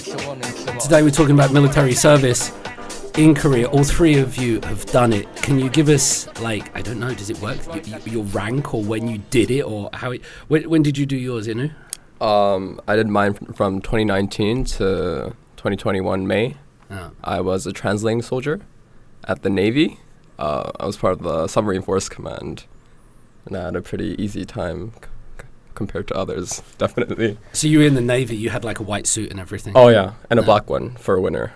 Today we're talking about military service in Korea. All three of you have done it. Can you give us, like, I don't know, does it work? Your rank or when you did it or how it... When did you do yours, Inu? I did mine from 2019 to 2021 May. Oh. I was a translating soldier at the Navy. I was part of the Submarine Force Command, and I had a pretty easy time compared to others, definitely. So you were in the Navy, you had like a white suit and everything? Oh yeah, and a black one for winter.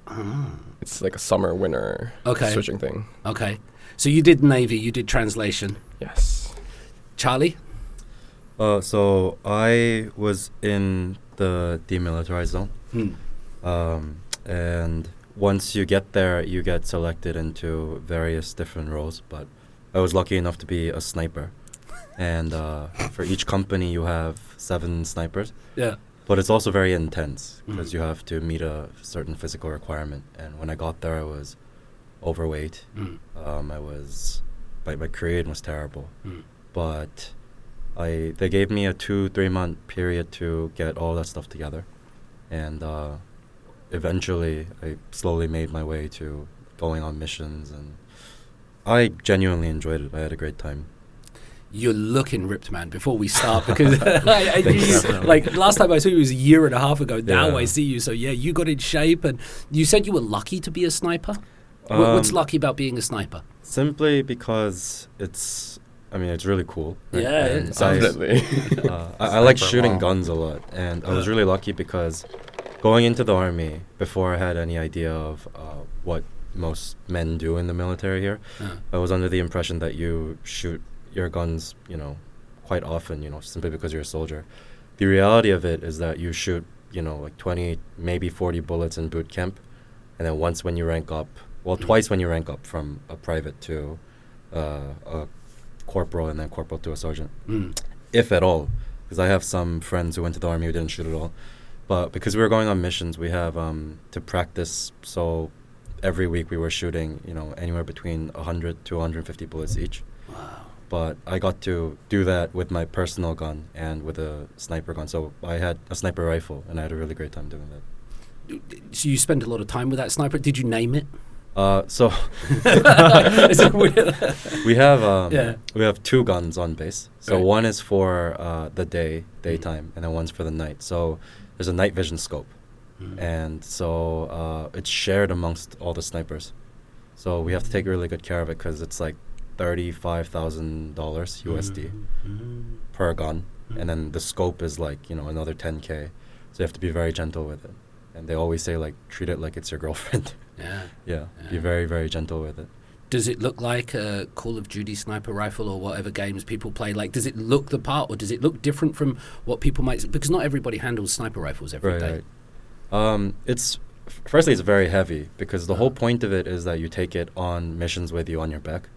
Oh. It's like a summer-winter switching thing. Okay. So you did Navy, you did translation. Yes. Charlie? So I was in the demilitarized zone. And once you get there, you get selected into various different roles. But I was lucky enough to be a sniper. And for each company, you have 7 snipers. Yeah. But it's also very intense because you have to meet a certain physical requirement. And when I got there, I was overweight. My Korean was terrible. But they gave me a 2-3 month period to get all that stuff together. And eventually, I slowly made my way to going on missions. And I genuinely enjoyed it. I had a great time. You're looking ripped, man, before we start, because like last time I saw you was a year and a half ago. Now I see you, so yeah, you got in shape, and you said you were lucky to be a sniper. What's lucky about being a sniper? Simply because it's really cool. Right? Yeah, definitely. I like shooting guns a lot, and I was really lucky because going into the army, before I had any idea of what most men do in the military here, I was under the impression that you shoot your guns, quite often, simply because you're a soldier. The reality of it is that you shoot, like 20, maybe 40 bullets in boot camp, and then twice when you rank up from a private to a corporal, and then corporal to a sergeant, if at all. Because I have some friends who went to the army who didn't shoot at all. But because we were going on missions, we have to practice, so every week we were shooting, anywhere between 100 to 150 bullets each. Wow. But I got to do that with my personal gun and with a sniper gun. So I had a sniper rifle, and I had a really great time doing that. So you spent a lot of time with that sniper. Did you name it? So we have 2 guns on base. So one is for the daytime, and then one's for the night. So there's a night vision scope, and so it's shared amongst all the snipers. So we have to take really good care of it because it's like $35,000 USD per gun, and then the scope is like another 10K. So you have to be very gentle with it, and they always say like treat it like it's your girlfriend. Yeah. Be very, very gentle with it. Does it look like a Call of Duty sniper rifle or whatever games people play? Like, does it look the part, or does it look different from what people might? Because not everybody handles sniper rifles every day. Right. It's very heavy because the whole point of it is that you take it on missions with you on your back.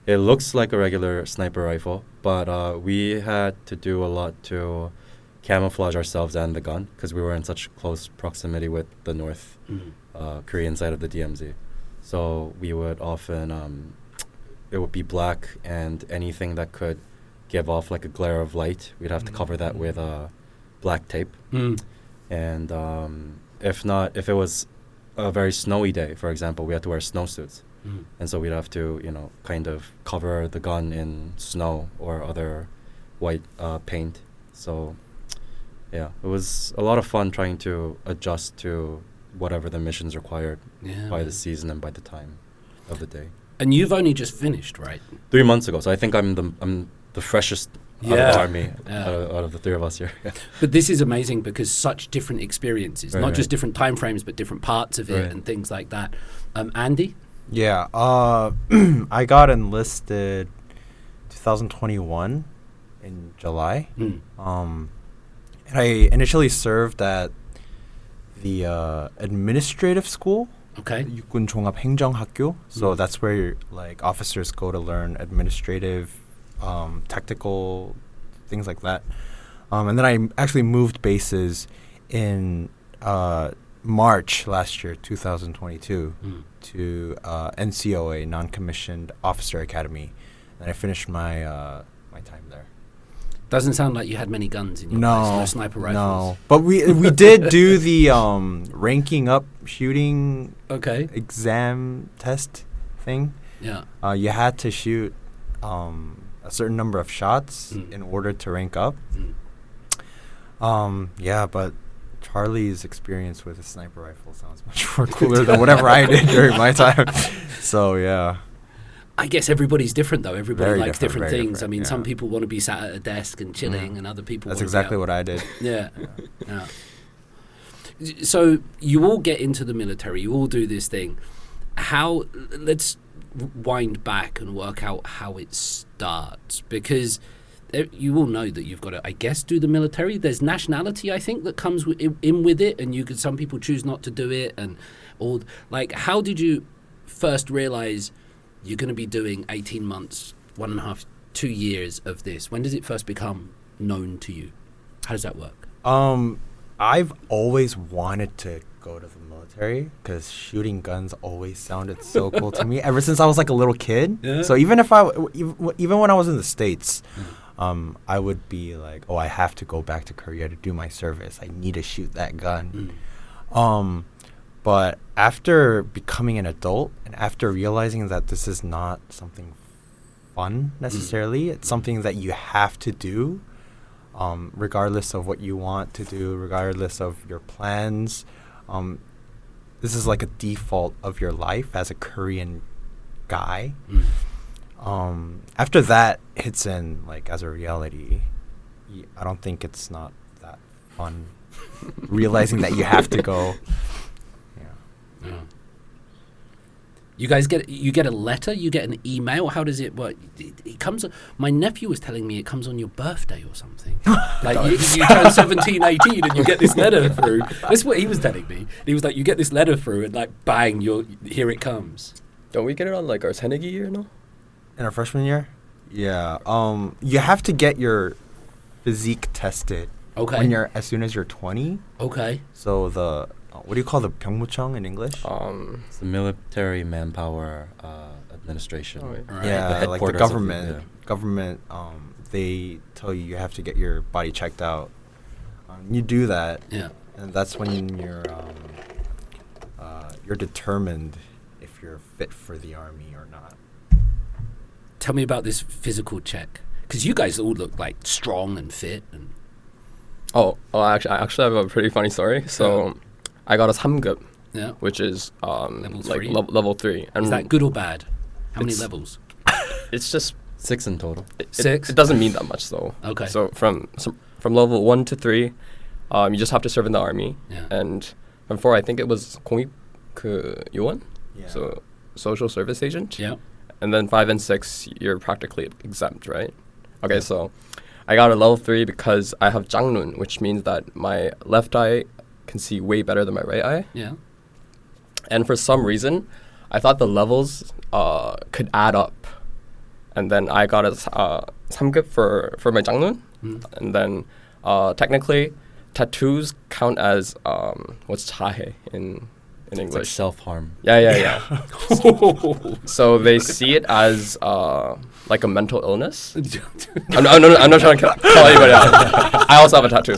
It looks like a regular sniper rifle, but we had to do a lot to camouflage ourselves and the gun because we were in such close proximity with the North Korean side of the DMZ. So we would often, it would be black, and anything that could give off like a glare of light, we'd have to cover that with black tape. And if it was a very snowy day, for example, we had to wear snowsuits. And so we'd have to, kind of cover the gun in snow or other white paint. So, yeah, it was a lot of fun trying to adjust to whatever the missions required by the season and by the time of the day. And you've only just finished, right? 3 months ago. So I think I'm the freshest out of the army, out of the 3 of us here. But this is amazing because such different experiences, not just different time frames, but different parts of it and things like that. Andy? Yeah, I got enlisted 2021 in July. And I initially served at the administrative school. Okay. 육군 종합 행정학교. So that's where like officers go to learn administrative, tactical things like that. And then I actually moved bases in March last year, 2022, to NCOA, Non-Commissioned Officer Academy, and I finished my my time there. Doesn't sound like you had many guns in your place. No sniper rifles. No, but we did do the ranking up shooting exam test thing. Yeah. You had to shoot a certain number of shots in order to rank up. Yeah, but Charlie's experience with a sniper rifle sounds much more cooler than whatever I did during my time. So yeah. I guess everybody's different though. Everybody Very likes different things. I mean, yeah. some people want to be sat at a desk and chilling, and other people. That's exactly what I did. Yeah. Yeah. So you all get into the military. You all do this thing. Let's wind back and work out how it starts, because you all know that you've got to, I guess, do the military. There's nationality, I think, that comes in with it, and some people choose not to do it, and all. Like, how did you first realize you're going to be doing 18 months, 1.5, 2 years of this? When does it first become known to you? How does that work? I've always wanted to go to the military because shooting guns always sounded so cool to me ever since I was like a little kid. Yeah. So even when I was in the States, I would be like, oh, I have to go back to Korea to do my service. I need to shoot that gun. But after becoming an adult and after realizing that this is not something fun necessarily, it's something that you have to do, regardless of what you want to do, regardless of your plans. This is like a default of your life as a Korean guy. After that hits in like as a reality, I don't think it's not that fun realizing that you have to go. Yeah. You guys get a letter, you get an email. How does it work? It comes. My nephew was telling me it comes on your birthday or something. Like you turn 17, 18, and you get this letter through. That's what he was telling me. He was like, you get this letter through, and like, bang, here it comes. Don't we get it on like our Senegi year, no? In our freshman year, yeah. You have to get your physique tested. Okay. As soon as you're 20. Okay. So the what do you call the 병무청 in English? It's the military manpower administration. Right. Yeah, like the government. Government. They tell you have to get your body checked out. You do that. Yeah. And that's when you're determined if you're fit for the army or not. Tell me about this physical check, because you guys all look like strong and fit. And I actually have a pretty funny story. So, I got a 3급, which is level 3. Level 3. And is that good or bad? How many levels? It's just 6 in total. 6. It doesn't mean that much though. Okay. So from level 1 to 3, you just have to serve in the army. Yeah. And from 4, I think it was 공익 요원. Yeah. So social service agent. Yeah. And then 5 and 6, you're practically exempt, right? Okay, so I got a level 3 because I have 장눈, which means that my left eye can see way better than my right eye. Yeah. And for some reason, I thought the levels could add up. And then I got a 3급 for my 장눈. And then technically, tattoos count as what's 자해 in English? It's like self-harm. Yeah. So they see it as like a mental illness. I'm not trying to call anybody out. I also have a tattoo,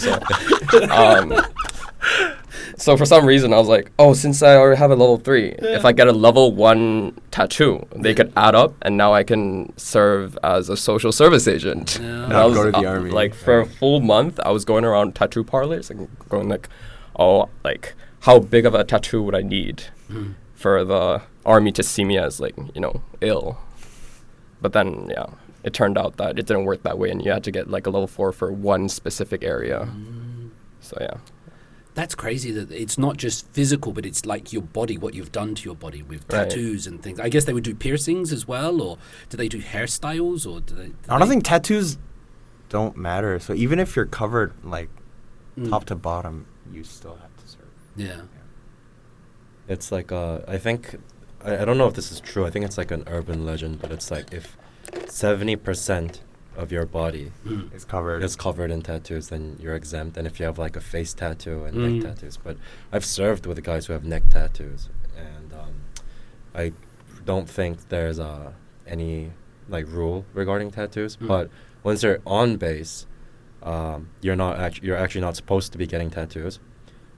so for some reason I was like, oh, since I already have a level 3, if I get a level 1 tattoo, they could add up, and now I can serve as a social service agent. Yeah. And I was, go to the army. Like for a full month, I was going around tattoo parlors and going like, oh, like, how big of a tattoo would I need for the army to see me as, like, ill? But then, it turned out that it didn't work that way, and you had to get like a level 4 for one specific area. So yeah. That's crazy that it's not just physical, but it's like your body, what you've done to your body with tattoos and things. I guess they would do piercings as well, or do they do hairstyles, or do they? I don't think tattoos don't matter. So even if you're covered like top to bottom, you still have to serve. Yeah. It's like I think I don't know if this is true. I think it's like an urban legend, but it's like if 70% of your body is covered in tattoos, then you're exempt. And if you have like a face tattoo and neck tattoos, but I've served with the guys who have neck tattoos, and I don't think there's any like rule regarding tattoos. But once you're on base, you're actually not supposed to be getting tattoos.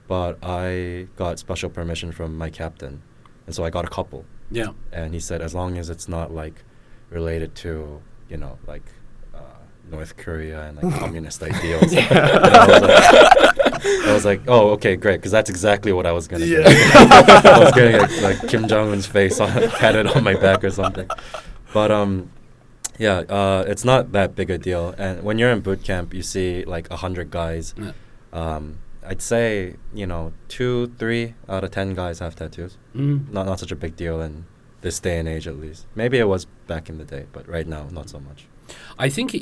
But I got special permission from my captain, and so I got a couple. Yeah. And he said as long as it's not like related to like North Korea and like communist ideals. And I was like, oh, okay, great, because that's exactly what I was gonna get. I was getting like Kim Jong-un's face tatted on my back or something. But it's not that big a deal. And when you're in boot camp, you see like 100 guys. Yeah. I'd say 2, 3 out of 10 guys have tattoos. Not such a big deal in this day and age, at least. Maybe it was back in the day, but right now, not so much. I think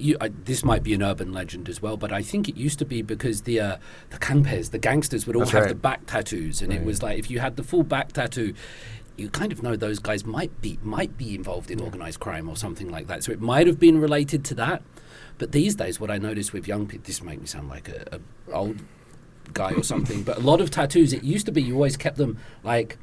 this might be an urban legend as well, but I think it used to be because the gangpes, the gangsters, would all have the back tattoos, and it was like if you had the full back tattoo, you kind of know those guys might be involved in organized crime or something like that. So it might have been related to that. But these days, what I notice with young people, this makes me sound like a old guy or something, but a lot of tattoos, it used to be you always kept them like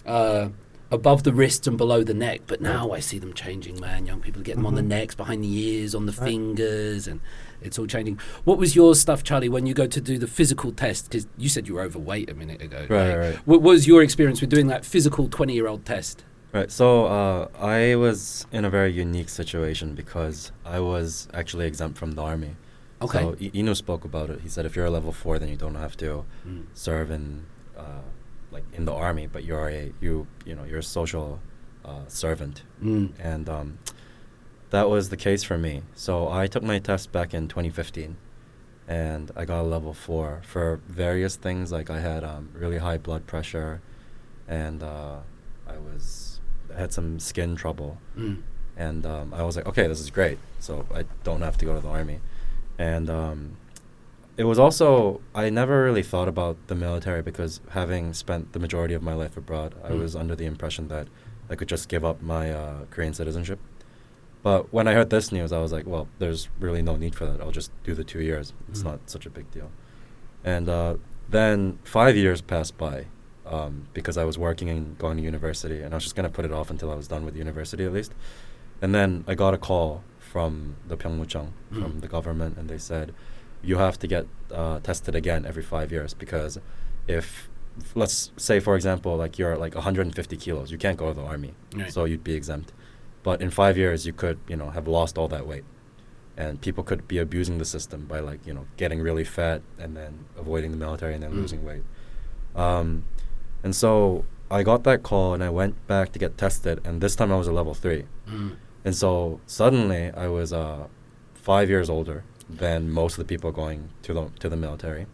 above the wrists and below the neck, but now I see them changing, man. Young people get them on the necks, behind the ears, on the fingers, and it's all changing. What was your stuff, Charlie, when you go to do the physical test? Because you said you were overweight a minute ago. Right. What was your experience with doing that physical 20-year-old test? Right, so I was in a very unique situation because I was actually exempt from the army. Okay. So Inu spoke about it. He said if you're a level 4, then you don't have to serve in in the army, but you're a social servant, and that was the case for me. So I took my test back in 2015, and I got a level 4 for various things. Like I had really high blood pressure, and I had some skin trouble, and I was like, okay, this is great. So I don't have to go to the army. And it was also, I never really thought about the military because having spent the majority of my life abroad, I was under the impression that I could just give up my Korean citizenship. But when I heard this news, I was like, well, there's really no need for that. I'll just do the 2 years. It's not such a big deal. And then 5 years passed by because I was working and going to university, and I was just going to put it off until I was done with university at least. And then I got a call from the Pyeongmucheong, from the government, and they said, you have to get tested again every 5 years because if, let's say, for example, like you're like 150 kilos, you can't go to the army, so you'd be exempt. But in 5 years, you could, have lost all that weight. And people could be abusing the system by like, getting really fat and then avoiding the military and then losing weight. And so I got that call and I went back to get tested, and this time I was a level 3. And so suddenly I was 5 years older than most of the people going to the military.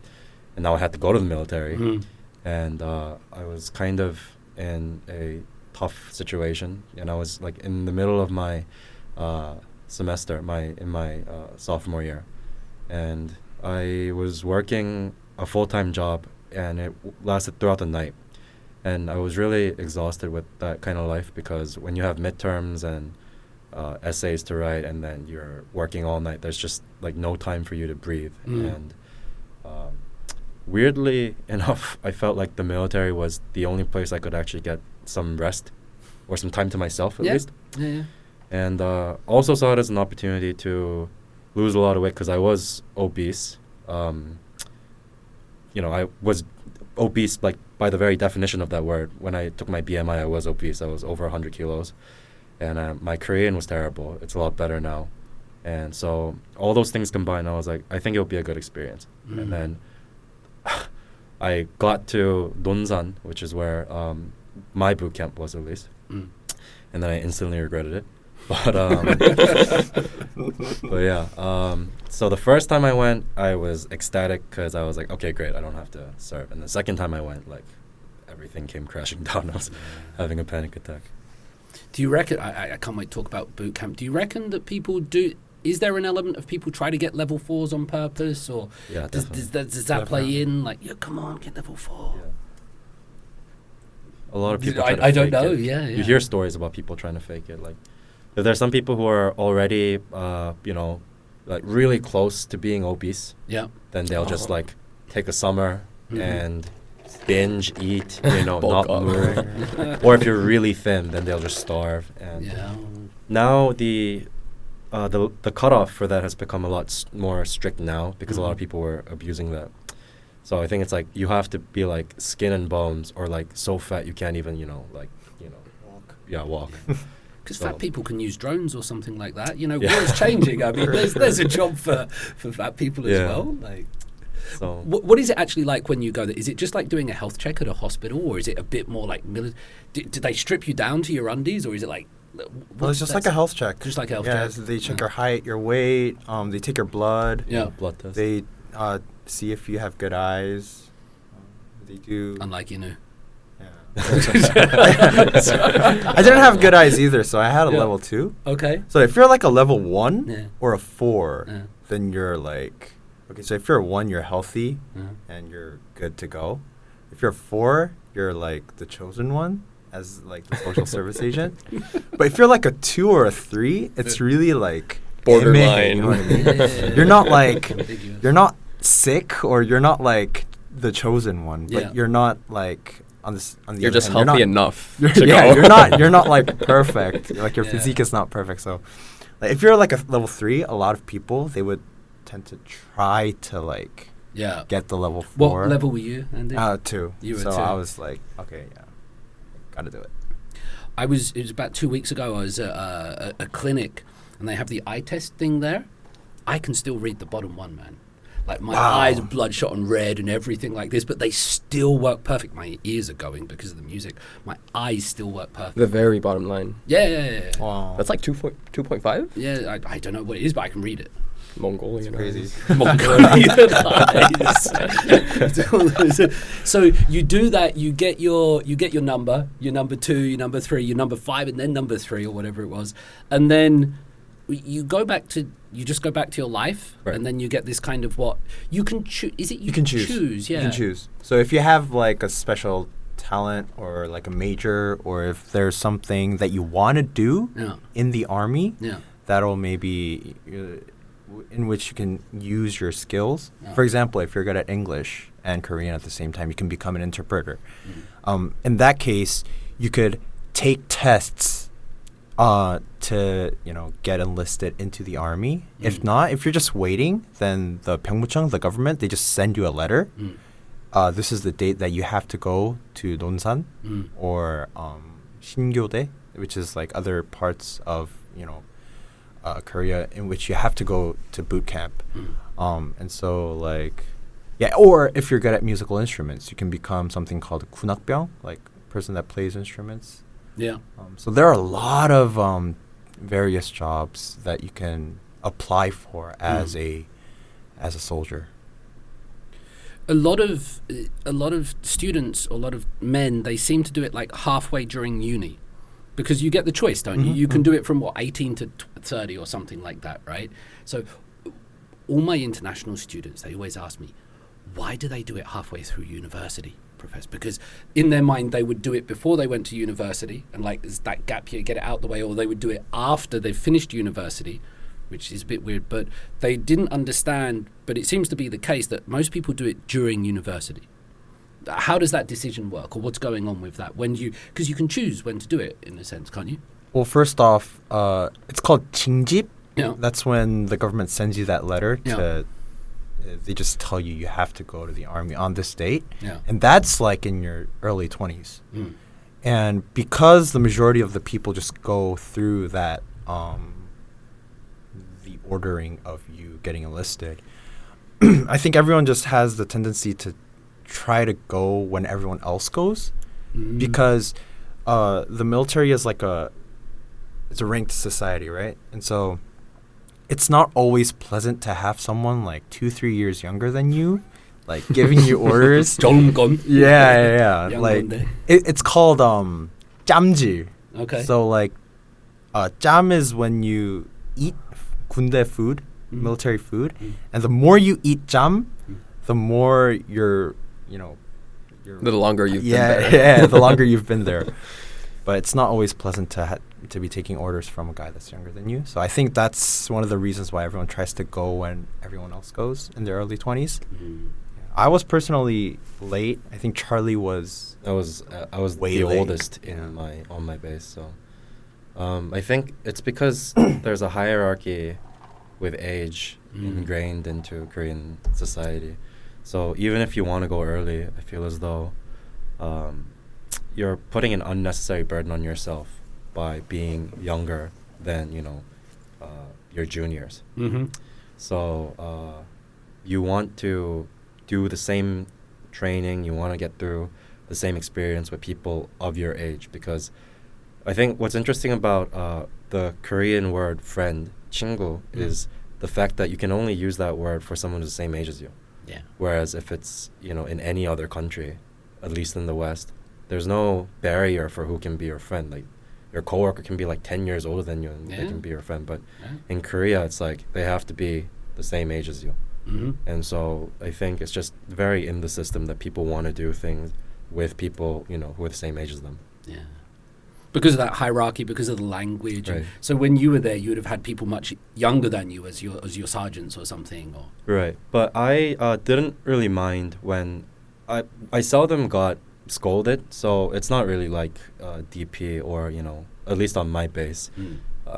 And now I had to go to the military. And I was kind of in a tough situation, and I was like in the middle of my semester, in my sophomore year, and I was working a full-time job, and it lasted throughout the night, and I was really exhausted with that kind of life because when you have midterms and essays to write, and then you're working all night, there's just like no time for you to breathe. And weirdly enough, I felt like the military was the only place I could actually get some rest or some time to myself at least. And also saw it as an opportunity to lose a lot of weight because I was obese. I was obese, like by the very definition of that word. When I took my BMI, I was obese. I was over 100 kilos. And my Korean was terrible. It's a lot better now. And so all those things combined, I was like, I think it'll be a good experience. And then I got to Donsan, which is where my boot camp was at least. And then I instantly regretted it. But so the first time I went, I was ecstatic because I was like, okay, great, I don't have to serve. And the second time I went, like, everything came crashing down. I was having a panic attack. Do you reckon, I can't wait to talk about boot camp, do you reckon that people do, is there an element of people try to get level 4s on purpose, or does that play in, like, come on, get level 4? Yeah. A lot of people I don't know, yeah. You hear stories about people trying to fake it. Like, if there's some people who are already, like really close to being obese, then they'll just like take a summer and binge eat, not move. Or if you're really thin, then they'll just starve. And now the the cutoff for that has become a lot more strict now because a lot of people were abusing that. So I think it's like you have to be like skin and bones or like so fat you can't even walk. Yeah, walk. Because fat people can use drones or something like that. World's changing. I mean, there's a job for fat people as well. Like, so what is it actually like when you go there? Is it just like doing a health check at a hospital, or is it a bit more like did they strip you down to your undies, or is it like? Well, it's just like a health check. Just like a health yeah, check. So they check your height, your weight. They take your blood. Yeah, blood test. They see if you have good eyes. They do. Unlike Yeah. I didn't have good eyes either, so I had a level 2. Okay. So if you're like a level 1 Yeah. or a 4, Yeah. then you're like, okay, so if you're a 1, you're healthy Yeah. and you're good to go. If you're a 4, you're like the chosen one as like the social service agent. But if you're like a 2 or a 3, it's really like Borderline. You know what I mean? Yeah. You're not like, Ambiguous. you're not sick or you're not like the chosen one, but Yeah. you're not like on the You're other just hand, healthy not, enough you're, to yeah, go. you're not like perfect. Like your Yeah. physique is not perfect. So, like if you're like a level 3, a lot of people they would tend to try to like Yeah. get the level 4. What level were you, Andy? 2. You were so 2. I was like, okay, yeah, gotta do it. It was about 2 weeks ago. I was at a clinic, and they have the eye test thing there. I can still read the bottom one, man. Like my eyes are bloodshot and red and everything like this, but they still work perfect. My ears are going because of the music. My eyes still work perfect. The very bottom line. Yeah. Wow, That's like 2.5? Yeah, I don't know what it is, but I can read it. Mongolian. crazy. Mongolian eyes. So you do that. You get your number, your number 2, your number 3, your number 5, and then number 3 or whatever it was, and then you just go back to your life, Right. and then you get this kind of what you can choose. Is it You can choose. Yeah. You can choose. So if you have like a special talent or like a major, or if there's something that you want to do Yeah. in the army, Yeah. that'll maybe in which you can use your skills. Yeah. For example, if you're good at English and Korean at the same time, you can become an interpreter. Mm. In that case, you could take tests to get enlisted into the army. If not, if you're just waiting, then the Pyeongmucheong, the government, they just send you a letter. This is the date that you have to go to Nonsan or Shingyode, which is like other parts of Korea in which you have to go to boot camp. And so like or if you're good at musical instruments, you can become something called a 군악병, like person that plays instruments. Yeah. So there are a lot of various jobs that you can apply for as a soldier. A lot of students, a lot of men, they seem to do it like halfway during uni, because you get the choice, don't you? You can do it from 18 to 30 or something like that, right? So all my international students, they always ask me, why do they do it halfway through university, Professor? Because in their mind, they would do it before they went to university, and like there's that gap year, get it out the way, or they would do it after they've finished university, which is a bit weird, but they didn't understand. But it seems to be the case that most people do it during university. How does that decision work, or what's going on with that? Because you can choose when to do it, in a sense, can't you? Well, first off, it's called 징집. Yeah. That's when the government sends you that letter Yeah. to. They just tell you have to go to the army on this date, Yeah. and that's like in your early 20s. Mm. And because the majority of the people just go through that, the ordering of you getting enlisted, I think everyone just has the tendency to try to go when everyone else goes, because the military is like it's a ranked society, right? And so it's not always pleasant to have someone like 2-3 years younger than you, like giving you orders. 젊은. Yeah. Like 영건데. it's called 짬지. Okay. So like 짬 is when you eat 군대 food, military food, and the more you eat 짬, the more you're The longer you've been there. yeah, the longer you've been there. But it's not always pleasant to be taking orders from a guy that's younger than you. So I think that's one of the reasons why everyone tries to go when everyone else goes in their early 20s. I was personally late. I think Charlie was I was way the late. oldest Yeah. on my base, so I think it's because there's a hierarchy with age ingrained into Korean society. So even if you want to go early, I feel as though you're putting an unnecessary burden on yourself by being younger than, your juniors. Mm-hmm. So you want to do the same training, you want to get through the same experience with people of your age, because I think what's interesting about the Korean word friend, 친구, is the fact that you can only use that word for someone who's the same age as you. Yeah. Whereas if it's, in any other country, at least in the West, there's no barrier for who can be your friend. Like, your coworker can be like 10 years older than you and they can be your friend. But in Korea, it's like they have to be the same age as you. Mm-hmm. And so I think it's just very in the system that people want to do things with people, who are the same age as them. Yeah. Because of that hierarchy, because of the language. Right. So when you were there, you would have had people much younger than you as your sergeants or something. Or Right. But I didn't really mind when I seldom got scolded, so it's not really like DP or, at least on my base.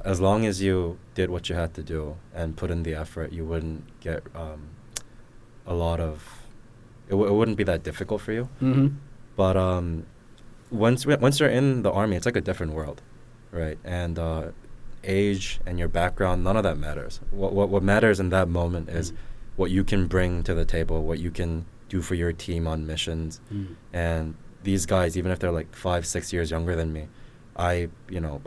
As long as you did what you had to do and put in the effort, you wouldn't get a lot of... It wouldn't be that difficult for you. Mm-hmm. But once you're in the army, it's like a different world, right? And age and your background, none of that matters. What matters in that moment is what you can bring to the table, what you can do for your team on missions. And these guys, even if they're like 5-6 years younger than me, I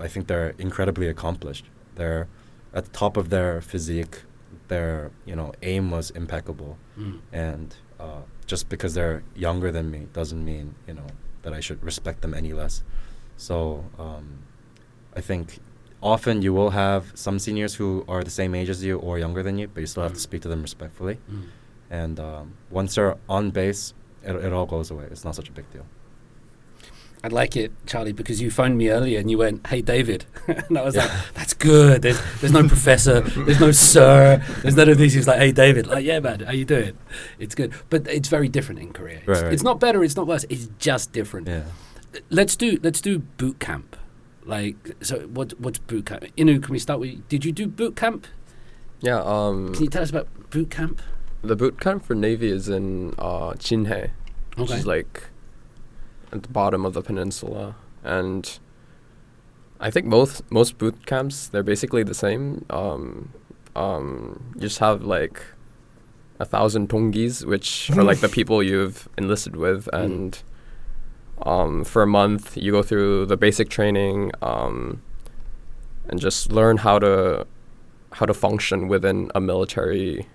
think they're incredibly accomplished. They're at the top of their physique. Their aim was impeccable, and just because they're younger than me doesn't mean that I should respect them any less. So I think often you will have some seniors who are the same age as you or younger than you, but you still have to speak to them respectfully. And once they're on base, it all goes away. It's not such a big deal. I like it, Charlie, because you phoned me earlier and you went, "Hey, David," and I was like, "That's good. There's no professor, there's no sir, there's none of these." He was like, "Hey, David," like, "Yeah, man, how you doing?" It's good, but it's very different in Korea. It's not better, it's not worse. It's just different. Yeah. Let's do boot camp. Like, so what's boot camp? Inu, can we start with? Did you do boot camp? Yeah. Can you tell us about boot camp? The boot camp for Navy is in Jinhae, which is like at the bottom of the peninsula, and I think most boot camps, they're basically the same. You just have like 1,000 동기s, which are like the people you've enlisted with, and for a month you go through the basic training and just learn how to function within a military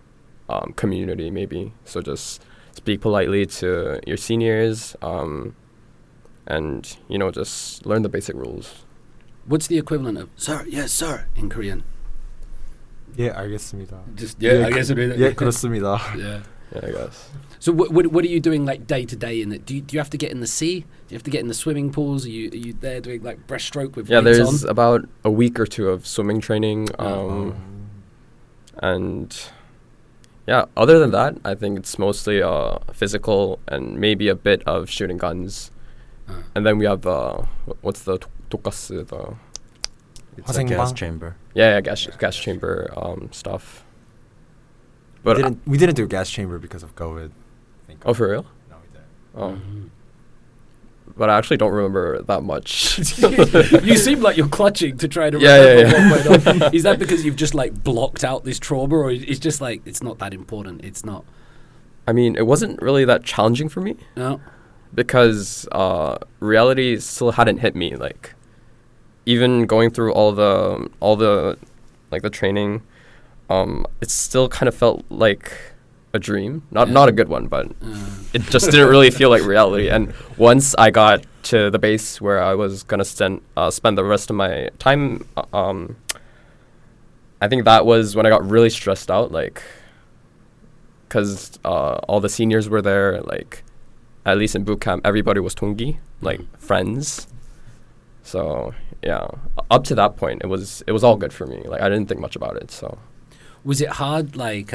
community, maybe. So just speak politely to your seniors, and just learn the basic rules. What's the equivalent of "sir"? Yes, sir, in Korean. 예, 알겠습니다. Just 알겠습니다. 예, 그렇습니다. Yeah. Yeah, I guess. So what are you doing like day to day in it? Do you have to get in the sea? Do you have to get in the swimming pools? Are you there doing like breaststroke with weights there's on? about a week or two of swimming training, and other than that, I think it's mostly physical and maybe a bit of shooting guns. And then we have what's the 독가스, it's a gas chamber. Gas chamber stuff. But we didn't do gas chamber because of COVID. I think. Oh, for real? No, we didn't. Oh. But I actually don't remember that much. You seem like you're clutching to try to remember what went on. Is that because you've just like blocked out this trauma, or it's just like it's not that important? It's not. I mean, it wasn't really that challenging for me. No. Because reality still hadn't hit me. Like, even going through all the like the training, it still kind of felt like a dream. Not a good one, but it just didn't really feel like reality. And once I got to the base where I was gonna spend the rest of my time, I think that was when I got really stressed out. Like, because all the seniors were there. Like, at least in boot camp, everybody was 동기, like friends. So up to that point, it was all good for me. Like, I didn't think much about it. So, was it hard? Like,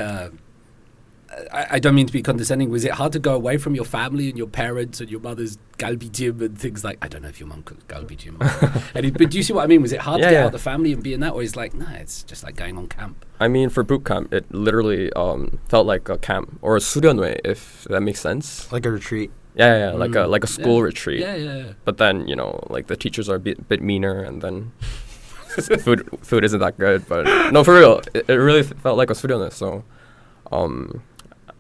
I don't mean to be condescending. Was it hard to go away from your family and your parents and your mother's galbijim and things like? I don't know if your mum cooked galbijim. But do you see what I mean? Was it hard to get out of the family and be in that, or is like, it's just like going on camp? I mean, for boot camp, it literally felt like a camp or a 수련회, if that makes sense. Like a retreat. Yeah, like a school retreat. Yeah. But then like the teachers are a bit meaner, and then food isn't that good. But no, for real, it really felt like a 수련회. So,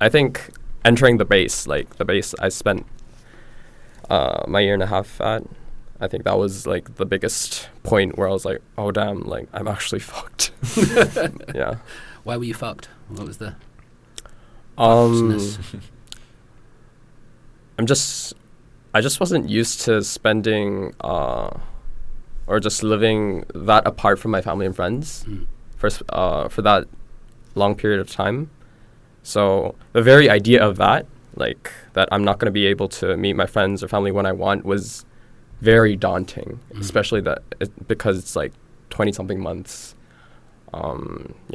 I think entering the base I spent my year and a half at, I think that was like the biggest point where I was like, oh damn, like I'm actually fucked. Yeah. Why were you fucked? What was the I just wasn't used to spending or just living that apart from my family and friends for that long period of time. So the very idea of that, like that I'm not going to be able to meet my friends or family when I want, was very daunting, especially because it's like 20-something months.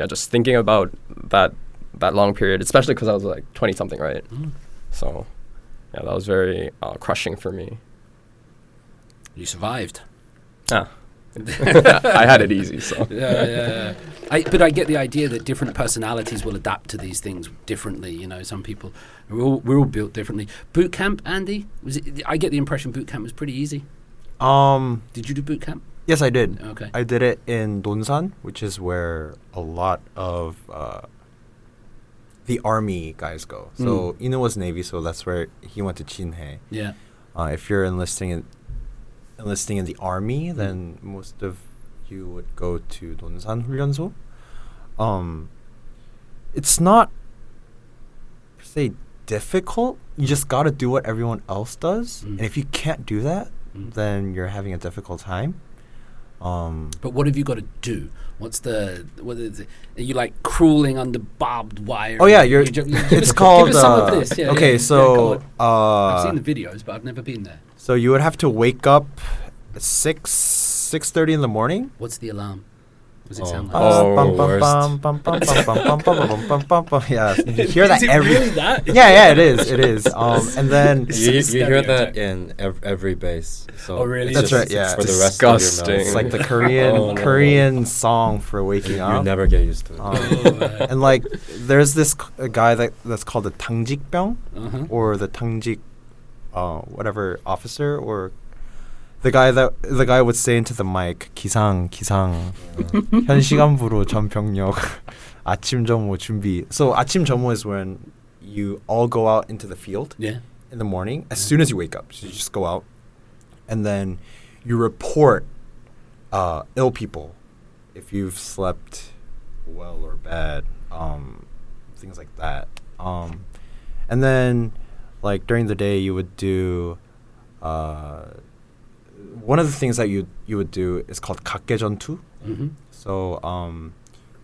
Just thinking about that long period, especially because I was like 20-something, right? So that was very crushing for me. You survived. Yeah. I had it easy, so. Yeah. But I get the idea that different personalities will adapt to these things differently. Some people, we're all built differently. Boot camp, Andy, I get the impression boot camp was pretty easy. Did you do boot camp? Yes, I did. Okay. I did it in Donsan, which is where a lot of the army guys go. So Inu was Navy, so that's where he went to Chinhae. Yeah. If you're enlisting in the army, then most of you would go to Donsan 훈련소. It's not per se difficult. You just gotta do what everyone else does, and if you can't do that, then you're having a difficult time. But what have you got to do? What is it? Are you like crawling under barbed wire? Oh yeah, it's called. Give us some of this. Yeah, okay, so I've seen the videos, but I've never been there. So you would have to wake up at 6:30 in the morning. What's the alarm? What does it sound like? Yeah, you hear that is it really that? Yeah, it is. And then you hear that in every base. So oh really? That's right. Yeah, for the rest of your mouth. It's like the Korean song for waking up. You never get used to it. And like, there's this guy that's called the 당직병 or the 당직, whatever officer, or the guy would say into the mic, 기상 현 시간부로 전 병력 아침 점호 준비. So 아침 점호 is when you all go out into the field in the morning as soon as you wake up. So you just go out, and then you report ill people if you've slept well or bad, things like that. And then like during the day you would do one of the things that you would do is called 각개전투. So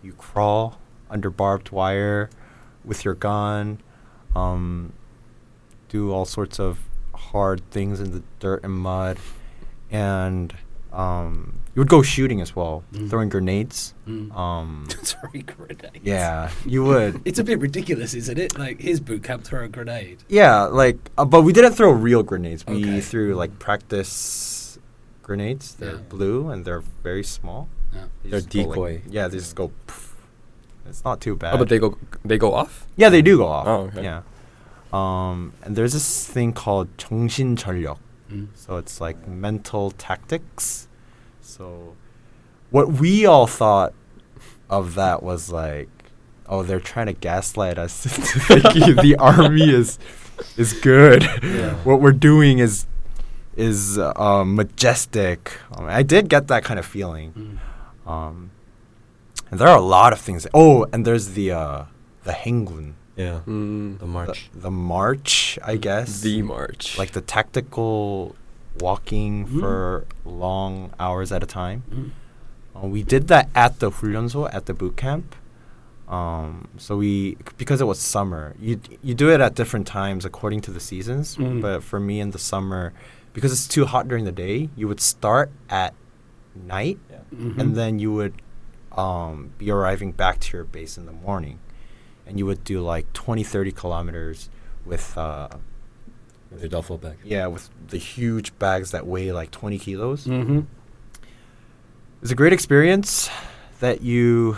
you crawl under barbed wire with your gun, do all sorts of hard things in the dirt and mud, and you would go shooting as well, throwing grenades. Throwing grenades. Yeah, you would. It's a bit ridiculous, isn't it? Like his boot camp, throw a grenade. Yeah, like, but we didn't throw real grenades. We threw like practice grenades. They're blue and they're very small. Yeah. They're decoy. They just go. Poof. It's not too bad. Oh, but they go off? Yeah, they do go off. Oh, okay. Yeah. And there's this thing called 정신전력. So it's like mental tactics. So what we all thought of that was like, oh, they're trying to gaslight us into thinking the army is good. Yeah. What we're doing is majestic. I did get that kind of feeling. And there are a lot of things. Oh, and there's the 행군. Yeah. The march. The march, I guess. The march. Like the tactical walking for long hours at a time. We did that at the 훈련소, at the boot camp. So because it was summer, you do it at different times according to the seasons. But for me in the summer, because it's too hot during the day, you would start at night, and then you would be arriving back to your base in the morning. and you would do like 20, 30 kilometers with your duffel bag. Yeah, with the huge bags that weigh like 20 kilos. Mm-hmm. It's a great experience that you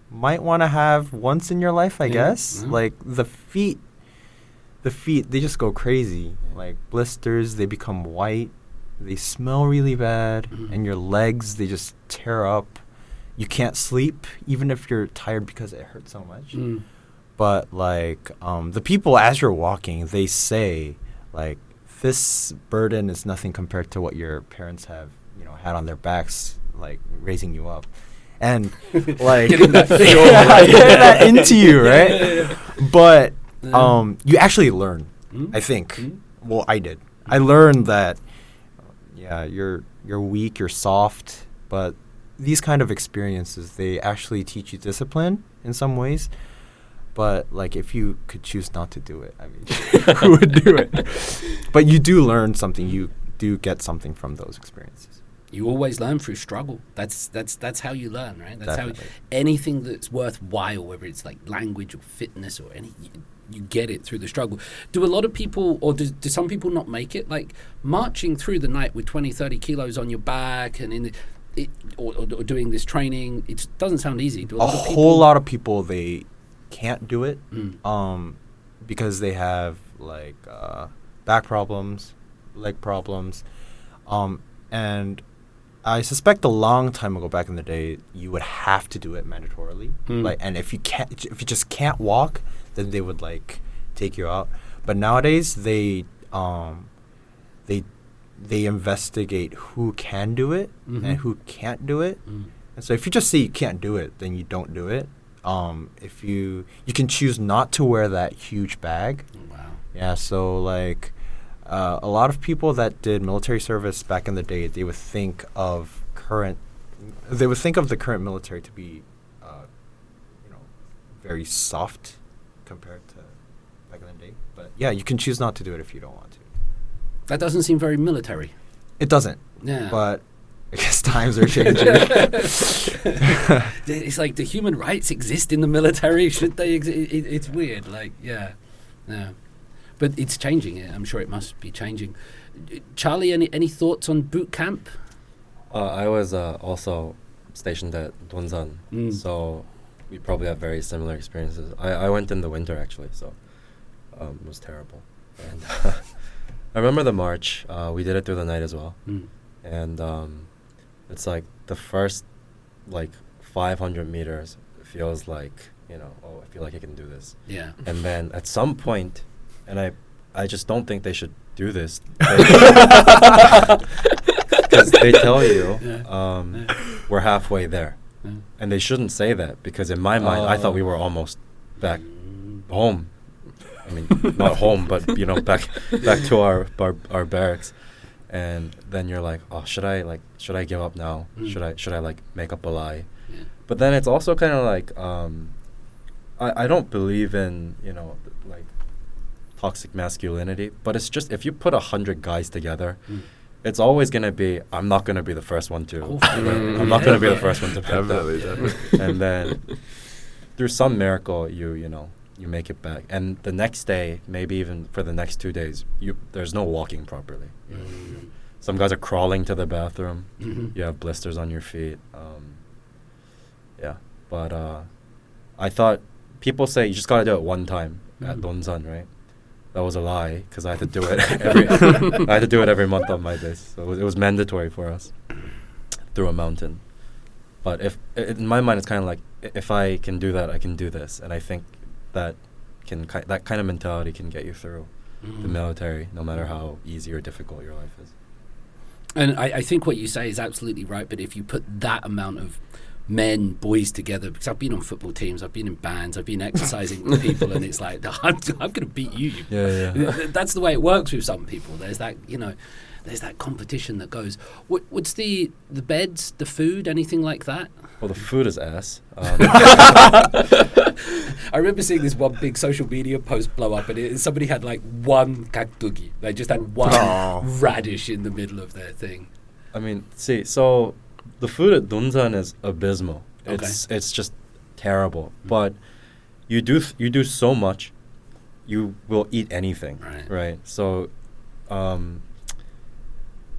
might want to have once in your life, I guess. Mm-hmm. Like the feet, they just go crazy. Like blisters, they become white. They smell really bad. Mm-hmm. And your legs, they just tear up. You can't sleep, even if you're tired because it hurts so much. Mm. But like the people, as you're walking, they say, like, this burden is nothing compared to what your parents have, had on their backs, like raising you up, and like getting that getting that into you, right? Yeah. But you actually learn. I think. Well, I did. I learned that. Yeah, you're weak, you're soft, but these kind of experiences, they actually teach you discipline in some ways. But like, if you could choose not to do it, I mean, who would do it? But you do learn something. You do get something from those experiences. You always learn through struggle. That's how you learn, right? That's Definitely. how anything that's worthwhile, whether it's like language or fitness or you get it through the struggle. Do a lot of people, or do some people not make it? Like marching through the night with 20, 30 kilos on your back and or doing this training, it doesn't sound easy. Do A whole lot of people, they can't do it because they have like back problems, leg problems, and I suspect a long time ago, back in the day, you would have to do it mandatorily. Like, and if you just can't walk, then they would like take you out. But nowadays, they investigate who can do it and who can't do it. And so if you just say you can't do it, then you don't do it. If you can choose not to wear that huge bag. Wow. Yeah, so like a lot of people that did military service back in the day, they would think of the current military to be very soft compared to back in the day. But yeah, you can choose not to do it if you don't want to. That doesn't seem very military. It doesn't. Yeah. But I guess times are changing. It's like, do human rights exist in the military? Should they exist? It's weird. Like, yeah. But it's changing. I'm sure it must be changing. Charlie, any thoughts on boot camp? I was also stationed at Donsan, so we probably have very similar experiences. I went in the winter, actually, so it was terrible. And I remember the march. We did it through the night as well. And it's like the first, 500 meters feels like, I feel like I can do this. Yeah. And then at some point, and I just don't think they should do this. Because they tell you we're halfway there. And they shouldn't say that, because in my mind, I thought we were almost back home. I mean, not home, but, back to our barracks. And then you're like, oh, should I give up now? Should I make up a lie? Yeah. But then it's also kind of like, I don't believe in, toxic masculinity, but it's just, if you put 100 guys together, it's always going to be, I'm not going to be the first one to, I'm not going to be the first one to pick that. And then through some miracle, you make it back. And the next day, maybe even for the next 2 days, there's no walking properly. Some guys are crawling to the bathroom. You have blisters on your feet. But I thought, people say you just got to do it one time at Donsan, right? That was a lie, because I had to do it every month of my days. So it was mandatory for us through a mountain. But in my mind, it's kind of like, if I can do that, I can do this. And I think that kind of mentality can get you through the military, no matter how easy or difficult your life is. And I think what you say is absolutely right. But if you put that amount of men, boys together, because I've been on football teams, I've been in bands, I've been exercising with people, and it's like, I'm going to beat you. Yeah. That's the way it works with some people. There's that, there's that competition that goes. What's the beds, the food, anything like that? Well, the food is ass. I remember seeing this one big social media post blow up, and somebody had like one kakdugi. They just had one radish in the middle of their thing. I mean, so the food at Donsan is abysmal. Okay. It's just terrible. But you do so much, you will eat anything, right? So, and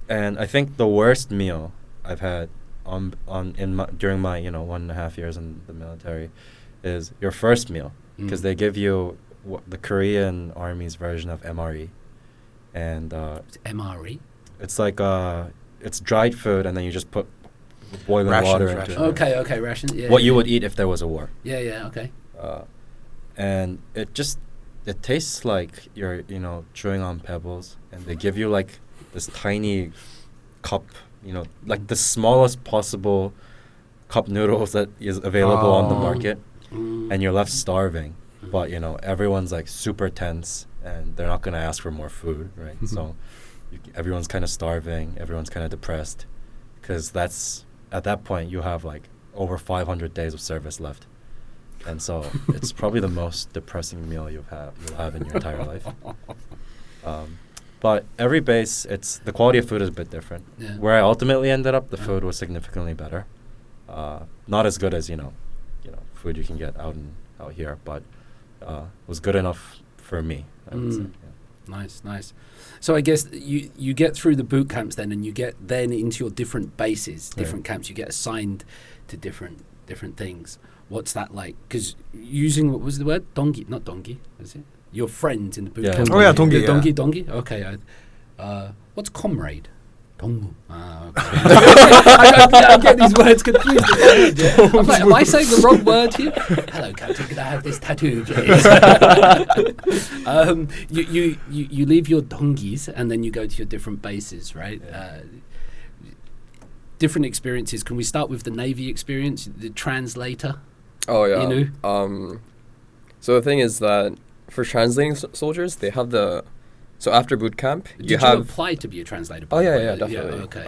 I think the worst meal I've had during my 1.5 years in the military is your first meal, because they give you the Korean Army's version of MRE, and MRE. It's like it's dried food, and then you just put boiling water into it. Okay, rations. Yeah. What you would eat if there was a war. Yeah. Okay. And it tastes like you're chewing on pebbles, and they give you like this tiny cup, like the smallest possible cup noodles that is available on the market, and you're left starving. But everyone's like super tense, and they're not gonna ask for more food, right? So everyone's kind of starving, everyone's kind of depressed, because at that point you have like over 500 days of service left, and so it's probably the most depressing meal you'll have in your entire life. But every base, the quality of food is a bit different. Yeah. Where I ultimately ended up, the food was significantly better. Not as good as food you can get out here, but was good enough for me, I would say. Yeah. Nice. So I guess you get through the boot camps then, and you get then into your different bases, different camps. You get assigned to different things. What's that like? Because using, what was the word? Dongi, not dongi, is it? Your friends in the boot camp. Oh yeah, dongi. Dongi. Okay. What's comrade? Dongmu. Okay. I get these words confused. I'm like, am I saying the wrong word here? Hello, Captain. Can I have this tattoo, please? You leave your dongis and then you go to your different bases, right? Different experiences. Can we start with the Navy experience? The translator. Oh yeah. So the thing is that for translating soldiers, they have so after boot camp, Did you apply to be a translator? Oh yeah, definitely. Yeah, okay.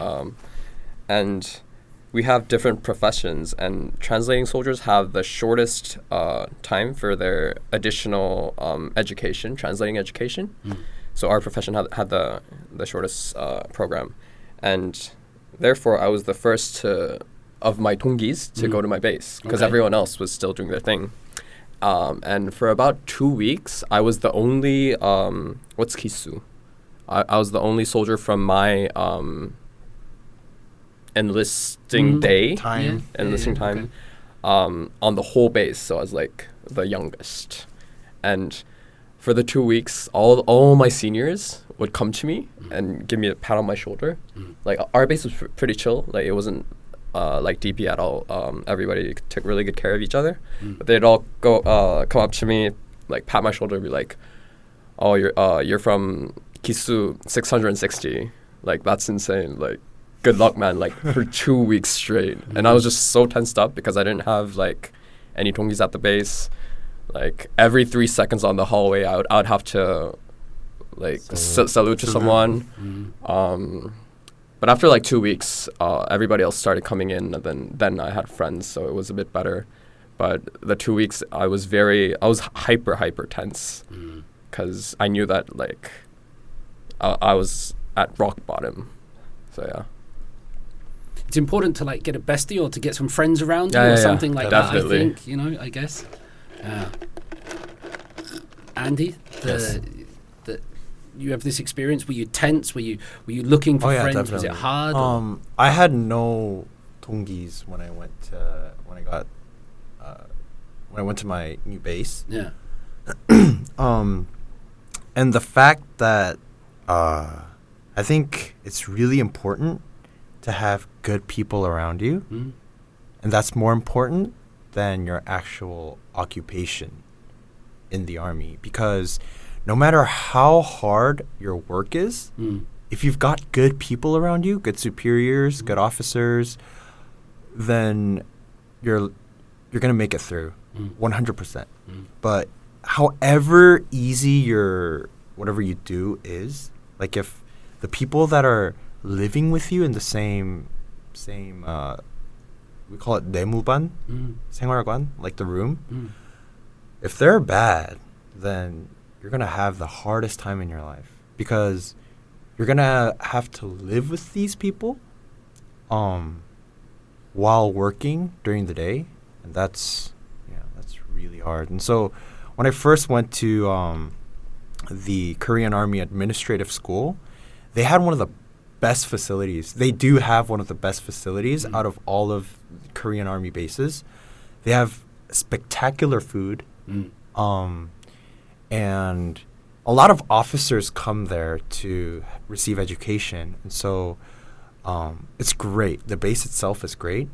And we have different professions, and translating soldiers have the shortest time for their additional education, translating education. So our profession had the shortest program, and therefore I was the first of my tongis to go to my base, because everyone else was still doing their thing. And for about 2 weeks, I was the only what's kisu? I was the only soldier from my enlisting time, on the whole base. So I was like the youngest, and for the 2 weeks, all my seniors would come to me and give me a pat on my shoulder. Like our base was pretty chill. Like it wasn't like DP at all. Everybody took really good care of each other. But they'd all come up to me, like pat my shoulder, and be like, "Oh, you're from Kisu 660. Like that's insane. Like good luck, man." Like for 2 weeks straight, and I was just so tensed up because I didn't have like any tongis at the base. Like every 3 seconds on the hallway, I would have to like salute to someone. But after like 2 weeks, everybody else started coming in, and then I had friends, so it was a bit better. But the 2 weeks, I was hyper tense, because I knew that like I was at rock bottom. So yeah. It's important to like get a bestie or to get some friends around you or something like definitely. that. I think I guess. Andy, you have this experience. Were you tense? Were you looking for friends? Definitely. Was it hard? I had no tongis when I went to my new base. Yeah. And the fact that I think it's really important to have good people around you, and that's more important than your actual occupation in the army, because no matter how hard your work is, if you've got good people around you, good superiors, good officers, then you're gonna make it through, 100%. But however easy whatever you do is, like if the people that are living with you in the same we call it 내무반, 생활관, like the room. If they're bad, then you're going to have the hardest time in your life, because you're going to have to live with these people while working during the day, and that's really really hard. And so when I first went to the Korean Army Administrative School, they had one of the best facilities. They do have one of the best facilities out of all of Korean Army bases. They have spectacular food, and a lot of officers come there to receive education. And so it's great. The base itself is great,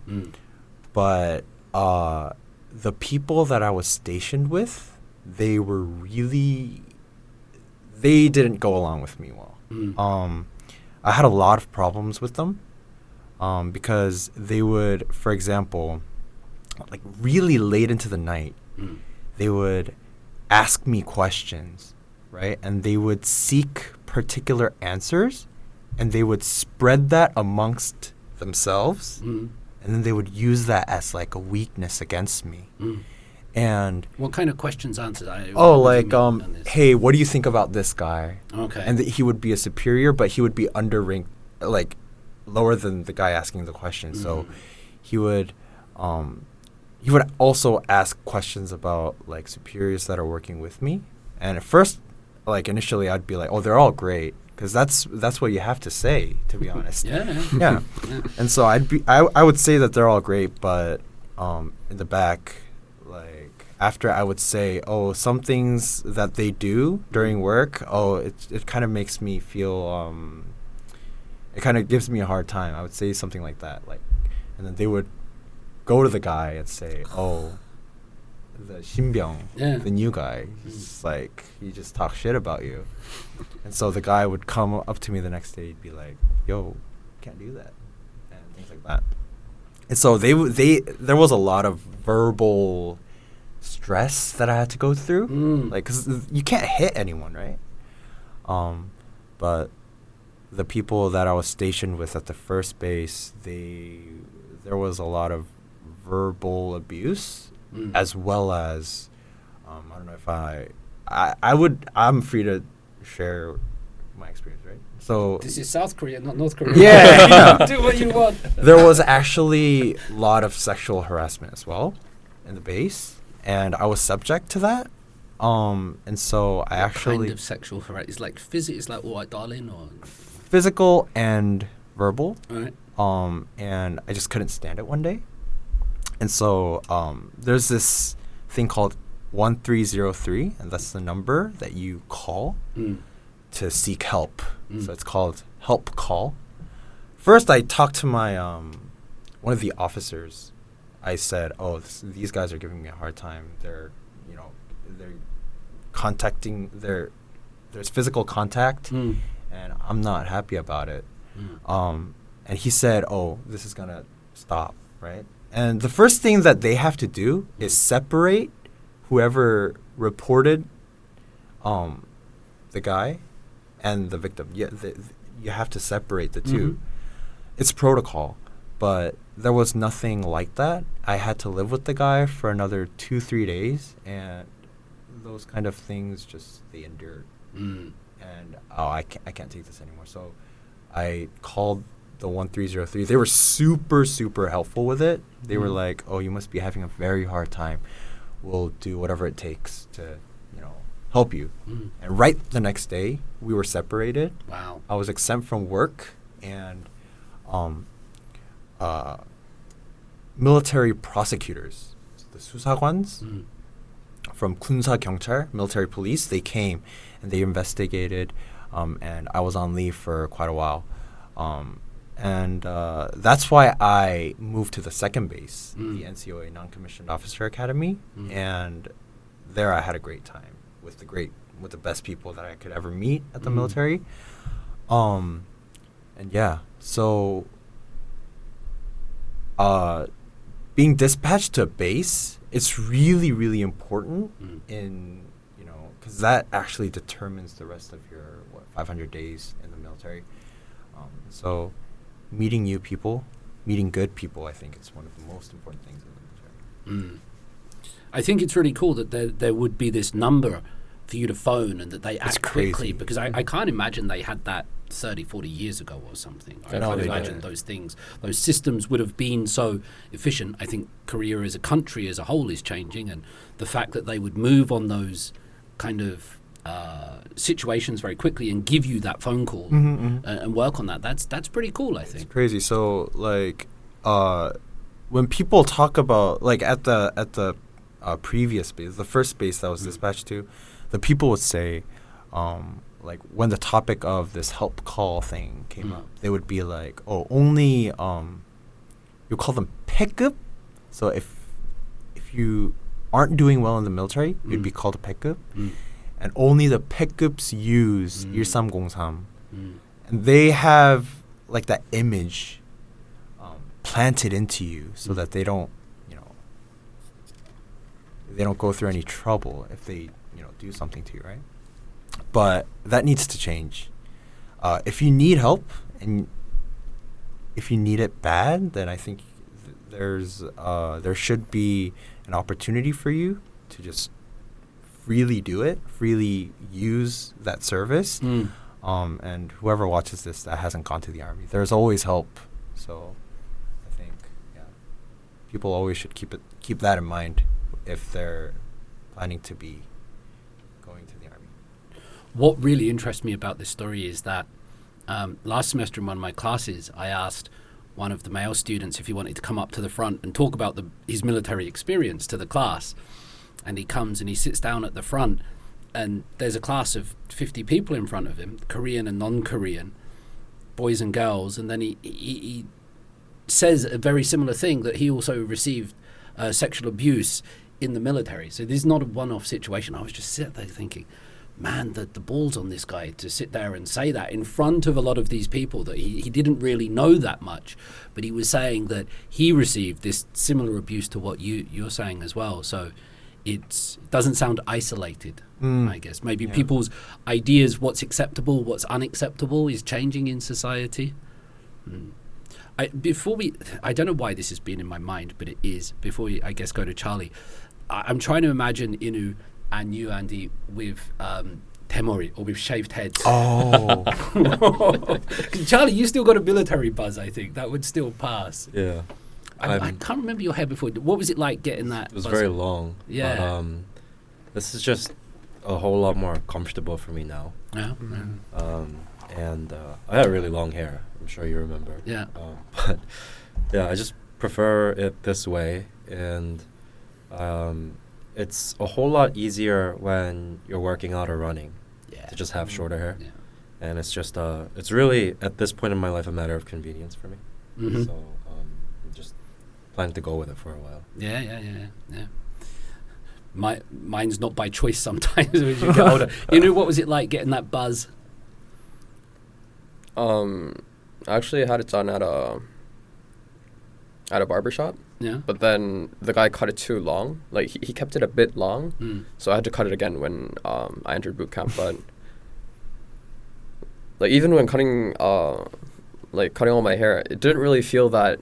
but the people that I was stationed with, they didn't go along with me well. I had a lot of problems with them because they would, for example, like really late into the night, they would ask me questions, right? And they would seek particular answers, and they would spread that amongst themselves, and then they would use that as like a weakness against me. And what kind of questions answered? Hey, what do you think about this guy? Okay. And he would be a superior, but he would be underranked, like lower than the guy asking the question. So he would also ask questions about like superiors that are working with me. And at first, like initially, I'd be like, "Oh, they're all great," because that's what you have to say, to be honest. Yeah. And so I would say that they're all great, but in the back, like after I would say, "Oh, some things that they do during work, it kind of makes me feel it kind of gives me a hard time." I would say something like that, like, and then they would go to the guy and say, "Oh, the Shinbyung, the new guy, he's like, he just talks shit about you." And so the guy would come up to me the next day, he'd be like, "Yo, can't do that," and things like that. And so there was a lot of verbal stress that I had to go through, like, because you can't hit anyone, right? But the people that I was stationed with at the first base, there was a lot of verbal abuse, as well as I don't know if I'm free to share my experience, right? So this is South Korea, not North Korea. Yeah. Do what you want. There was actually a lot of sexual harassment as well in the base, and I was subject to that. And so I actually kind of sexual harassment. It's like it's like "all right, darling," or physical and verbal. All right. And I just couldn't stand it one day. And so there's this thing called 1303, and that's the number that you call to seek help. So it's called help call. First, I talked to my one of the officers. I said, "Oh, these guys are giving me a hard time. They're contacting. There's physical contact, and I'm not happy about it." And he said, "Oh, this is gonna stop, right?" And the first thing that they have to do is separate whoever reported the guy and the victim. You have to separate the two. It's protocol, but there was nothing like that. I had to live with the guy for another 2-3 days, and those kind of things they endured. And I can't take this anymore. So I called the 1303. They were super, super helpful with it. They were like, "Oh, you must be having a very hard time. We'll do whatever it takes to, help you." And right the next day, we were separated. Wow. I was exempt from work, and military prosecutors, the 수사관s from 군사 경찰, military police, they came and they investigated, and I was on leave for quite a while. And that's why I moved to the second base, the NCOA, Non-Commissioned Officer Academy, and there I had a great time with the best people that I could ever meet at the military. And yeah, so being dispatched to a base, it's really, really important because that actually determines the rest of your 500 days in the military. So meeting new people, meeting good people, I think it's one of the most important things in the military. I think it's really cool that there would be this number for you to phone and that they act quickly, because I can't imagine they had that 30, 40 years ago or something. I No, can't they imagine didn't. those things, those systems would have been so efficient. I think Korea as a country as a whole is changing, and the fact that they would move on those kind of situations very quickly and give you that phone call and work on that, that's pretty cool, I think. It's crazy. So like when people talk about like at the previous base, the first base that was dispatched to, the people would say like when the topic of this help call thing came up, they would be like, oh, only you call them pickup. So if you aren't doing well in the military, you'd be called a pickup. And only the pickups use 1303. And they have like that image planted into you so that they don't, they don't go through any trouble if they, do something to you, right? But that needs to change. If you need help and if you need it bad, then I think there should be an opportunity for you to just freely do it, freely use that service. And whoever watches this that hasn't gone to the army, there's always help. So I think people always should keep that in mind if they're planning to be going to the army. What really interests me about this story is that last semester in one of my classes, I asked one of the male students if he wanted to come up to the front and talk about his military experience to the class. And he comes and he sits down at the front, and there's a class of 50 people in front of him, Korean and non-Korean, boys and girls. And then he says a very similar thing, that he also received sexual abuse in the military. So this is not a one-off situation. I was just sitting there thinking, man, the balls on this guy to sit there and say that in front of a lot of these people that he didn't really know that much, but he was saying that he received this similar abuse to what you're saying as well. So it doesn't sound isolated, I guess. Maybe people's ideas, what's acceptable, what's unacceptable, is changing in society. I don't know why this has been in my mind, but it is. Before we, I guess, go to Charlie, I'm trying to imagine Inu and you, Andy, with temori, or with shaved heads. Oh. Charlie, you still got a military buzz, I think. That would still pass. Yeah. I can't remember your hair before. What was it like getting that? It was buzz? very long. Yeah. But, this is just a whole lot more comfortable for me now. Yeah. And I had really long hair. I'm sure you remember. Yeah. But yeah, I just prefer it this way, and it's a whole lot easier when you're working out or running to just have shorter hair. Yeah. And it's just it's really at this point in my life a matter of convenience for me. So I'm just planning to go with it for a while. Yeah. Mine's not by choice sometimes as you get older. What was it like getting that buzz? Actually, I had it done at a barbershop. Yeah. But then the guy cut it too long. Like he kept it a bit long, so I had to cut it again when I entered boot camp. But like even when cutting all my hair, it didn't really feel that.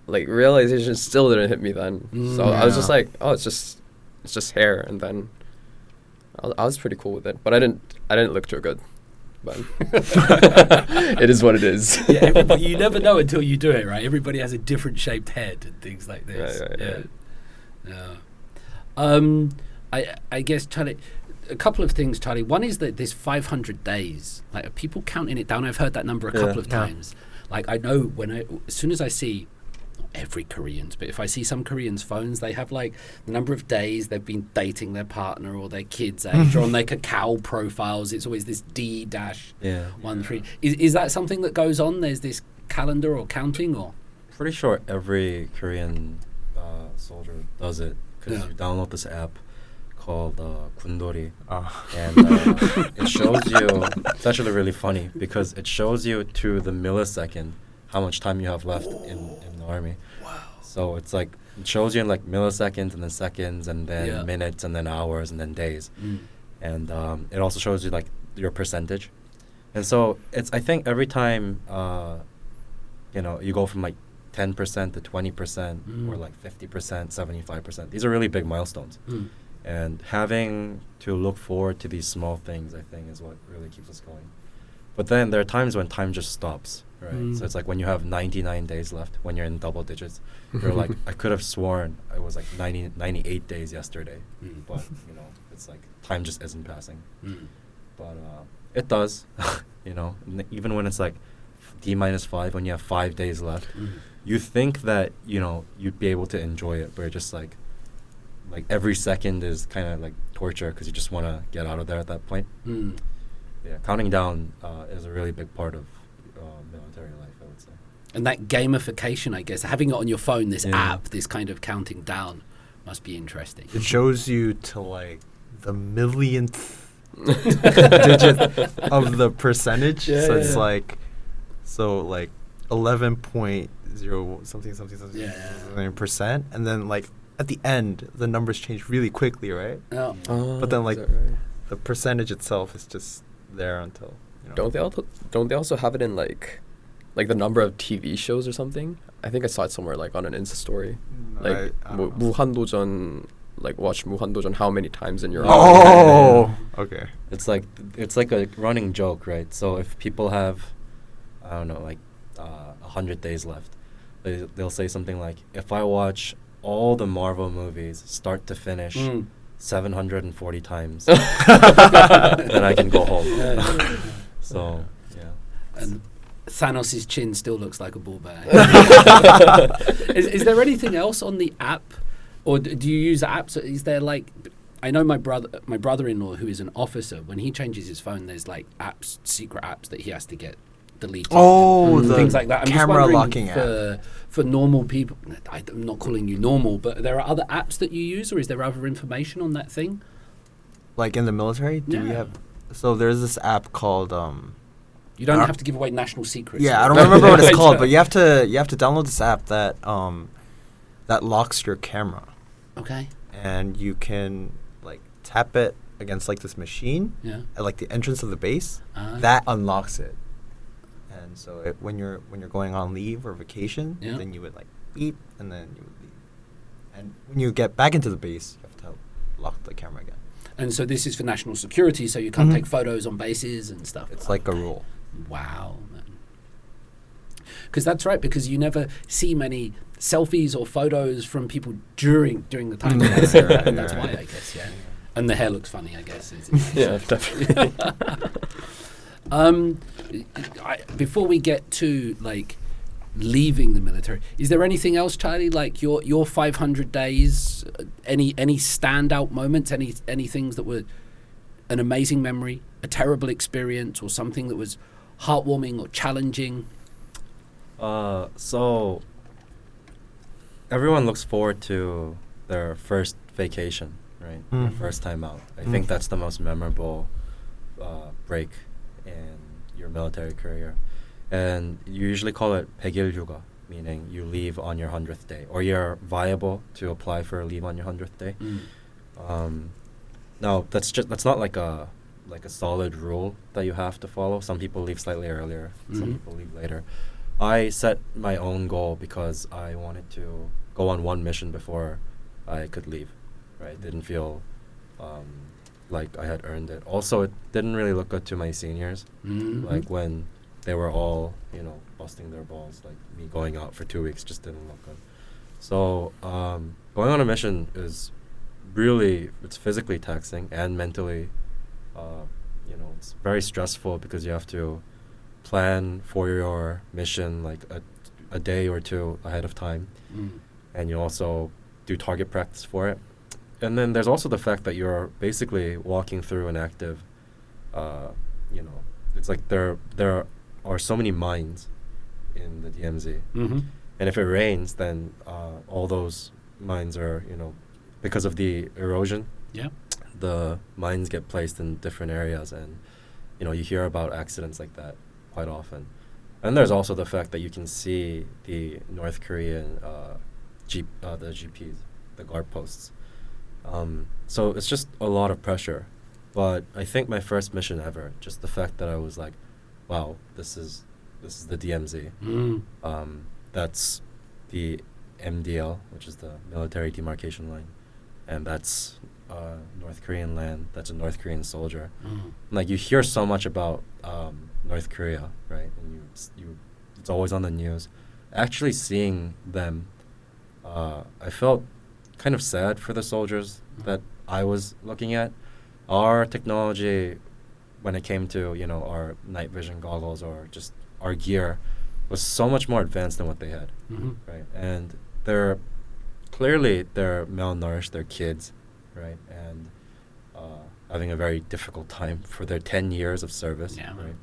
Like realization still didn't hit me then. So I was just like, oh, it's just hair, and then I was pretty cool with it. But I didn't look too good. But it is what it is. Yeah, you never know until you do it, right? Everybody has a different shaped head and things like this. I guess, Charlie, a couple of things, Charlie. One is that this 500 days, like, are people counting it down? I've heard that number a couple of times. Like, I know as soon as I see, not every Koreans, but if I see some Koreans' phones, they have like the number of days they've been dating their partner or their kids' age, or on their Kakao profiles, it's always this D-13. Is that something that goes on? There's this calendar or counting, or? Pretty sure every Korean soldier does it, because you download this app called Gundori, and it shows you. It's actually really funny because it shows you to the millisecond how much time you have left in the army. Wow! So it's like it shows you in like milliseconds, and then seconds, and then minutes, and then hours, and then days, and it also shows you like your percentage. And so it's, I think every time you go from like 10% to 20% or like 50%, 75%. These are really big milestones. And having to look forward to these small things, I think, is what really keeps us going. But then there are times when time just stops, right? So it's like when you have 99 days left, when you're in double digits, you're like, I could have sworn it was like 98 days yesterday. But, you know, it's like time just isn't passing. But it does, you know, even when it's like D-5, when you have 5 days left, you think that, you know, you'd be able to enjoy it, but you're just like every second is kind of like torture because you just want to get out of there at that point. Yeah, counting down is a really big part of military life, I would say. And that gamification, I guess, having it on your phone, this app, this kind of counting down, must be interesting. It shows you to like the millionth digit of the percentage. So it's like 11.0 something percent, and then like at the end the numbers change really quickly, right? But then like the percentage itself is just there until, you know. Don't they also have it in like the number of TV shows or something? I think I saw it somewhere like on an Insta story. Like 무한도전, like watch 무한도전 how many times in your Okay. It's like a running joke, right? So if people have, I don't know, like 100 days left, they'll say something like, if I watch all the Marvel movies start to finish 740 times, then I can go home. So yeah. And Thanos' chin still looks like a ball bag. Is there anything else on the app, or do you use apps? Is there like, I know my brother-in-law who is an officer, when he changes his phone, there's like apps, secret apps that he has to get deleted. Things like that. I'm camera locking app. For normal people, I'm not calling you normal, but there are other apps that you use, or is there other information on that thing? Like in the military, do we have? So there's this app called. You don't have to give away national secrets. Yeah, I don't remember what it's called, but you have to download this app that that locks your camera. Okay. And you can like tap it against like this machine at like the entrance of the base. That unlocks it. And so when you're going on leave or vacation, then you would like beep, and then you would leave. And when you get back into the base, you have to lock the camera again. And so this is for national security, so you can't take photos on bases and stuff. It's like a rule. Wow, man. Because that's right, because you never see many selfies or photos from people during the time of that era, and that's why, I guess, And the hair looks funny, I guess. Yeah, definitely. Before we get to like leaving the military, is there anything else, Charlie? Like your 500 days, any standout moments, any things that were an amazing memory, a terrible experience, or something that was heartwarming or challenging? So everyone looks forward to their first vacation, right? Their first time out. I think that's the most memorable break in your military career. And you usually call it 100일 휴가, meaning you leave on your 100th day, or you're viable to apply for a leave on your 100th day. Now that's not like a solid rule that you have to follow. Some people leave slightly earlier, some people leave later. I set my own goal because I wanted to go on one mission before I could leave, right? Didn't feel like I had earned it. Also, it didn't really look good to my seniors, like when they were all, you know, busting their balls. Like me going out for 2 weeks just didn't look good. So going on a mission is really, it's physically taxing and mentally, you know, it's very stressful because you have to plan for your mission like a day or two ahead of time. And you also do target practice for it. And then there's also the fact that you're basically walking through an active, you know, it's like there are so many mines in the DMZ. And if it rains, then all those mines are, you know, because of the erosion, the mines get placed in different areas, and, you know, you hear about accidents like that quite often. And there's also the fact that you can see the North Korean the GPs, the guard posts. So it's just a lot of pressure. But I think my first mission ever, just the fact that I was like, wow, this is the DMZ. That's the MDL, which is the military demarcation line, and that's North Korean land. That's a North Korean soldier. Like, you hear so much about North Korea, right? And it's always on the news. Actually seeing them, I felt kind of sad for the soldiers that I was looking at. Our technology, when it came to, you know, our night vision goggles or just our gear, was so much more advanced than what they had, right? And they're malnourished, they're kids, right? And having a very difficult time for their 10 years of service, right?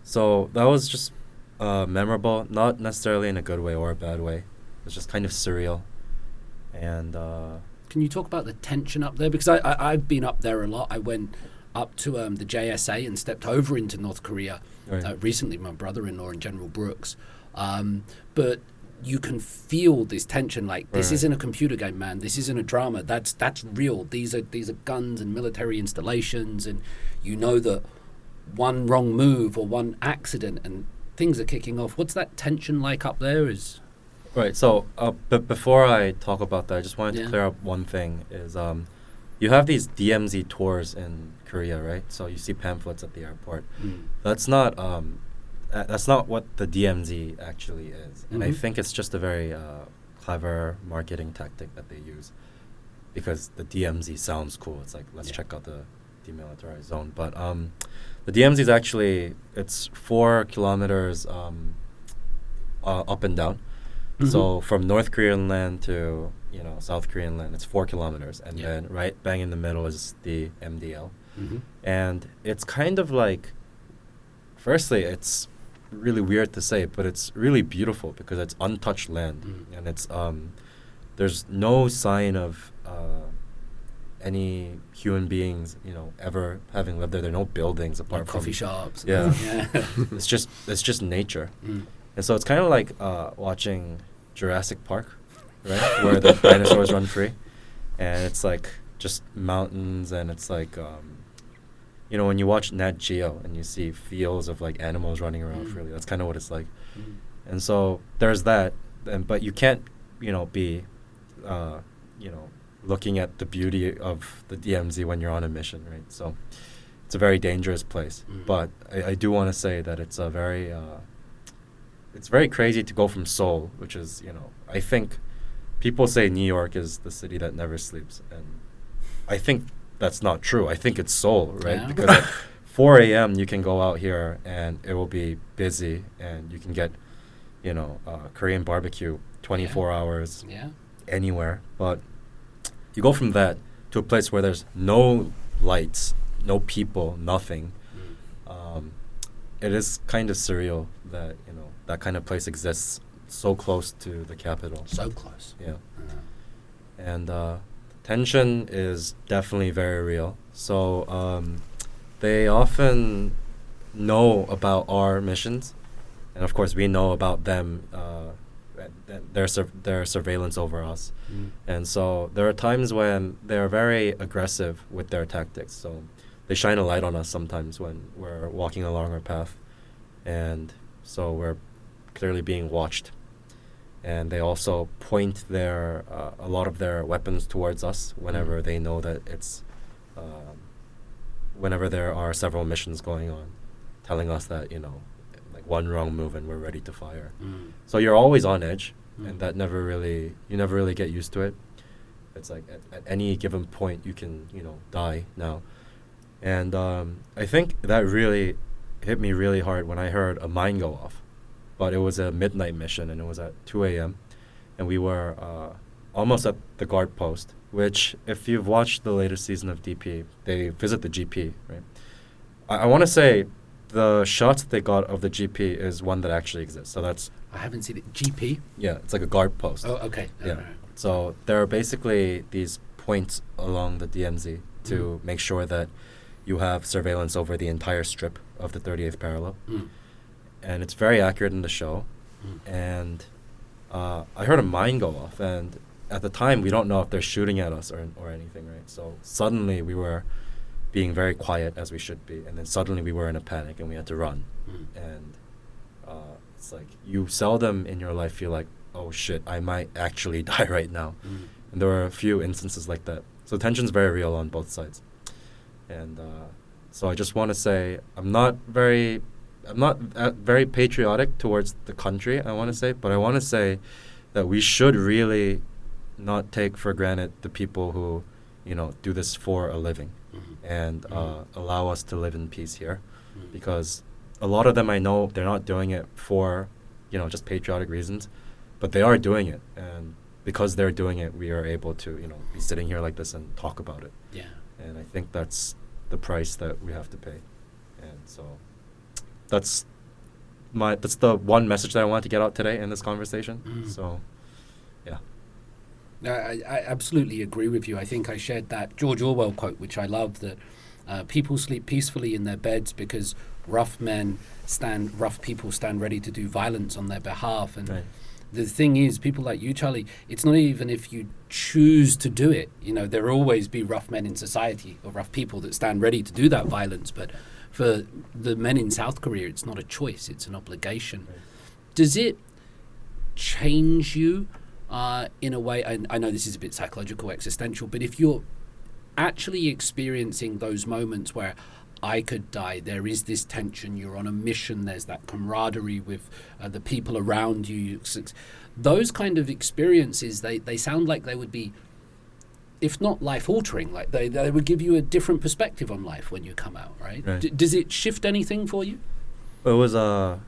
So that was just memorable, not necessarily in a good way or a bad way. It was just kind of surreal. And can you talk about the tension up there? Because I've been up there a lot. I went up to the JSA and stepped over into North Korea recently. My brother-in-law and General Brooks, but you can feel this tension. Like, this isn't a computer game, man. This isn't a drama. That's real. These are guns and military installations, and you know that one wrong move or one accident and things are kicking off. What's that tension like up there? Right. So, but before I talk about that, I just wanted to clear up one thing. Is you have these DMZ tours in Korea, right? So you see pamphlets at the airport. That's not what the DMZ actually is, and I think it's just a very clever marketing tactic that they use, because the DMZ sounds cool. It's like, let's check out the demilitarized zone, but the DMZ is actually, it's 4 kilometers up and down. So from North Korean land to, you know, South Korean land, it's 4 kilometers, and then right bang in the middle is the MDL, and it's kind of like, firstly, it's really weird to say, but it's really beautiful because it's untouched land, and it's there's no sign of any human beings, you know, ever having lived there. There are no buildings apart from coffee shops. It's just nature. And so it's kind of like watching Jurassic Park, right? Where the dinosaurs run free. And it's like just mountains, and it's like, you know, when you watch Nat Geo and you see fields of like animals running around freely, that's kind of what it's like. And so there's that. But you can't, you know, be, you know, looking at the beauty of the DMZ when you're on a mission, right? So it's a very dangerous place. But I do want to say that it's a very... it's very crazy to go from Seoul, which is, you know, I think people say New York is the city that never sleeps, and I think that's not true. I think it's Seoul, right? Because at 4 a.m. you can go out here and it will be busy, and you can get, you know, Korean barbecue 24 hours anywhere. But you go from that to a place where there's no lights, no people, nothing. It is kind of surreal that, you know, that kind of place exists so close to the capital. So close. Yeah. And tension is definitely very real. So they often know about our missions, and of course we know about them, their surveillance over us. And so there are times when they're very aggressive with their tactics. So they shine a light on us sometimes when we're walking along our path, and so we're clearly being watched. And they also point their a lot of their weapons towards us whenever they know that it's whenever there are several missions going on, telling us that, you know, like one wrong move and we're ready to fire. So you're always on edge, and that you never really get used to it. It's like at any given point you can, you know, die now. And I think that really hit me really hard when I heard a mine go off. But it was a midnight mission, and it was at 2 a.m. And we were almost at the guard post, which, if you've watched the latest season of DP, they visit the GP, right? I want to say the shots that they got of the GP is one that actually exists. So that's... I haven't seen it. GP? Yeah, it's like a guard post. Oh, okay. Yeah. Right. So there are basically these points along the DMZ to make sure that you have surveillance over the entire strip of the 38th parallel. And it's very accurate in the show. And I heard a mine go off, and at the time we don't know if they're shooting at us or anything, right? So suddenly we were being very quiet, as we should be, and then suddenly we were in a panic and we had to run. And it's like, you seldom in your life feel like, oh shit, I might actually die right now. And there were a few instances like that. So tension's very real on both sides. And So I just want to say I'm not very patriotic towards the country, I want to say, but I want to say that we should really not take for granted the people who, do this for a living and allow us to live in peace here, because a lot of them I know they're not doing it for, just patriotic reasons, but they are doing it, and because they're doing it, we are able to, be sitting here like this and talk about it. Yeah. And I think that's the price that we have to pay, and so that's the one message that I wanted to get out today in this conversation. So, yeah. I absolutely agree with you. I think I shared that George Orwell quote, which I love, that people sleep peacefully in their beds because rough people stand ready to do violence on their behalf. And right. The thing is, people like you, Charlie, it's not even if you choose to do it. There will always be rough men in society or rough people that stand ready to do that violence. But for the men in South Korea, it's not a choice, it's an obligation. Right. Does it change you in a way? I know this is a bit psychological, existential, but if you're actually experiencing those moments where I could die, there is this tension, you're on a mission, there's that camaraderie with the people around you, those kind of experiences, they sound like they would be, if not life-altering, like they would give you a different perspective on life when you come out, right? Does it shift anything for you? It was, for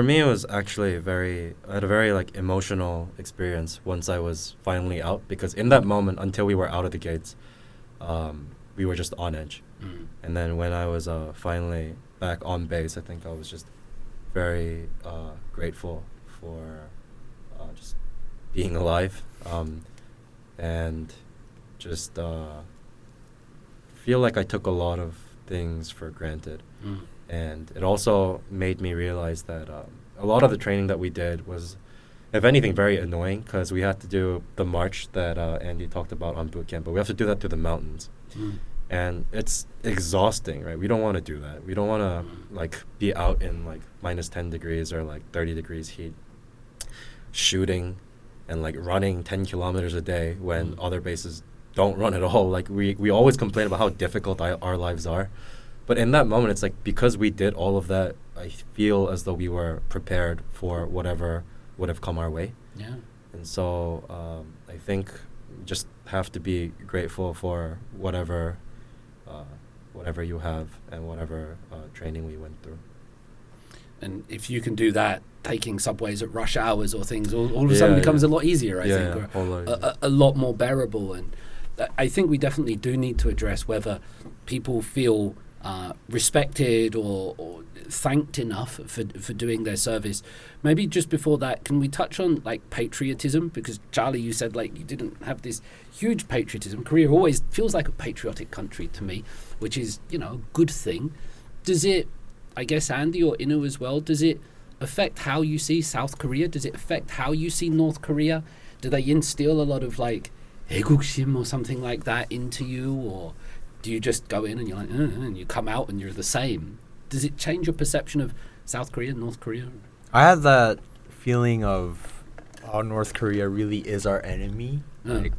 me, it was actually I had a very emotional experience once I was finally out, because in that moment, until we were out of the gates, we were just on edge. And then when I was finally back on base, I think I was just very grateful for just being alive, and just feel like I took a lot of things for granted. And it also made me realize that a lot of the training that we did was, if anything, very annoying, because we had to do the march that Andy talked about on boot camp, but we have to do that through the mountains. And it's exhausting, right? We don't want to do that. We don't want to be out in minus 10 degrees or 30 degrees heat, shooting and running 10 kilometers a day when other bases don't run at all. We always complain about how difficult our lives are. But in that moment, it's because we did all of that, I feel as though we were prepared for whatever would have come our way. Yeah. And so I think just have to be grateful for whatever you have and whatever training we went through. And if you can do that, taking subways at rush hours or things, all of a sudden becomes a lot easier, I think, or a lot more bearable. And I think we definitely do need to address whether people feel respected or thanked enough for doing their service. Maybe just before that, can we touch on patriotism? Because Charlie, you said you didn't have this huge patriotism. Korea always feels like a patriotic country to me, which is a good thing. Does it, I guess Andy or Inu as well, does it affect how you see South Korea? Does it affect how you see North Korea? Do they instill a lot of 애국심 or something like that into you, or do you just go in and you're and you come out and you're the same? Does it change your perception of South Korea, North Korea? I had that feeling of how North Korea really is our enemy. It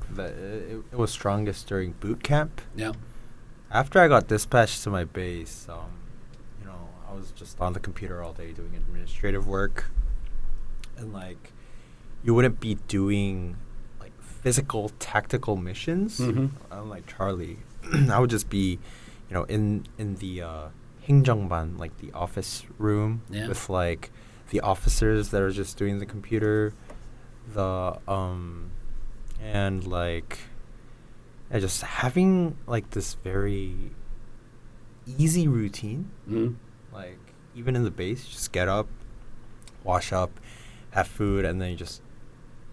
was strongest during boot camp. Yeah. After I got dispatched to my base, I was just on the computer all day doing administrative work, and you wouldn't be doing physical tactical missions. Unlike Charlie, I would just be, in the 행정반, the office room, with the officers that are just doing the computer, and just having this very easy routine. Even in the base, you just get up, wash up, have food, and then you just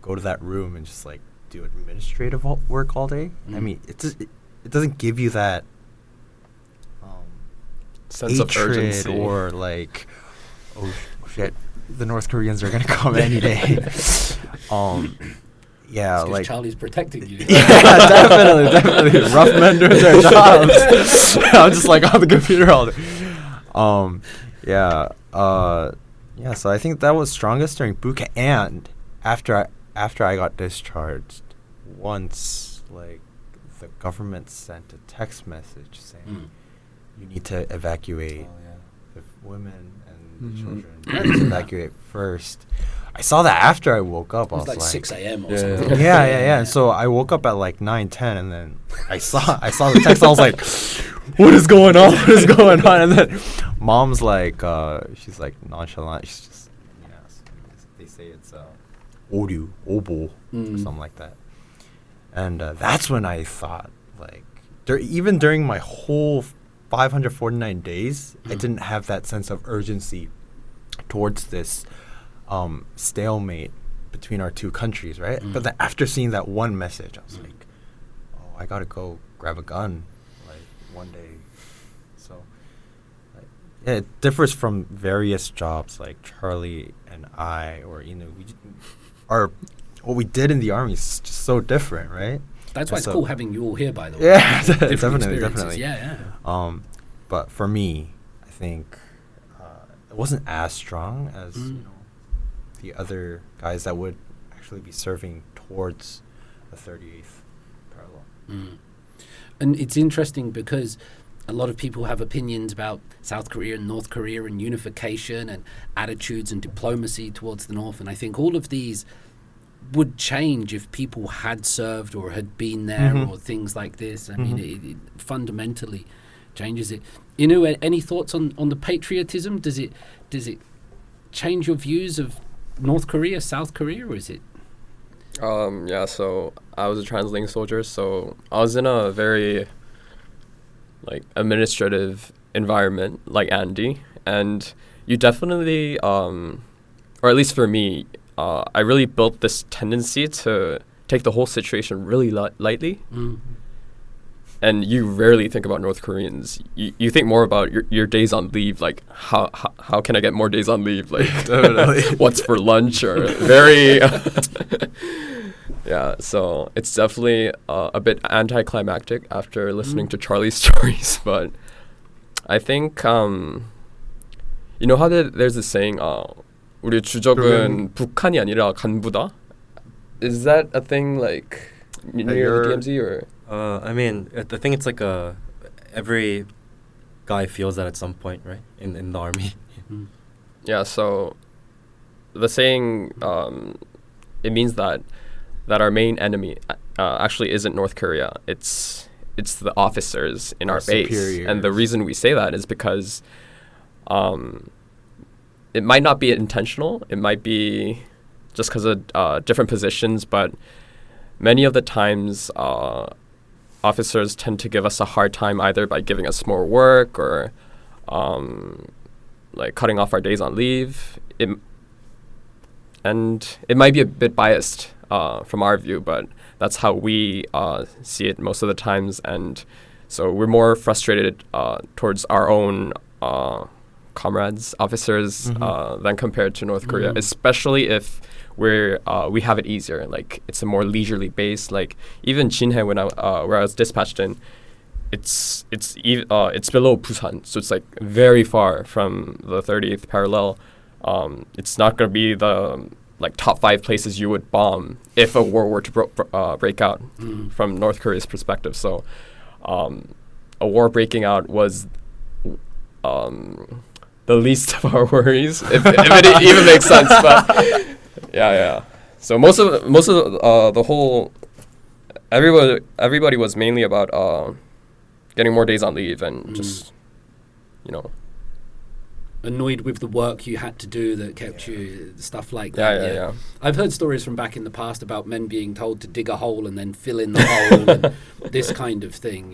go to that room and just do administrative work all day. I mean, it doesn't give you that sense of urgency, or oh shit, the North Koreans are gonna come any day. Yeah, Charlie's protecting you. Yeah, definitely. Rough men doing their jobs. I'm just on the computer all day. So I think that was strongest during boot camp, and after I got discharged, once the government sent a text message saying, you need to evacuate Oh, yeah. the women and the children. You need to evacuate first. I saw that after I woke up. It was I like was 6 a.m. or Yeah. something. yeah. And so I woke up at like 9:10, and then I saw the text. I was like, "What is going on? What is going on?" And then mom's like, she's like nonchalant. She's just, they say it's 오류, 오보, or something like that. And that's when I thought, like, even during my whole 549 days, I didn't have that sense of urgency towards this stalemate between our two countries, right? But then after seeing that one message, I was like, oh, I gotta go grab a gun, like, one day. So, like, yeah, it differs from various jobs, like Charlie and I, or, what we did in the army is just so different, right? That's why it's cool having you all here, by the way. Yeah, Different definitely. experiences. Yeah. But for me, I think it wasn't as strong as the other guys that would actually be serving towards the 38th parallel. And it's interesting because a lot of people have opinions about South Korea and North Korea and unification and attitudes and diplomacy towards the North. And I think all of these would change if people had served or had been there or things like this. I mean, it fundamentally changes it. Any thoughts on the patriotism? Does it change your views of North Korea, South Korea, or is it? Yeah, so I was a translating soldier, so I was in a very administrative environment like Andy, and you definitely, or at least for me, I really built this tendency to take the whole situation really lightly. And you rarely think about North Koreans. You think more about your days on leave, like how can I get more days on leave? Like what's for lunch, or very yeah. So it's definitely a bit anticlimactic after listening to Charlie's stories. But I think you know how there's this saying, 우리 주적은 북한이 아니라 간부다. Is that a thing like near the DMZ or? I mean, I think it's like every guy feels that at some point, right? In the army. Yeah. So the saying, it means that our main enemy actually isn't North Korea. It's the officers in our base, superiors. and the reason we say that is because it might not be intentional. It might be just because of different positions, but many of the times officers tend to give us a hard time either by giving us more work or like cutting off our days on leave. And it might be a bit biased from our view, but that's how we see it most of the times. And so we're more frustrated towards our own comrades, officers, than compared to North Korea, especially if we have it easier. Like it's a more leisurely base. Like even Jinhae, where I was dispatched in, it's below Busan, so it's like very far from the 38th parallel. It's not going to be the top 5 places you would bomb if a war were to break out from North Korea's perspective. So a war breaking out was the least of our worries, if it even makes sense. But yeah. So most of the whole everybody was mainly about getting more days on leave and just annoyed with the work you had to do that kept you, stuff like that. Yeah. I've heard stories from back in the past about men being told to dig a hole and then fill in the hole and this kind of thing,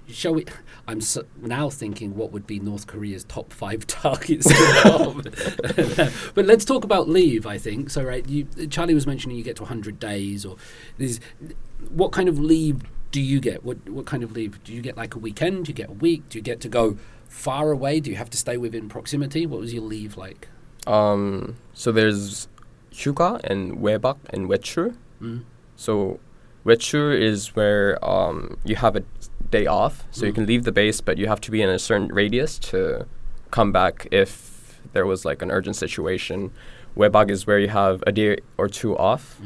Shall we? I'm now thinking what would be North Korea's top 5 targets. But let's talk about leave, I think. So, right, Charlie was mentioning you get to 100 days. What kind of leave do you get? What kind of leave? Do you get like a weekend? Do you get a week? Do you get to go far away? Do you have to stay within proximity? What was your leave like? So there's 휴가 and 외박 and 외출. So 외출 is where you have a day off, so you can leave the base, but you have to be in a certain radius to come back if there was like an urgent situation. 외박 is where you have a day or 2 off,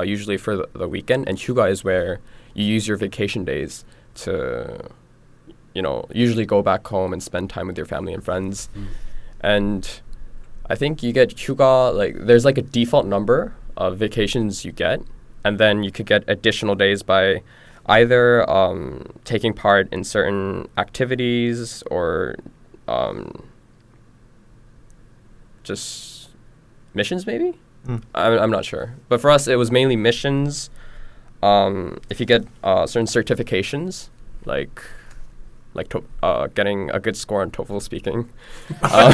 usually for the weekend, and 휴가 is where you use your vacation days to usually go back home and spend time with your family and friends. And I think you get 휴가, like there's like a default number of vacations you get, and then you could get additional days by either taking part in certain activities or just missions maybe. I'm not sure, but for us it was mainly missions. If you get certain certifications, like getting a good score on TOEFL speaking. I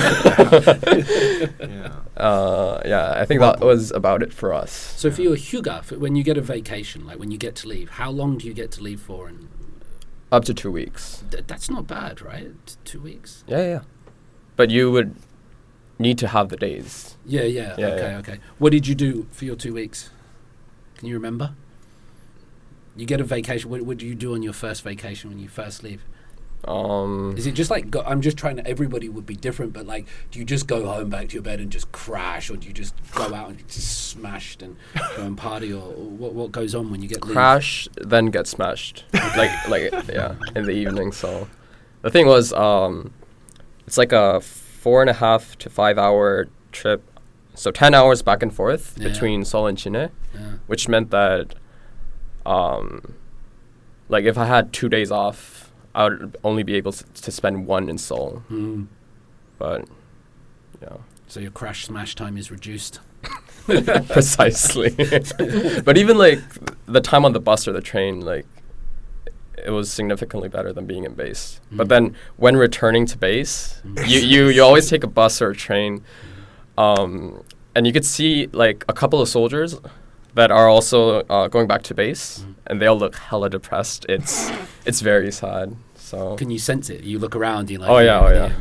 think that was about it for us. So for your 휴가, when you get a vacation, like when you get to leave, how long do you get to leave for? And up to 2 weeks. That's not bad, right? 2 weeks. Yeah. But you would need to have the days. Yeah. Okay. What did you do for your 2 weeks? Can you remember? You get a vacation. What do you do on your first vacation when you first leave? Is it just like I'm just trying to? Everybody would be different, but like, do you just go home back to your bed and just crash, or do you just go out and just smashed and go and party, or what goes on when you get crash leave? Then get smashed, like in the evening. So the thing was, it's like a 4.5 to 5 hour trip, so 10 hours back and forth between Seoul and Chine, which meant that like if I had 2 days off, I would only be able to spend one in Seoul. But, yeah. So your crash smash time is reduced. Precisely. But even like the time on the bus or the train, like it was significantly better than being in base. But then when returning to base, you always take a bus or a train, and you could see like a couple of soldiers that are also going back to base, and they all look hella depressed. It's very sad. So can you sense it? You look around, you're like, oh yeah.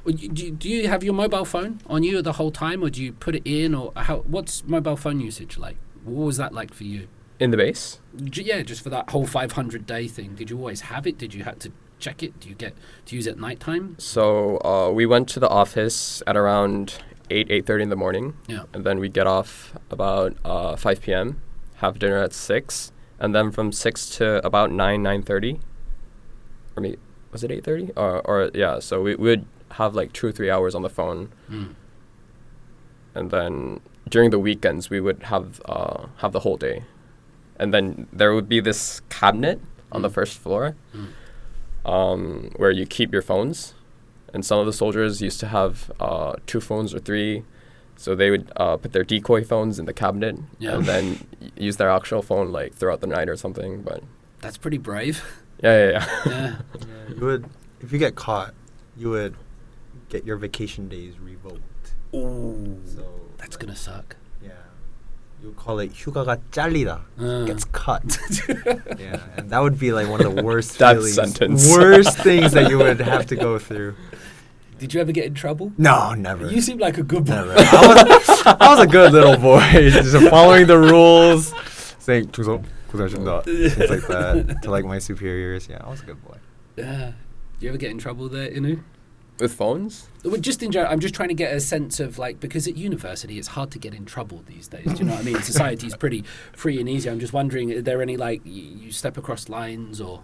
Well, do you have your mobile phone on you the whole time, or do you put it in, or what's mobile phone usage like? What was that like for you? In the base? Yeah, just for that whole 500-day thing. Did you always have it? Did you have to check it? Do you get to use it at nighttime? So we went to the office at around 8:30 in the morning. Yeah. And then we get off about 5 p.m., have dinner at 6, and then from 6 to about 9:30. Or maybe, was it 8:30? Or yeah, so we would have like 2 or 3 hours on the phone. And then during the weekends, we would have the whole day. And then there would be this cabinet on the first floor where you keep your phones. And some of the soldiers used to have 2 phones or 3. So they would put their decoy phones in the cabinet and then use their actual phone like throughout the night or something. But that's pretty brave. Yeah. You would, if you get caught, you would get your vacation days revoked. Ooh, so that's gonna suck. Yeah, you call it 휴가가 잘리다. Gets cut. Yeah, and that would be like one of the worst feelings, worst things that you would have to go through. Did you ever get in trouble? No, never. You seem like a good boy. Never. I was a good little boy, just following the rules, saying 충성, 고생하셨습니다, things like that to like my superiors. Yeah, I was a good boy. Yeah. Do you ever get in trouble there, Inu? With phones? Well, just in general, I'm just trying to get a sense of like, because at university it's hard to get in trouble these days. Do you know what I mean? Society's pretty free and easy. I'm just wondering, are there any like you step across lines or?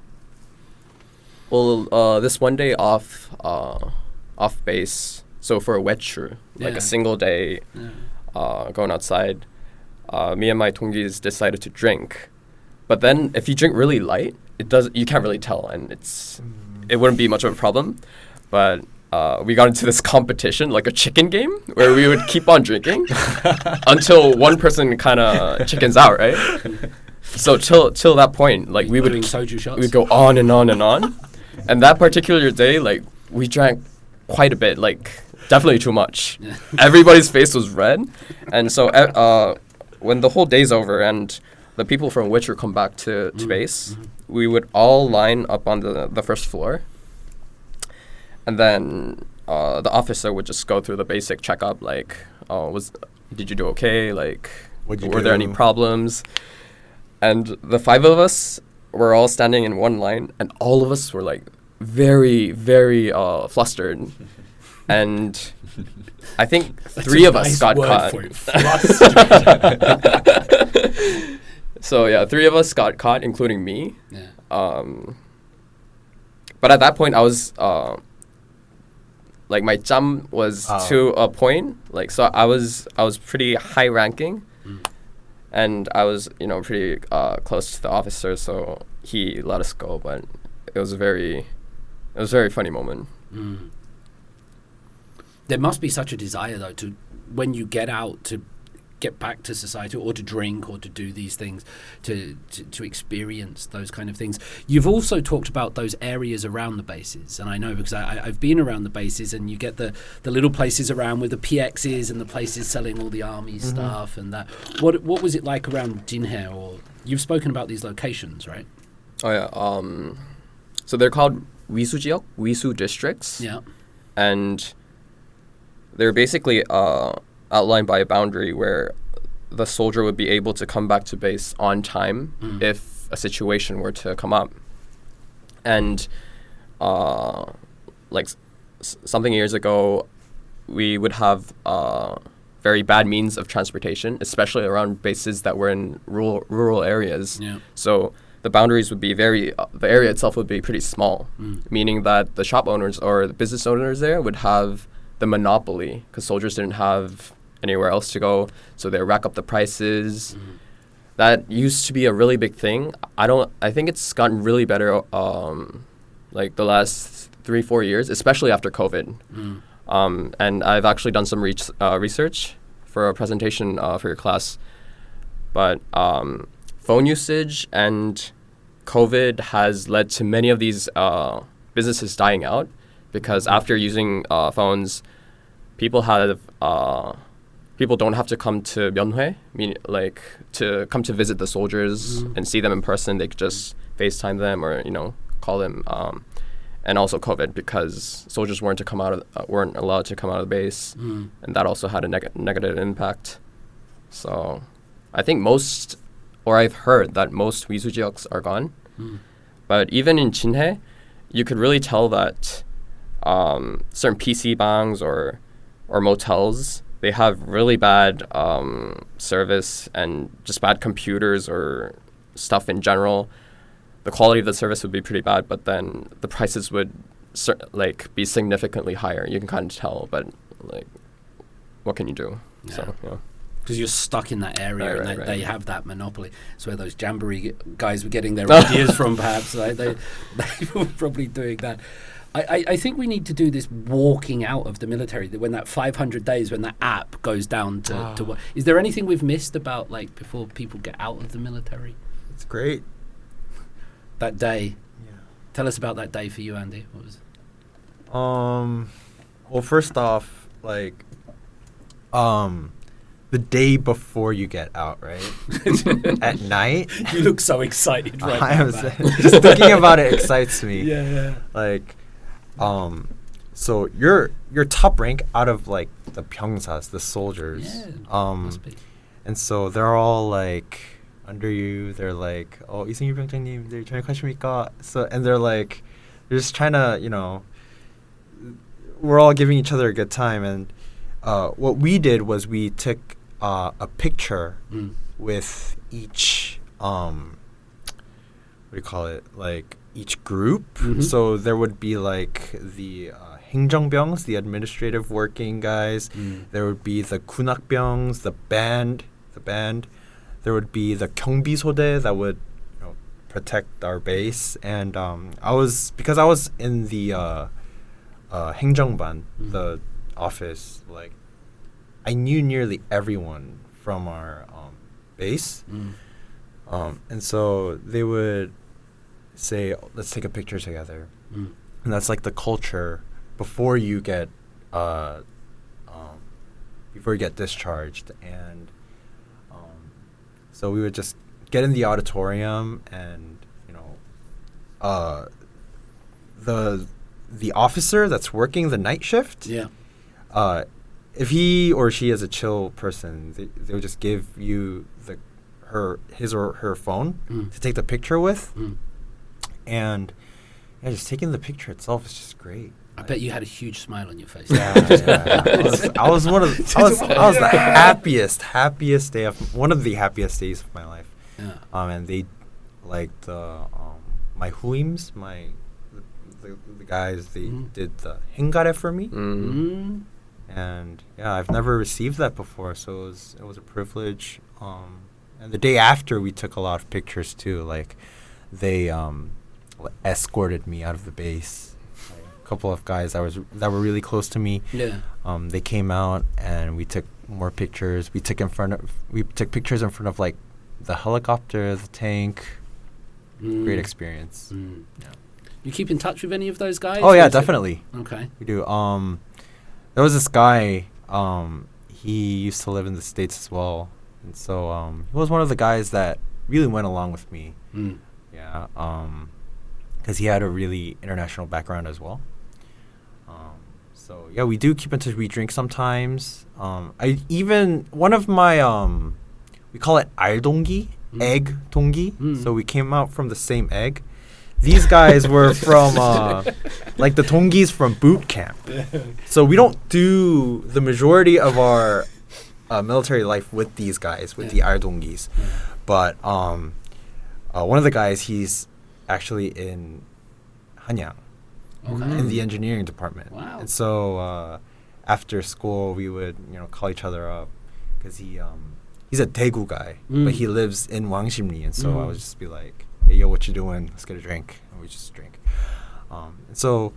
Well, this one day off base, so for a 외출, like a single day, going outside, me and my 동기's decided to drink. But then if you drink really light, you can't really tell, and it wouldn't be much of a problem. But we got into this competition, like a chicken game, where we would keep on drinking until one person kind of chickens out, right? So till that point, like we would soju shots. We'd go on and on and on. And that particular day, like we drank quite a bit, like definitely too much. Everybody's face was red, and so when the whole day's over and the people from Witcher come back to base, we would all line up on the first floor. And then the officer would just go through the basic checkup, like, did you do okay? Like, were there any problems? And the 5 of us were all standing in one line, and all of us were like very, very flustered. And I think 3 of us got caught. Flustered. 3 So 3 of us got caught, including me. Yeah. And 3 of us got caught. So 3 of us got caught, including me. Yeah. So 3 of us got caught, including me. Yeah. So 3 of us got caught, including me. Yeah. So 3 of us got caught, including me. So yeah, 3 of us got caught, including me. But at that point, I was like my jam was to a point. Like so, I was pretty high ranking, and I was pretty close to the officer. So he let us go. But it was a very funny moment. There must be such a desire though to when you get out to get back to society or to drink or to do these things, to experience those kind of things. You've also talked about those areas around the bases, and I know because I've been around the bases, and you get the little places around with the PXs and the places selling all the army stuff and that. What was it like around Jinhae? Or you've spoken about these locations, right? Oh yeah. So they're called Wisu jiok, Wisu districts. Yeah. And they're basically outlined by a boundary where the soldier would be able to come back to base on time if a situation were to come up. And something years ago, we would have very bad means of transportation, especially around bases that were in rural areas. Yeah. So the boundaries would be the area itself would be pretty small, meaning that the shop owners or the business owners there would have the monopoly because soldiers didn't have anywhere else to go, so they rack up the prices. That used to be a really big thing. I think it's gotten really better like the last 3-4 years, especially after COVID. And I've actually done some research for a presentation for your class. But phone usage and COVID has led to many of these businesses dying out because after using phones, people don't have to come to Myeonhwae, like to come to visit the soldiers and see them in person. They could just FaceTime them or call them. And also COVID because soldiers weren't allowed to come out of the base, and that also had a negative impact. So, I think I've heard that most Wisu jioks are gone. But even in Jinhae, you could really tell that certain PC bangs or motels, they have really bad service and just bad computers or stuff in general. The quality of the service would be pretty bad, but then the prices would be significantly higher. You can kind of tell, but what can you do? Yeah. So, because you're stuck in that area, Right. They have that monopoly. It's where those jamboree guys were getting their ideas from, perhaps. They were probably doing that. I think we need to do this walking out of the military, when that 500 days, when that app goes down to what. Is there anything we've missed about, before people get out of the military? It's great. That day. Yeah. Tell us about that day for you, Andy. What was it? Well, first off, the day before you get out, right? At night. You look so excited right now. Just thinking about it excites me. Yeah. So you're top rank out of the Pyeongsas, the soldiers. Yeah. Must be. And so they're all under you. They're 이승일 병장님, 네 전역하십니까? So and they're just trying to, we're all giving each other a good time. And what we did was we took a picture with each what do you call it? Each group. So there would be the 행정병s, the administrative working guys. There would be the 군악병s, the band. There would be the 경비소대 that would protect our base. And I was in the 행정반, the office, I knew nearly everyone from our base. And so they would say, let's take a picture together. And that's the culture before you get discharged. And so we would just get in the auditorium, and the officer that's working the night shift, if he or she is a chill person, they would just give you his or her phone to take the picture with. And just taking the picture itself is just great. I bet you had a huge smile on your face. Yeah. I was the happiest day of one of the happiest days of my life. Yeah. And they my huims, the guys, they did the hingare for me. And yeah, I've never received that before, so it was a privilege. And the day after, we took a lot of pictures too. Like, they escorted me out of the base. Like, a couple of guys that were really close to me. Yeah. They came out and we took more pictures. We took pictures in front of like the helicopter, the tank. Great experience. Yeah. You keep in touch with any of those guys? Oh yeah, definitely. Okay. We do. There was this guy. He used to live in the States as well, and so he was one of the guys that really went along with me. Yeah. Because he had a really international background as well. So yeah, we do keep in touch. We drink sometimes. One of my we call it 알동기, egg 동기. So we came out from the same egg. These guys were from like the 동기's from boot camp. So we don't do the majority of our military life with these guys, with the 알동기's. But one of the guys, he's actually in Hanyang. In the engineering department. Wow. And so after school we would call each other up because he's a Daegu guy, but he lives in Wangsimri, and so I would just be like, hey yo, what you doing, let's get a drink, and we just drink. And so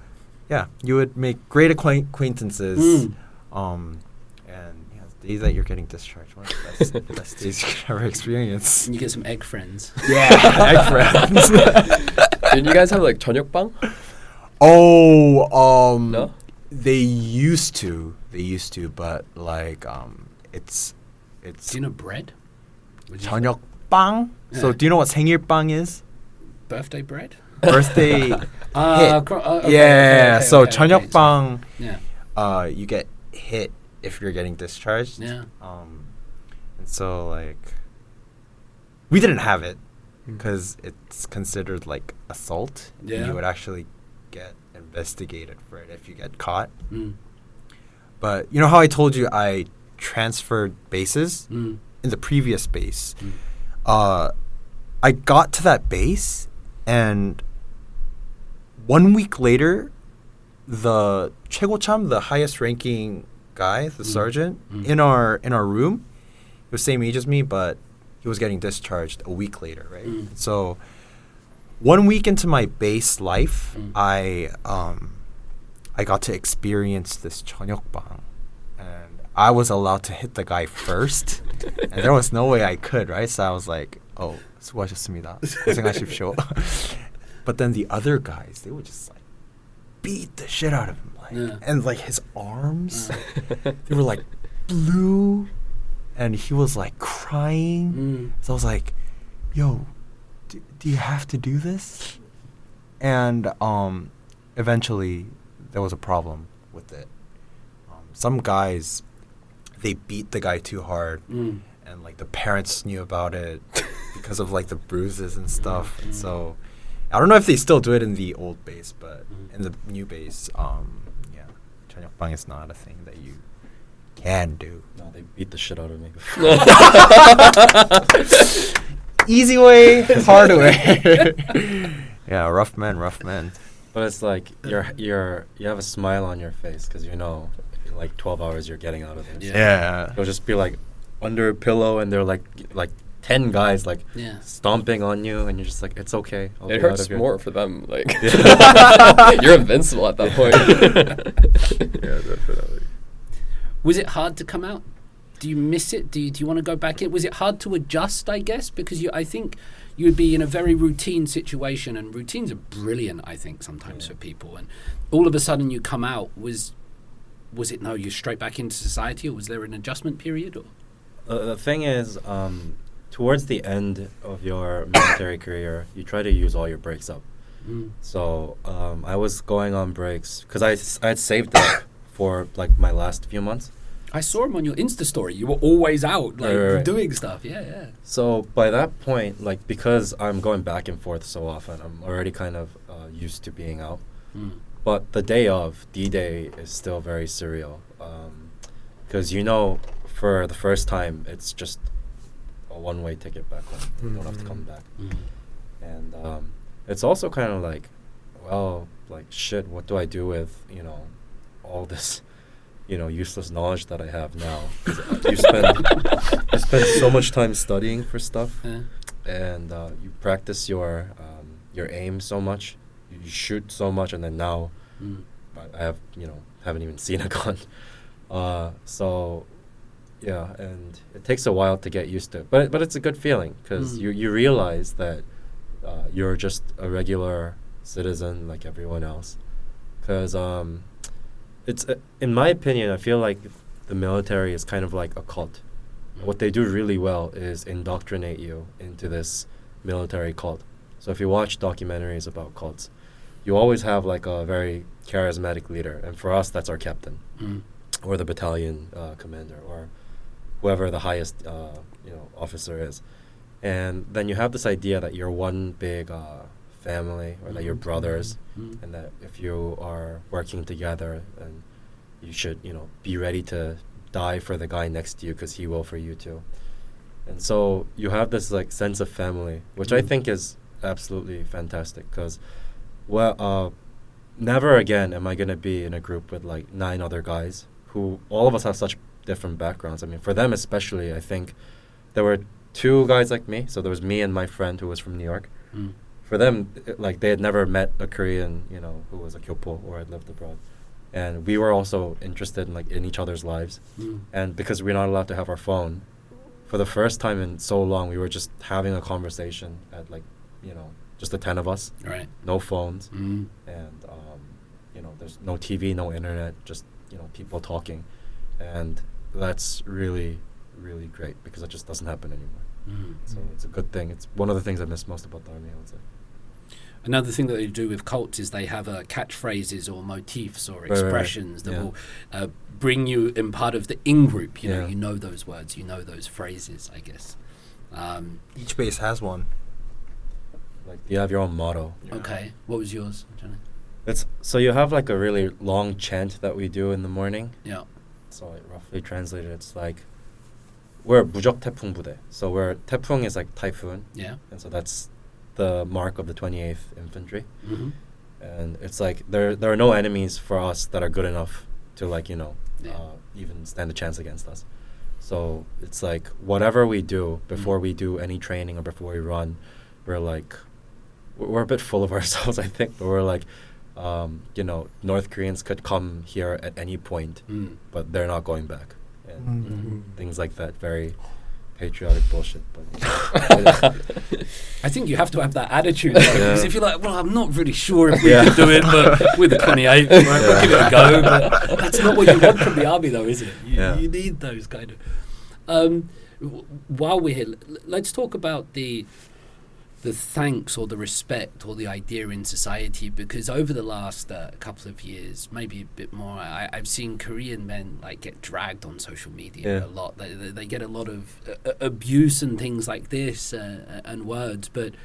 yeah, you would make great acquaintances. And yeah, the days that you're getting discharged, one of the best days you could ever experience. And you get some egg friends. Yeah, egg friends. Didn't you guys have like 저녁방? Oh, No? They used to, but like it's Do you know bread? 저녁빵. So Yeah. do you know what 생일빵 is? Birthday bread? Birthday hit. Okay, Yeah. okay, So okay, okay. 저녁빵, Yeah. you get hit if you're getting discharged. Yeah. And so like we didn't have it because it's considered like assault. Yeah. And you would actually get investigated for it if you get caught. Mm. But you know how I told you I transferred bases Mm. in the previous base? I got to that base, and 1 week later, the 최고참, the highest ranking guy, the sergeant, in our room, he was same age as me, but he was getting discharged a week later, right? So 1 week into my base life, I got to experience this 저녁방, and I was allowed to hit the guy first, and there was no way I could, right? So I was like, oh, 수고하셨습니다. 고생하십시오. But then the other guys, they would just like beat the shit out of him, like, and like his arms, they were like blue, and he was like crying. So I was like, yo, do you have to do this? And eventually there was a problem with it. Some guys, they beat the guy too hard, and like the parents knew about it because of like the bruises and stuff. And so I don't know if they still do it in the old base, but in the new base, yeah, 저녁방 is not a thing that you can do. No, they beat the shit out of me. Easy way, hard way. Yeah, rough men. But it's like you have a smile on your face because you know, in like 12 hours you're getting out of this. Yeah. You'll just be like under a pillow, and they're like 10 guys like stomping on you, and you're just like, it's okay. I'll It be out hurts of here. more for them. Like you're invincible at that point. Yeah, definitely. Was it hard to come out? Do you miss it? Do you want to go back in? Was it hard to adjust, I guess? Because I think you would be in a very routine situation, and routines are brilliant, I think, sometimes for people. And all of a sudden you come out, was it, no, you're straight back into society, or was there an adjustment period? Or? The thing is, towards the end of your military career, you try to use all your breaks up. So I was going on breaks because I had saved up for like my last few months. I saw him on your Insta story. You were always out, like, Right. doing stuff. Yeah. So by that point, like, because I'm going back and forth so often, I'm already kind of used to being out. But the day of, D-Day, is still very surreal. Because, for the first time, it's just a one-way ticket back home. You don't have to come back. And it's also kind of like well, like shit, what do I do with all this useless knowledge that I have now? 'Cause you spend so much time studying for stuff, and you practice your aim so much, you shoot so much, and then now I have haven't even seen a gun. So yeah, and it takes a while to get used to it, but it's a good feeling because you realize that you're just a regular citizen like everyone else. Because it's in my opinion, I feel like the military is kind of like a cult. What they do really well is indoctrinate you into this military cult. So if you watch documentaries about cults, you always have like a very charismatic leader, and for us, that's our captain, or the battalion commander, or whoever the highest officer is. And then you have this idea that you're one big family, or that you're brothers, and that if you are working together, and you should be ready to die for the guy next to you because he will for you too. And so you have this like sense of family, which I think is absolutely fantastic, because never again am I going to be in a group with like 9 other guys who all of us have such different backgrounds. I mean, for them especially, I think there were 2 guys like me. So there was me and my friend who was from New York. For them, like they had never met a Korean, who was a kyopo or had lived abroad. And we were also interested in like in each other's lives. And because we're not allowed to have our phone, for the first time in so long, we were just having a conversation at like, just the 10 of us. Right. No phones. And, there's no TV, no internet, just, people talking. And that's really, really great because it just doesn't happen anymore. So it's a good thing. It's one of the things I miss most about the army, I would say. Another thing that they do with cults is they have catchphrases or motifs or expressions that will bring you in part of the in-group. You know those words, you know those phrases, I guess. Each base has one. Like you have your own motto. Okay. What was yours, Johnny? So you have like a really long chant that we do in the morning. Yeah. So like roughly translated, it's like we're 무적 태풍 부대. So we're 태풍 is like typhoon. Yeah. And so that's the mark of the 28th Infantry. And it's like there are no enemies for us that are good enough to like even stand a chance against us. So it's like whatever we do before we do any training or before we run, we're a bit full of ourselves, I think, but we're like North Koreans could come here at any point, but they're not going back, and things like that. Very patriotic bullshit, but I think you have to have that attitude, because if you're like, well, I'm not really sure if we can do it, but with the 28th, right, we'll give it a go. But that's not what you want from the army, though, is it? You need those kind of. While we're here, let's talk about the thanks or the respect or the idea in society, because over the last couple of years, maybe a bit more, I've seen Korean men like get dragged on social media a lot. They get a lot of abuse and things like this and words. But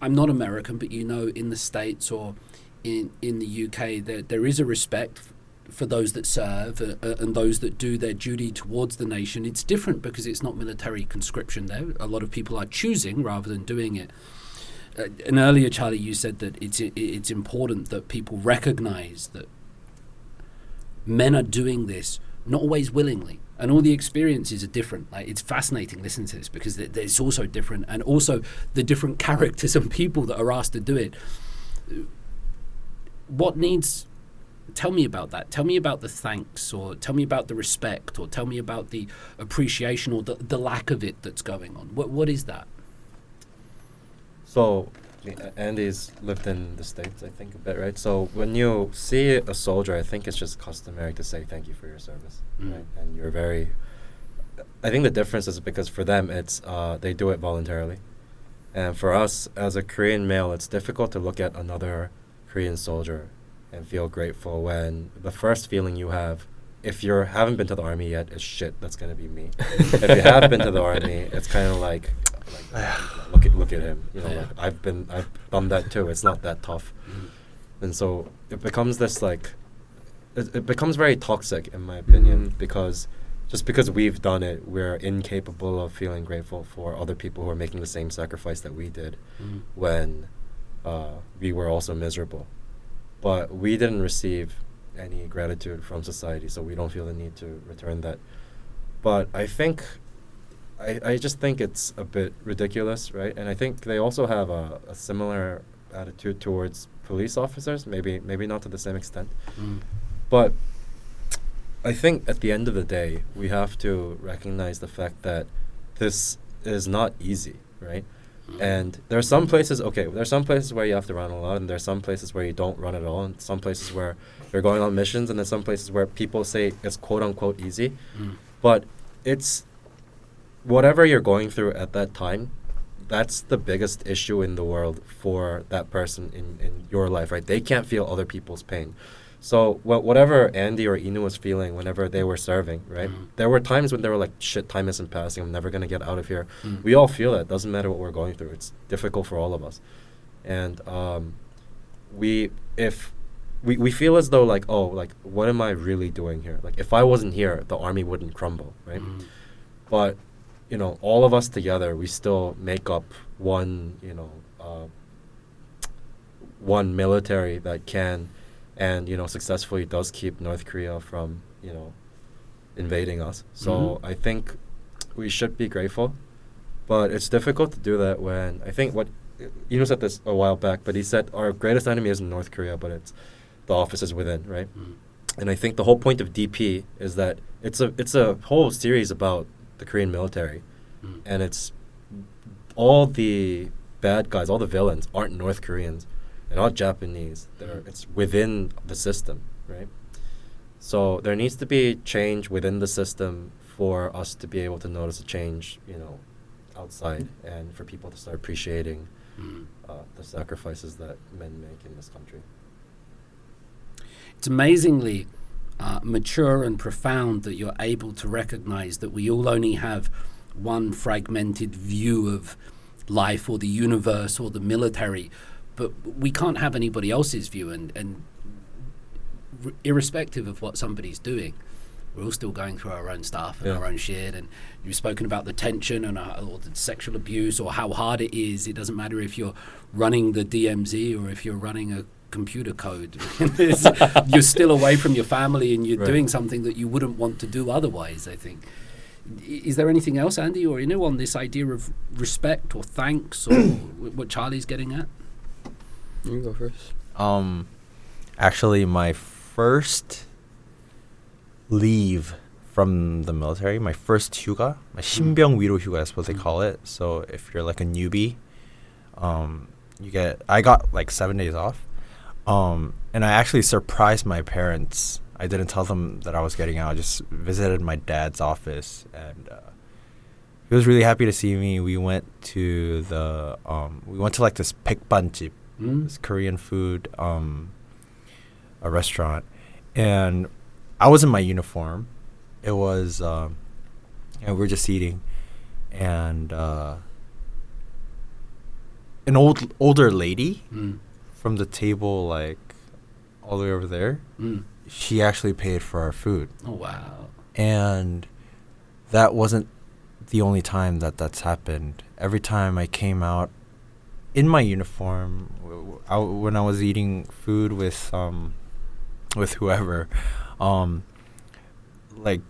I'm not American, but in the States or in the UK, there is a respect for those that serve and those that do their duty towards the nation. It's different because it's not military conscription there. A lot of people are choosing rather than doing it. And earlier, Charlie, you said that it's important that people recognize that men are doing this, not always willingly. And all the experiences are different. Like, it's fascinating listening to this because it's also different, and also the different characters and people that are asked to do it. Tell me about that. Tell me about the thanks, or tell me about the respect, or tell me about the appreciation or the lack of it that's going on. What is that? So Andy's lived in the States, I think, a bit, right? So when you see a soldier, I think it's just customary to say thank you for your service, right? And you're very... I think the difference is because for them, it's they do it voluntarily. And for us, as a Korean male, it's difficult to look at another Korean soldier and feel grateful when the first feeling you have, if you haven't been to the army yet, is shit, that's going to be me. If you have been to the army, it's kind of like look at him. Like I've done that too. It's not that tough. And so it becomes this it becomes very toxic, in my opinion, because just because we've done it, we're incapable of feeling grateful for other people who are making the same sacrifice that we did when we were also miserable. But we didn't receive any gratitude from society, so we don't feel the need to return that. But I just think it's a bit ridiculous, right? And I think they also have a similar attitude towards police officers, maybe not to the same extent. But I think at the end of the day, we have to recognize the fact that this is not easy, right? And there are some places, where you have to run a lot, and there are some places where you don't run at all, and some places where you're going on missions, and there's some places where people say it's quote-unquote easy. But it's whatever you're going through at that time, that's the biggest issue in the world for that person in your life, right? They can't feel other people's pain. So whatever Andy or Inu was feeling whenever they were serving, right? There were times when they were like, shit, time isn't passing. I'm never going to get out of here. We all feel that. Doesn't matter what we're going through. It's difficult for all of us. And we feel as though like, oh, like, what am I really doing here? Like, if I wasn't here, the army wouldn't crumble, right? But, you know, all of us together, we still make up one, you know, one military that can and, you know, successfully does keep North Korea from, you know, invading us. So I think we should be grateful, but it's difficult to do that when I think what Inu said this a while back, but he said our greatest enemy isn't North Korea, but it's the officers within, right? And I think the whole point of DP is that it's a whole series about the Korean military, and it's all the bad guys, all the villains aren't North Koreans. They're not Japanese. It's within the system, right? So there needs to be change within the system for us to be able to notice a change, you know, outside, and for people to start appreciating the sacrifices that men make in this country. It's amazingly mature and profound that you're able to recognize that we all only have one fragmented view of life or the universe or the military, but we can't have anybody else's view, and irrespective of what somebody's doing, we're all still going through our own stuff and our own shit. And you've spoken about the tension and or the sexual abuse or how hard it is. It doesn't matter if you're running the DMZ or if you're running a computer code. You're still away from your family, and you're doing something that you wouldn't want to do otherwise, I think. Is there anything else, Andy, or on this idea of respect or thanks or what Charlie's getting at? You go first. Actually, my first leave from the military, my first 휴가, my 신병 위로 휴가, that's what they call it. So if you're like a newbie, I got like 7 days off. And I actually surprised my parents. I didn't tell them that I was getting out. I just visited my dad's office, and he was really happy to see me. We went to like this 백반집, this Korean food, a restaurant, and I was in my uniform. It was, and we were just eating, and an older lady from the table, like all the way over there, she actually paid for our food. Oh, wow. And that wasn't the only time that's happened. Every time I came out in my uniform, when I was eating food with whoever, like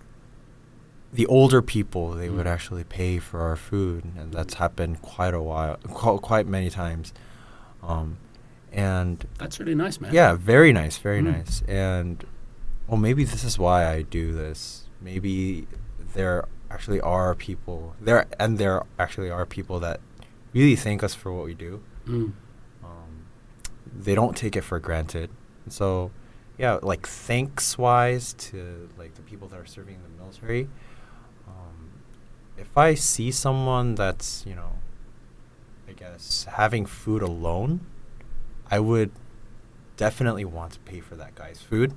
the older people, they would actually pay for our food, and that's happened quite many times. And that's really nice, man. Yeah, very nice, very nice. And well, maybe this is why I do this. Maybe there actually are people that really thank us for what we do. They don't take it for granted. And so, yeah, like thanks wise to like the people that are serving in the military. If I see someone that's, I guess having food alone, I would definitely want to pay for that guy's food.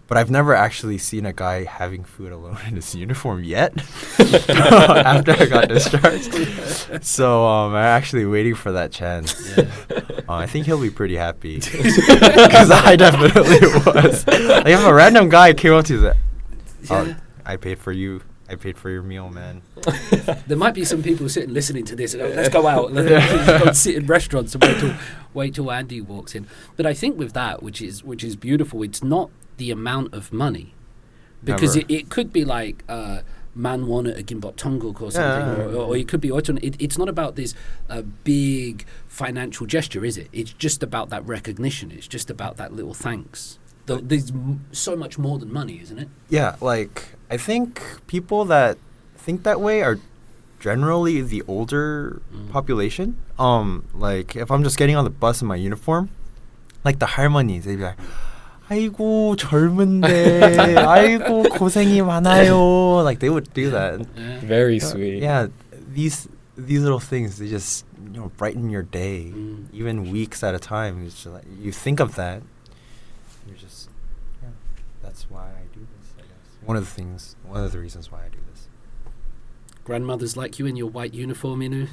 But I've never actually seen a guy having food alone in his uniform yet after I got discharged. So I'm actually waiting for that chance. Yeah. I think he'll be pretty happy because I definitely was. Like if a random guy came up to that, I paid for you I paid for your meal, man. There might be some people sitting listening to this and go, let's go out. Let's go sit in restaurants and wait till Andy walks in. But I think with that, which is beautiful, it's not the amount of money. Because it could be like man won at a Gimbot Tonguk or something, or it could be it's not about this big financial gesture, is it? It's just about that recognition. It's just about that little thanks. There's so much more than money, isn't it? Yeah, like I think people that think that way are generally the older population. Like if I'm just getting on the bus in my uniform, like the 할머니es, they'd be like, 아이고 젊은데, 아이고 고생이 많아요. Like they would do that. Yeah. Very sweet. Yeah, these little things, they just brighten your day, even weeks at a time. It's just like you think of that. You're just, that's why I do this, I guess. One of the reasons why I do this. Grandmothers like you in your white uniform, Inu?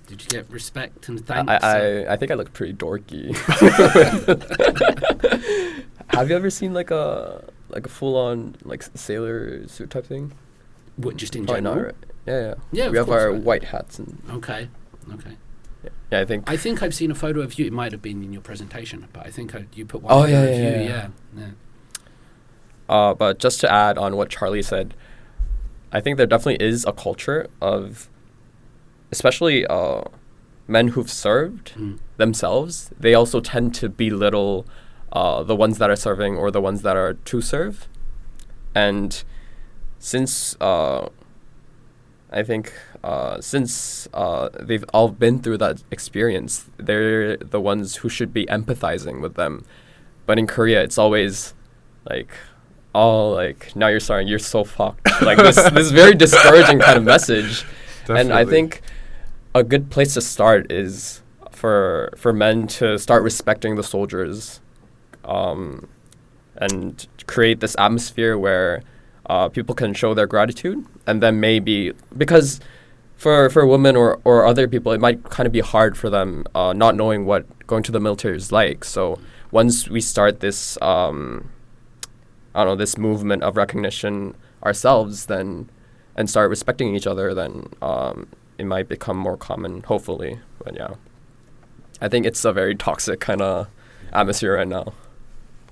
Did you get respect and thanks? I think I look pretty dorky. Have you ever seen like a full on like sailor suit type thing? What, just in Probably general? not, right? Yeah. Yeah, we of have course, our right. white hats and. Okay. Yeah, I think I've seen a photo of you. It might have been in your presentation, but I think you put one. Oh, photo yeah, of you. yeah. But just to add on what Charlie said, I think there definitely is a culture of, especially men who've served themselves. They also tend to belittle the ones that are serving or the ones that are to serve, and since I think since they've all been through that experience, they're the ones who should be empathizing with them. But in Korea, it's always like, oh, like, now you're sorry, you're so fucked. Like this very discouraging kind of message. Definitely. And I think a good place to start is for men to start respecting the soldiers, and create this atmosphere where people can show their gratitude. And then maybe, because for women or other people, it might kind of be hard for them not knowing what going to the military is like. So once we start this, this movement of recognition ourselves, then, and start respecting each other, then it might become more common, hopefully. But yeah, I think it's a very toxic kind of atmosphere right now.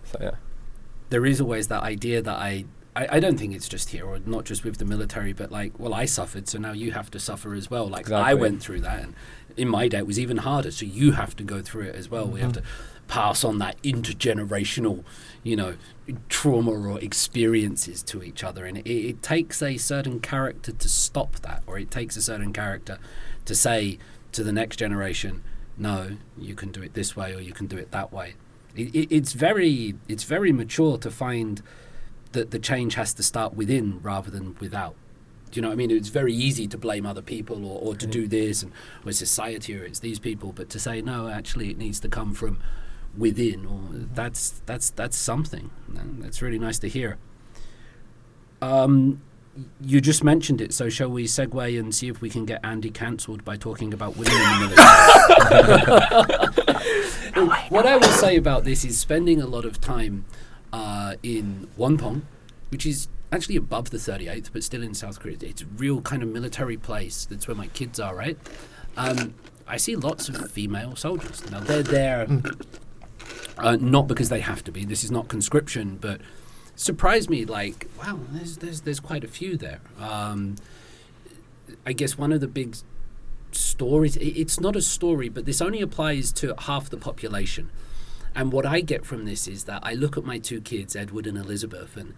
So yeah. There is always that idea that I don't think it's just here, or not just with the military, but like, well, I suffered, so now you have to suffer as well. Like, exactly. I went through that, and in my day it was even harder, so you have to go through it as well. We have to pass on that intergenerational, trauma or experiences to each other, and it takes a certain character to stop that, or it takes a certain character to say to the next generation, no, you can do it this way, or you can do it that way. It's very mature to find that the change has to start within rather than without. Do you know what I mean? It's very easy to blame other people or to do this, and or society, or it's these people, but to say no, actually it needs to come from within, or that's something. That's really nice to hear. You just mentioned it, so shall we segue and see if we can get Andy cancelled by talking about women in the military? What I will say about this is spending a lot of time in Wonpong, which is actually above the 38th, but still in South Korea. It's a real kind of military place. That's where my kids are, right? I see lots of female soldiers. Now, they're there not because they have to be. This is not conscription, but surprised me, like, wow, there's quite a few there. I guess one of the big stories, it's not a story, but this only applies to half the population. And what I get from this is that I look at my two kids, Edward and Elizabeth, and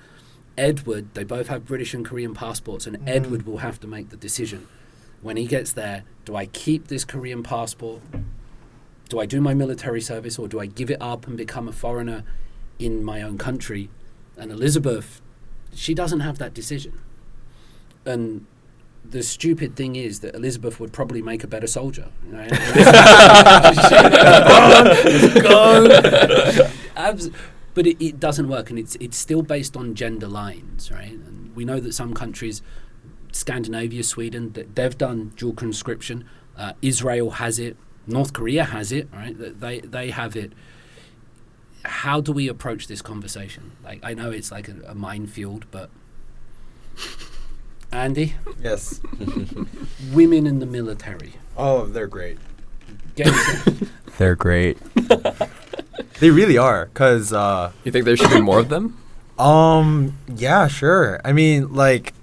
Edward, they both have British and Korean passports, and Edward will have to make the decision when he gets there, do I keep this Korean passport? Do I do my military service, or do I give it up and become a foreigner in my own country? And Elizabeth, she doesn't have that decision. And the stupid thing is that Elizabeth would probably make a better soldier. Let's go. But it doesn't work, and it's still based on gender lines, right? And we know that some countries, Scandinavia, Sweden, they've done dual conscription. Israel has it. North Korea has it, right? They have it. How do we approach this conversation? Like, I know it's like a minefield, but Andy, Yes. women in the military. Oh, they're great. Get- They're great. They really are, cause You think there should be more of them? yeah, sure. I mean, like,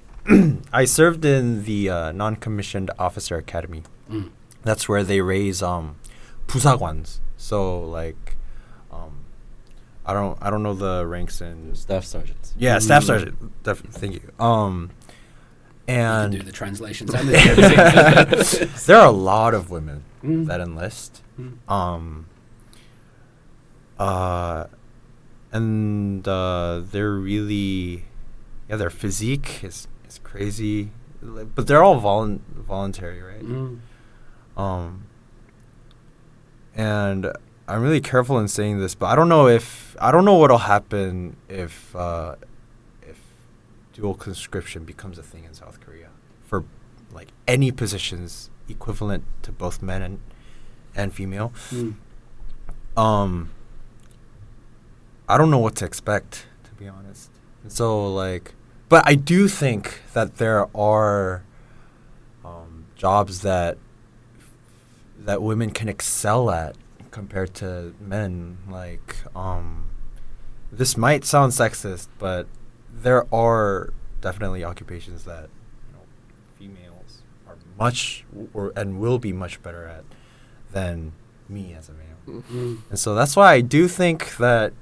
I served in the non-commissioned officer academy. Mm. That's where they raise 부사관s. So like, I don't know the ranks in. Staff sergeants. Yeah, staff sergeant. Thank you. You can And do the translations and the editing. there are a lot of women Mm. that enlist. Mm. And they're really, yeah, their physique is crazy, but they're all voluntary, right? Mm. And I'm really careful in saying this, but I don't know what'll happen if dual conscription becomes a thing in South Korea for like any positions equivalent to both men and female. Mm. I don't know what to expect, to be honest. And so like, but I do think that there are jobs that women can excel at compared to men. Like, this might sound sexist, but there are definitely occupations that females are much and will be much better at than me as a male. Mm. And so that's why I do think that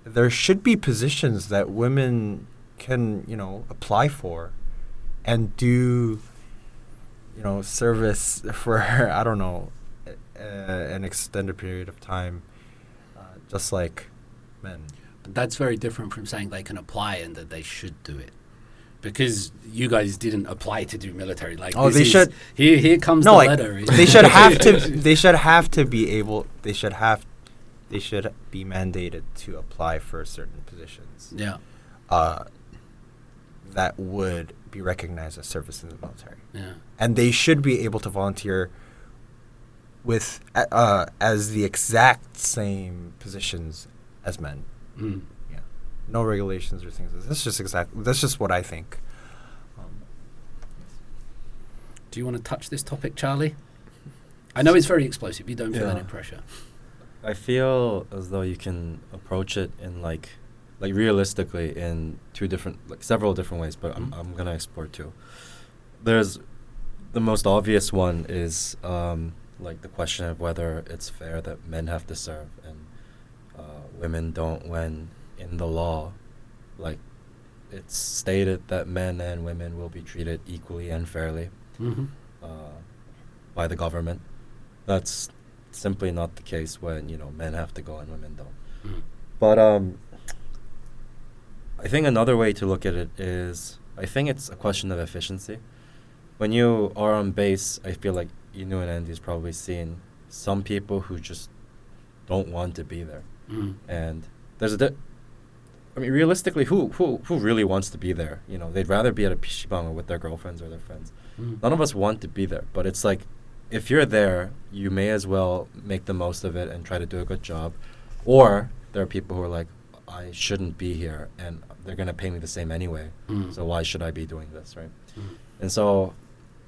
there should be positions that women can, apply for and do, service for, I don't know, an extended period of time, just like men. But that's very different from saying they can apply and that they should do it. Because you guys didn't apply to do military. Like, Oh, this they is- should- Here comes No, the like letter. they should have to. They should have to be able. They should be mandated to apply for certain positions. Yeah. That would be recognized as service in the military, Yeah. and they should be able to volunteer with as the exact same positions as men. Mm. Yeah, no regulations or things. That's just what I think. Do you want to touch this topic, Charlie? I know it's very explosive. You don't feel Yeah. any pressure. I feel as though you can approach it in like realistically in several different ways, but Mhm. I'm gonna explore two. There's the most obvious one is like the question of whether it's fair that men have to serve and women don't, when in the law, like it's stated that men and women will be treated equally and fairly Mm-hmm. by the government. That's simply not the case when men have to go and women don't. Mm. But I think another way to look at it is I think it's a question of efficiency. When you are on base, I feel like Inu and Andy's probably seen some people who just don't want to be there, Mm. and there's realistically, who really wants to be there? They'd rather be at a PC방 or with their girlfriends or their friends. Mm. None of us want to be there, but it's like, if you're there, you may as well make the most of it and try to do a good job. Or there are people who are like, I shouldn't be here, and they're going to pay me the same anyway, Mm. so why should I be doing this, right? Mm. And so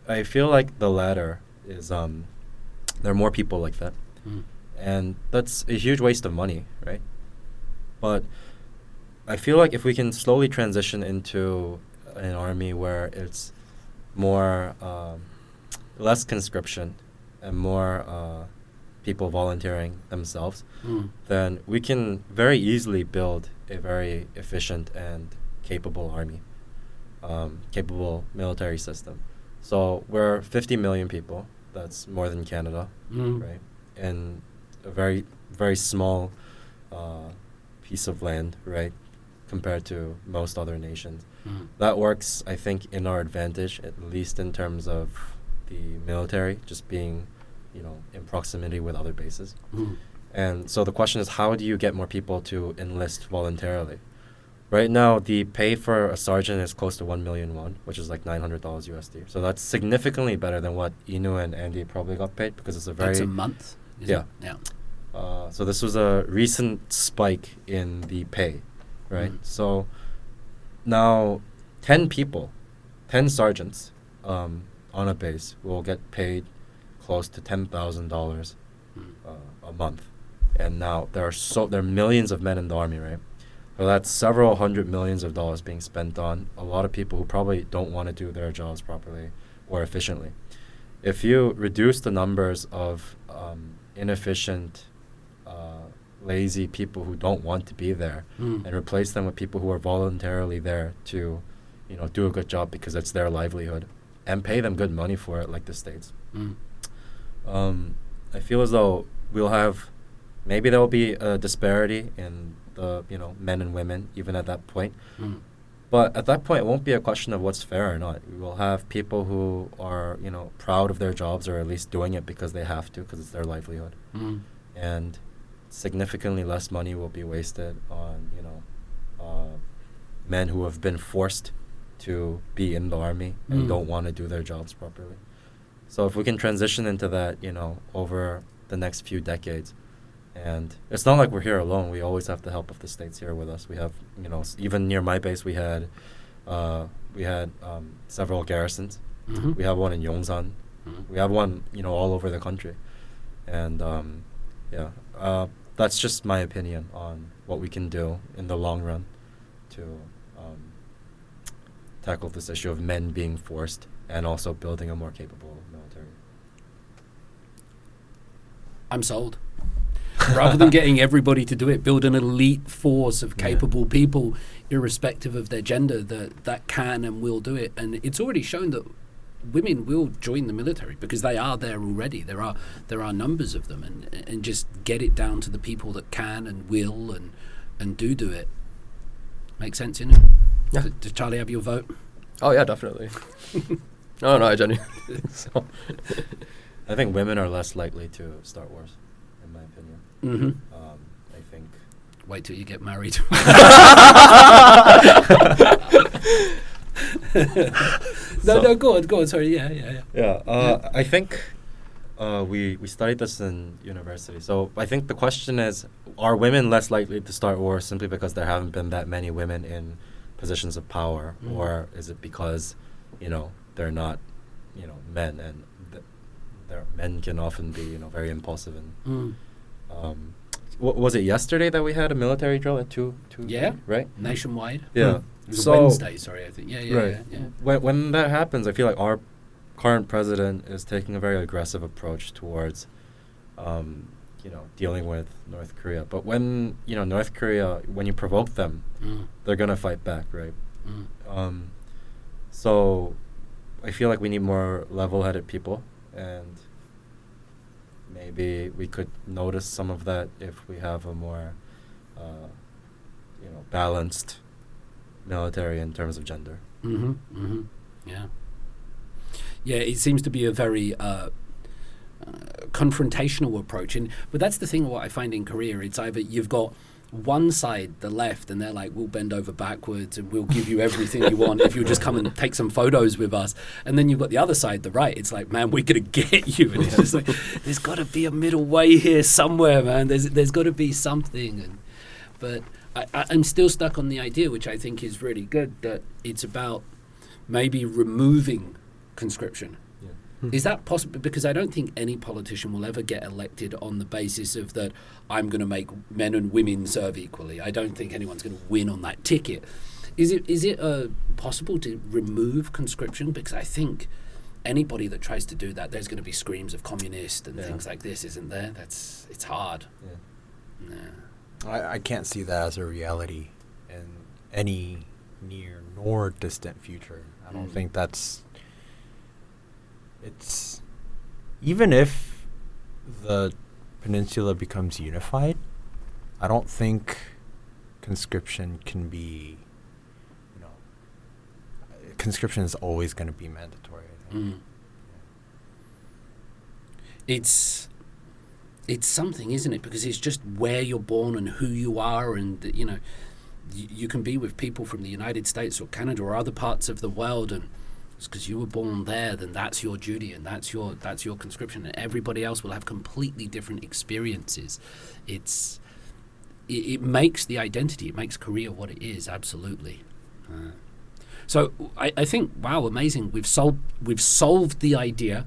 I feel like the latter is, there are more people like that. Mm. And that's a huge waste of money, right? But I feel like if we can slowly transition into an army where it's more less conscription and more people volunteering themselves, Mm. then we can very easily build a very efficient and capable army, capable military system. So we're 50 million people. That's more than Canada, Mm. right? And a very, very small piece of land, right, compared to most other nations. Mm. That works, I think, in our advantage, at least in terms of the military, just being, in proximity with other bases. Mm. And so the question is, how do you get more people to enlist voluntarily? Right now, the pay for a sergeant is close to 1 million won, which is like $900 USD. So that's significantly better than what Inu and Andy probably got paid, because it's a very... That's a month. Is Yeah. it? Yeah. So this was a recent spike in the pay, right? Mm. So now 10 people 10 sergeants on a base will get paid close to $10,000 a month. And now there are millions of men in the army, right? So that's several hundred millions of dollars being spent on a lot of people who probably don't want to do their jobs properly or efficiently. If you reduce the numbers of inefficient, lazy people who don't want to be there and replace them with people who are voluntarily there to, do a good job because it's their livelihood, and pay them good money for it, like the States. I feel as though maybe there will be a disparity in the men and women even at that point. But at that point, it won't be a question of what's fair or not. We will have people who are proud of their jobs, or at least doing it because they have to, because it's their livelihood. And significantly less money will be wasted on men who have been forced to be in the army and don't want to do their jobs properly. So if we can transition into that over the next few decades. And it's not like we're here alone. We always have the help of the States here with us. We have, even near my base, we had several garrisons. We have one in Yongsan. We have one, all over the country. And that's just my opinion on what we can do in the long run to tackle this issue of men being forced and also building a more capable military. I'm sold. Rather than getting everybody to do it, build an elite force of capable people, irrespective of their gender, that can and will do it. And it's already shown that women will join the military because they are there already. There are numbers of them, and just get it down to the people that can and will and do it. Make sense, Yeah. Does Charlie have your vote? Oh yeah, definitely. No, I genuinely. So. I think women are less likely to start wars, in my opinion. I think. Wait till you get married. No, go on. Sorry, yeah. I think we studied this in university. So I think the question is, are women less likely to start wars simply because there haven't been that many women in positions of power, or is it because they're not men, and their men can often be very impulsive and was it yesterday that we had a military drill at 2 right? Nationwide? Yeah. It was Wednesday, sorry, I think. Yeah. When that happens, I feel like our current president is taking a very aggressive approach towards dealing with North Korea. But when North Korea, when you provoke them, they're gonna fight back, right? So I feel like we need more level-headed people, and maybe we could notice some of that if we have a more balanced military in terms of gender. Yeah, it seems to be a very confrontational approach, but that's the thing. What I find in Korea, it's either you've got one side, the left, and they're like, we'll bend over backwards and we'll give you everything you want if you'll just come and take some photos with us. And then you've got the other side, the right. It's like, man, we're gonna get you. And it's just like, there's got to be a middle way here somewhere, man. There's got to be something. But I'm still stuck on the idea, which I think is really good, that it's about maybe removing conscription. Is that possible? Because I don't think any politician will ever get elected on the basis of that I'm going to make men and women serve equally. I don't think anyone's going to win on that ticket. Is it possible to remove conscription? Because I think anybody that tries to do that, there's going to be screams of communist and things like this, isn't there? It's hard. I can't see that as a reality in any near nor distant future. I don't think that's... It's... Even if the peninsula becomes unified, I don't think conscription can be... conscription is always going to be mandatory, I think. It's something, isn't it? Because it's just where you're born and who you are, and you can be with people from the United States or Canada or other parts of the world, and it's because you were born there, then that's your duty and that's your conscription, and everybody else will have completely different experiences. It makes the identity, it makes Korea what it is, absolutely. So I think, wow, amazing. We've solved the idea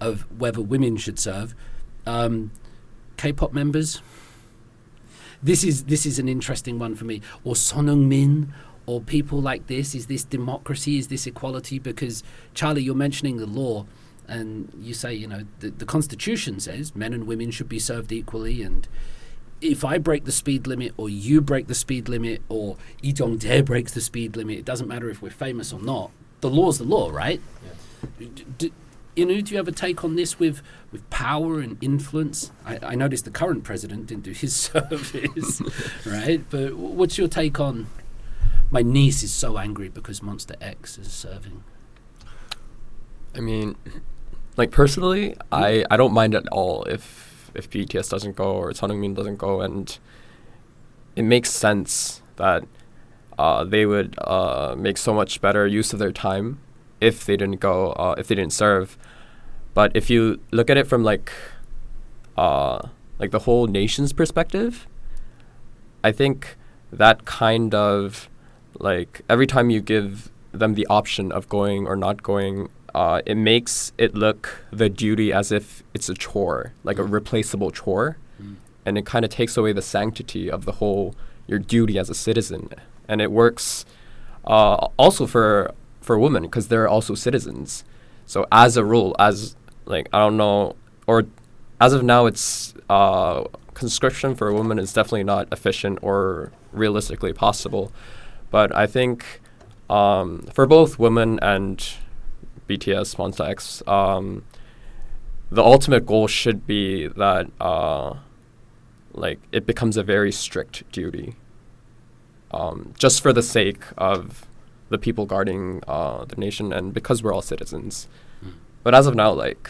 of whether women should serve. K-pop members. This is an interesting one for me. Or Son Heung-min, or people like this. Is this democracy? Is this equality? Because Charlie, you're mentioning the law, and you say, the Constitution says men and women should be served equally, and if I break the speed limit, or you break the speed limit, or Lee Jong-jae breaks the speed limit, it doesn't matter if we're famous or not. The law's the law, right? Yeah. Do you have a take on this with power and influence? I noticed the current president didn't do his service, right? But what's your take on? My niece is so angry because Monster X is serving. I mean, like personally, I don't mind at all if BTS doesn't go or Son Heung-min doesn't go, and it makes sense that they would make so much better use of their time if they didn't go, if they didn't serve. But if you look at it from like the whole nation's perspective, I think that kind of like every time you give them the option of going or not going, it makes it look the duty as if it's a chore, like a replaceable chore, and it kind of takes away the sanctity of the whole your duty as a citizen. And it works also for women because they're also citizens. So as a rule, as like I don't know, or as of now, it's conscription for a woman is definitely not efficient or realistically possible. But I think for both women and BTS, Monsta X, the ultimate goal should be that like it becomes a very strict duty, just for the sake of the people guarding the nation and because we're all citizens. But as of now, like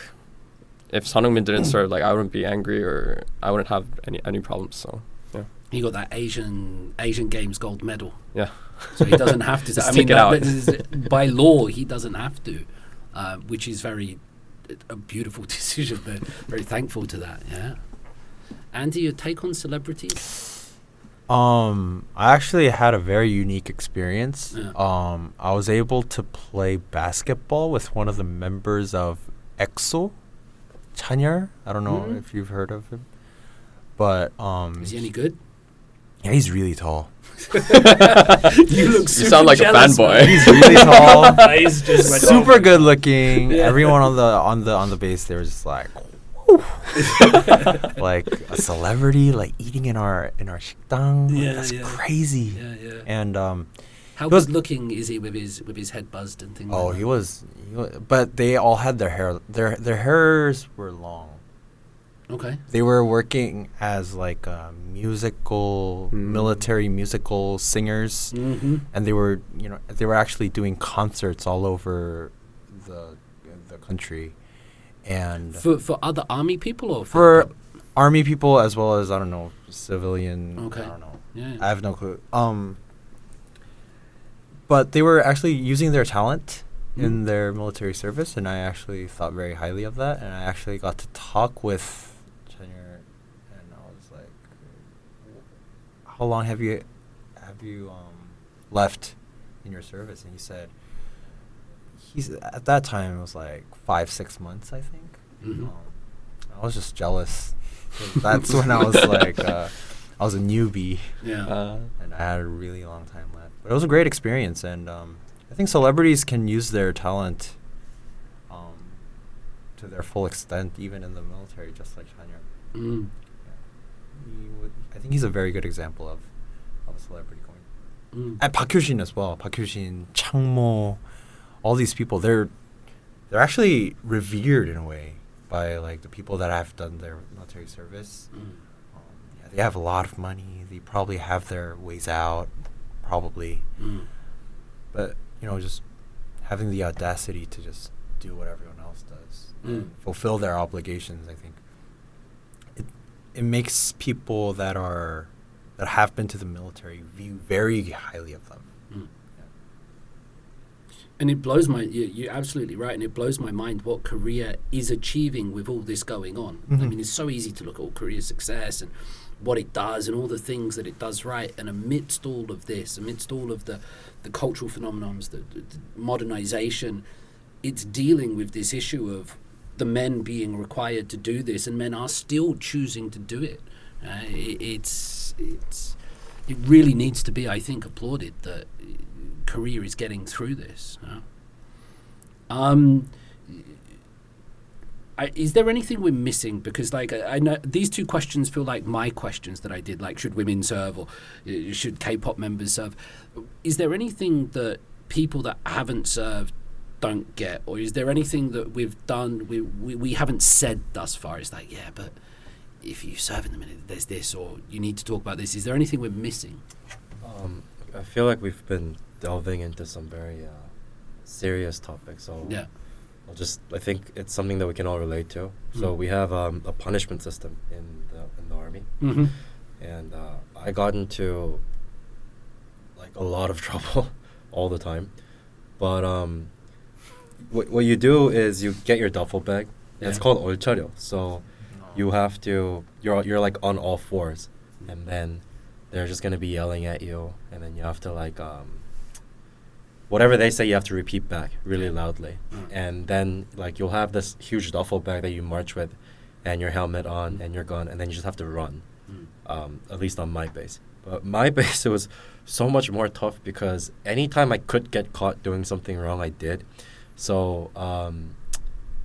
if Son Heung-min didn't serve, like I wouldn't be angry or I wouldn't have any problems. So yeah, he got that Asian Games gold medal. Yeah, so he doesn't have to. I mean, by law, he doesn't have to, which is a beautiful decision. But very thankful to that. Yeah, Andy, your take on celebrities? I actually had a very unique experience. Yeah. I was able to play basketball with one of the members of EXO, Chanyeol. I don't know if you've heard of him, but is he any good? Yeah, he's really tall. You sound like jealous, a fanboy. He's really tall. He's just super good looking. Yeah. Everyone on the base, they were just like, like a celebrity, like eating in our 식당. Yeah, that's crazy. Yeah. And how good looking is he with his head buzzed and things? Oh, he was. But they all had their hair. Their hairs were long. Okay. They were working as like military musical singers, and they were actually doing concerts all over the country. And for other army people or for army people as well as civilian. Okay. I don't know. Yeah. I have no clue. But they were actually using their talent in their military service, and I actually thought very highly of that. And I actually got to talk with Chanyeol, and I was like, "How long have you left in your service?" And he said, at that time it was like 5-6 months, I think. I was just jealous. That's when I was like, I was a newbie. Yeah. And I had a really long time left. But it was a great experience, and I think celebrities can use their talent to their full extent, even in the military, just like Chanyeol. Yeah. I think he's a very good example of a celebrity going. And Park Hyo-shin as well. Park Hyo-shin, Changmo, all these people, they're actually revered in a way by like the people that have done their military service. They have a lot of money. They probably have their ways out, probably. But just having the audacity to just do what everyone else does, and fulfill their obligations. I think it makes people that have been to the military view very highly of them. And it blows you're absolutely right, and it blows my mind what Korea is achieving with all this going on. I mean, it's so easy to look at all Korea's success and what it does and all the things that it does right, and amidst all of this, amidst all of the cultural phenomena, the modernization, it's dealing with this issue of the men being required to do this, and men are still choosing to do it. It really needs to be, I think, applauded that Korea is getting through this. Is there anything we're missing? Because I know these two questions feel like my questions that I did, like should women serve or should K-pop members serve? Is there anything that people that haven't served don't get, or is there anything that we've done we haven't said thus far? It's like, yeah, but if you serve in the minute, there's this, or you need to talk about this. Is there anything we're missing? I feel like we've been delving into some very serious topics. So yeah, I think it's something that we can all relate to. So we have a punishment system in the army, and I got into like a lot of trouble all the time. But what you do is you get your duffel bag. Yeah. It's called 올차려. So you have to you're like on all fours, and then they're just gonna be yelling at you, and then you have to like whatever they say you have to repeat back really loudly, and then like you'll have this huge duffel bag that you march with, and your helmet on and your gun, and then you just have to run. At least on my base. But my base, it was so much more tough because anytime I could get caught doing something wrong, I did. So,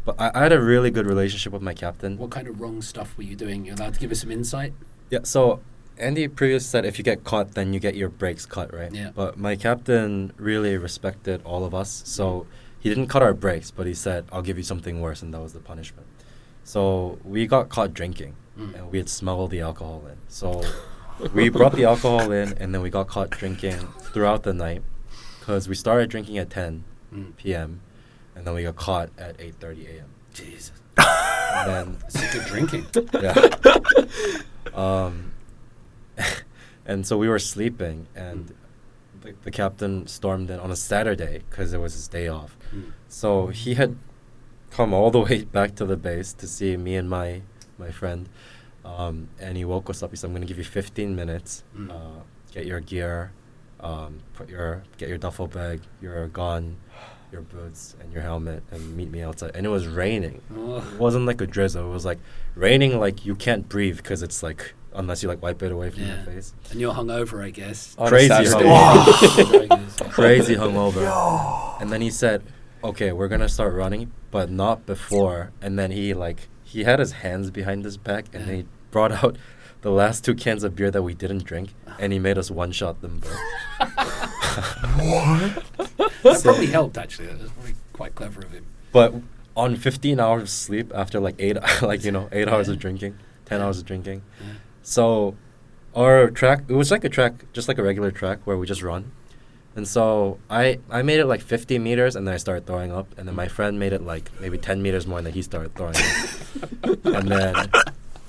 but I had a really good relationship with my captain. What kind of wrong stuff were you doing? You're allowed to give us some insight? Yeah, so Andy previously said if you get caught, then you get your brakes cut, right? Yeah. But my captain really respected all of us. So he didn't cut our brakes, but he said, I'll give you something worse, and that was the punishment. So we got caught drinking, and we had smuggled the alcohol in. So we brought the alcohol in, and then we got caught drinking throughout the night because we started drinking at 10 p.m., and then we got caught at 8:30 a.m. Jesus. And then it's good drinking. Yeah. And so we were sleeping, and the captain stormed in on a Saturday because it was his day off. So he had come all the way back to the base to see me and my friend, and he woke us up. He said, I'm going to give you 15 minutes, get your gear, get your duffel bag, your gun, your boots, and your helmet, and meet me outside. And it was raining. It wasn't like a drizzle. It was like raining, like you can't breathe because it's like, unless you like wipe it away from your face. And you're hungover, I guess. Crazy hungover. Crazy hungover. Yo. And then he said, okay, we're going to start running, but not before. And then he had his hands behind his back, and he brought out the last 2 cans of beer that we didn't drink, and he made us one-shot them both. What? That probably helped, actually. That was probably quite clever of him. But on 15 hours of sleep after 8 hours of drinking, 10 hours of drinking. Yeah. So our track, it was like a track, just like a regular track where we just run. And so I made it 50 meters, and then I started throwing up. And then my friend made it maybe 10 meters more, and then he started throwing up. And then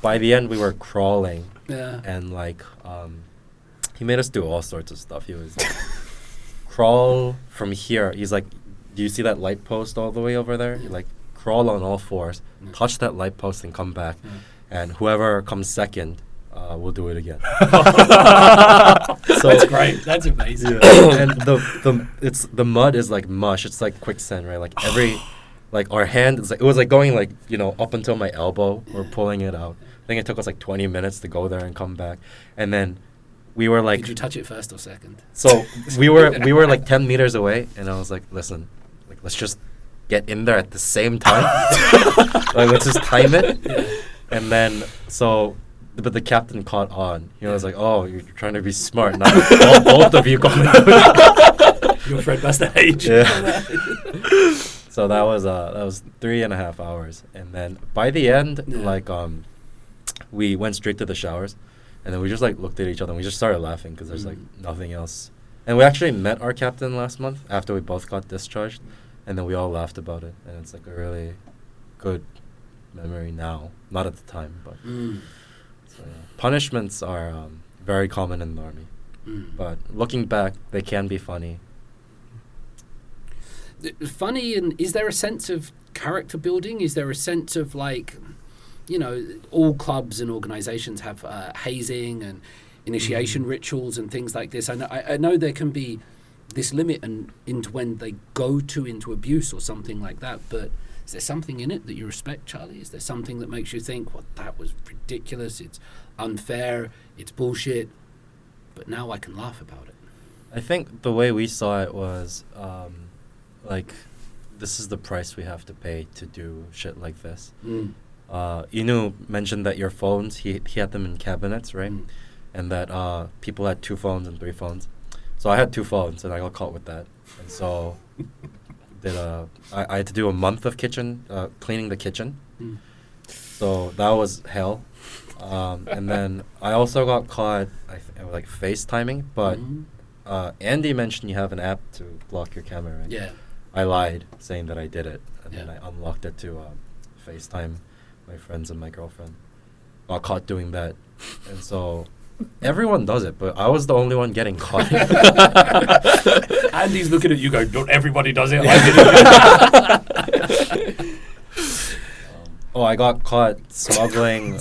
by the end, we were crawling. Yeah. And he made us do all sorts of stuff. He was crawl from here. He's like, do you see that light post all the way over there? You crawl on all fours, touch that light post, and come back. And whoever comes second, we'll do it again. So that's great. That's amazing. Yeah. And the mud is like mush. It's like quicksand, right? Our hand is it was going up until my elbow. We're pulling it out. I think it took us 20 minutes to go there and come back. And then we were did you touch it first or second? So we were 10 meters away, and I was like, listen, let's just get in there at the same time. Let's just time it. Yeah. And then but the captain caught on. He was like, "Oh, you're trying to be smart. Now both of you going." Your friend must have aged. Yeah. So that was 3.5 hours, and then by the end, we went straight to the showers, and then we just looked at each other and we just started laughing because there's nothing else. And we actually met our captain last month after we both got discharged, and then we all laughed about it, and it's a really good memory now, not at the time, but so, yeah. Punishments are very common in the army, but looking back, they can be funny. funny, and is there a sense of character building? Is there a sense of like, you know, all clubs and organizations have hazing and initiation rituals and things like this. I know there can be this limit and into when they go into abuse or something like that, but is there something in it that you respect, Charlie? Is there something that makes you think, well, that was ridiculous, it's unfair, it's bullshit, but now I can laugh about it? I think the way we saw it was like, this is the price we have to pay to do shit like this. Inu mentioned that your phones, he had them in cabinets, right? And that people had 2 phones and 3 phones. So I had 2 phones and I got caught with that. And so I had to do a month of kitchen, cleaning the kitchen. So that was hell. And then I also got caught like FaceTiming, but Andy mentioned you have an app to block your camera, right? Yeah. I lied, saying that I did it, and Yeah. then I unlocked it to FaceTime my friends and my girlfriend. Got caught doing that, and so everyone does it, but I was the only one getting caught. Andy's looking at you going, not everybody does it. I did it. I got caught smuggling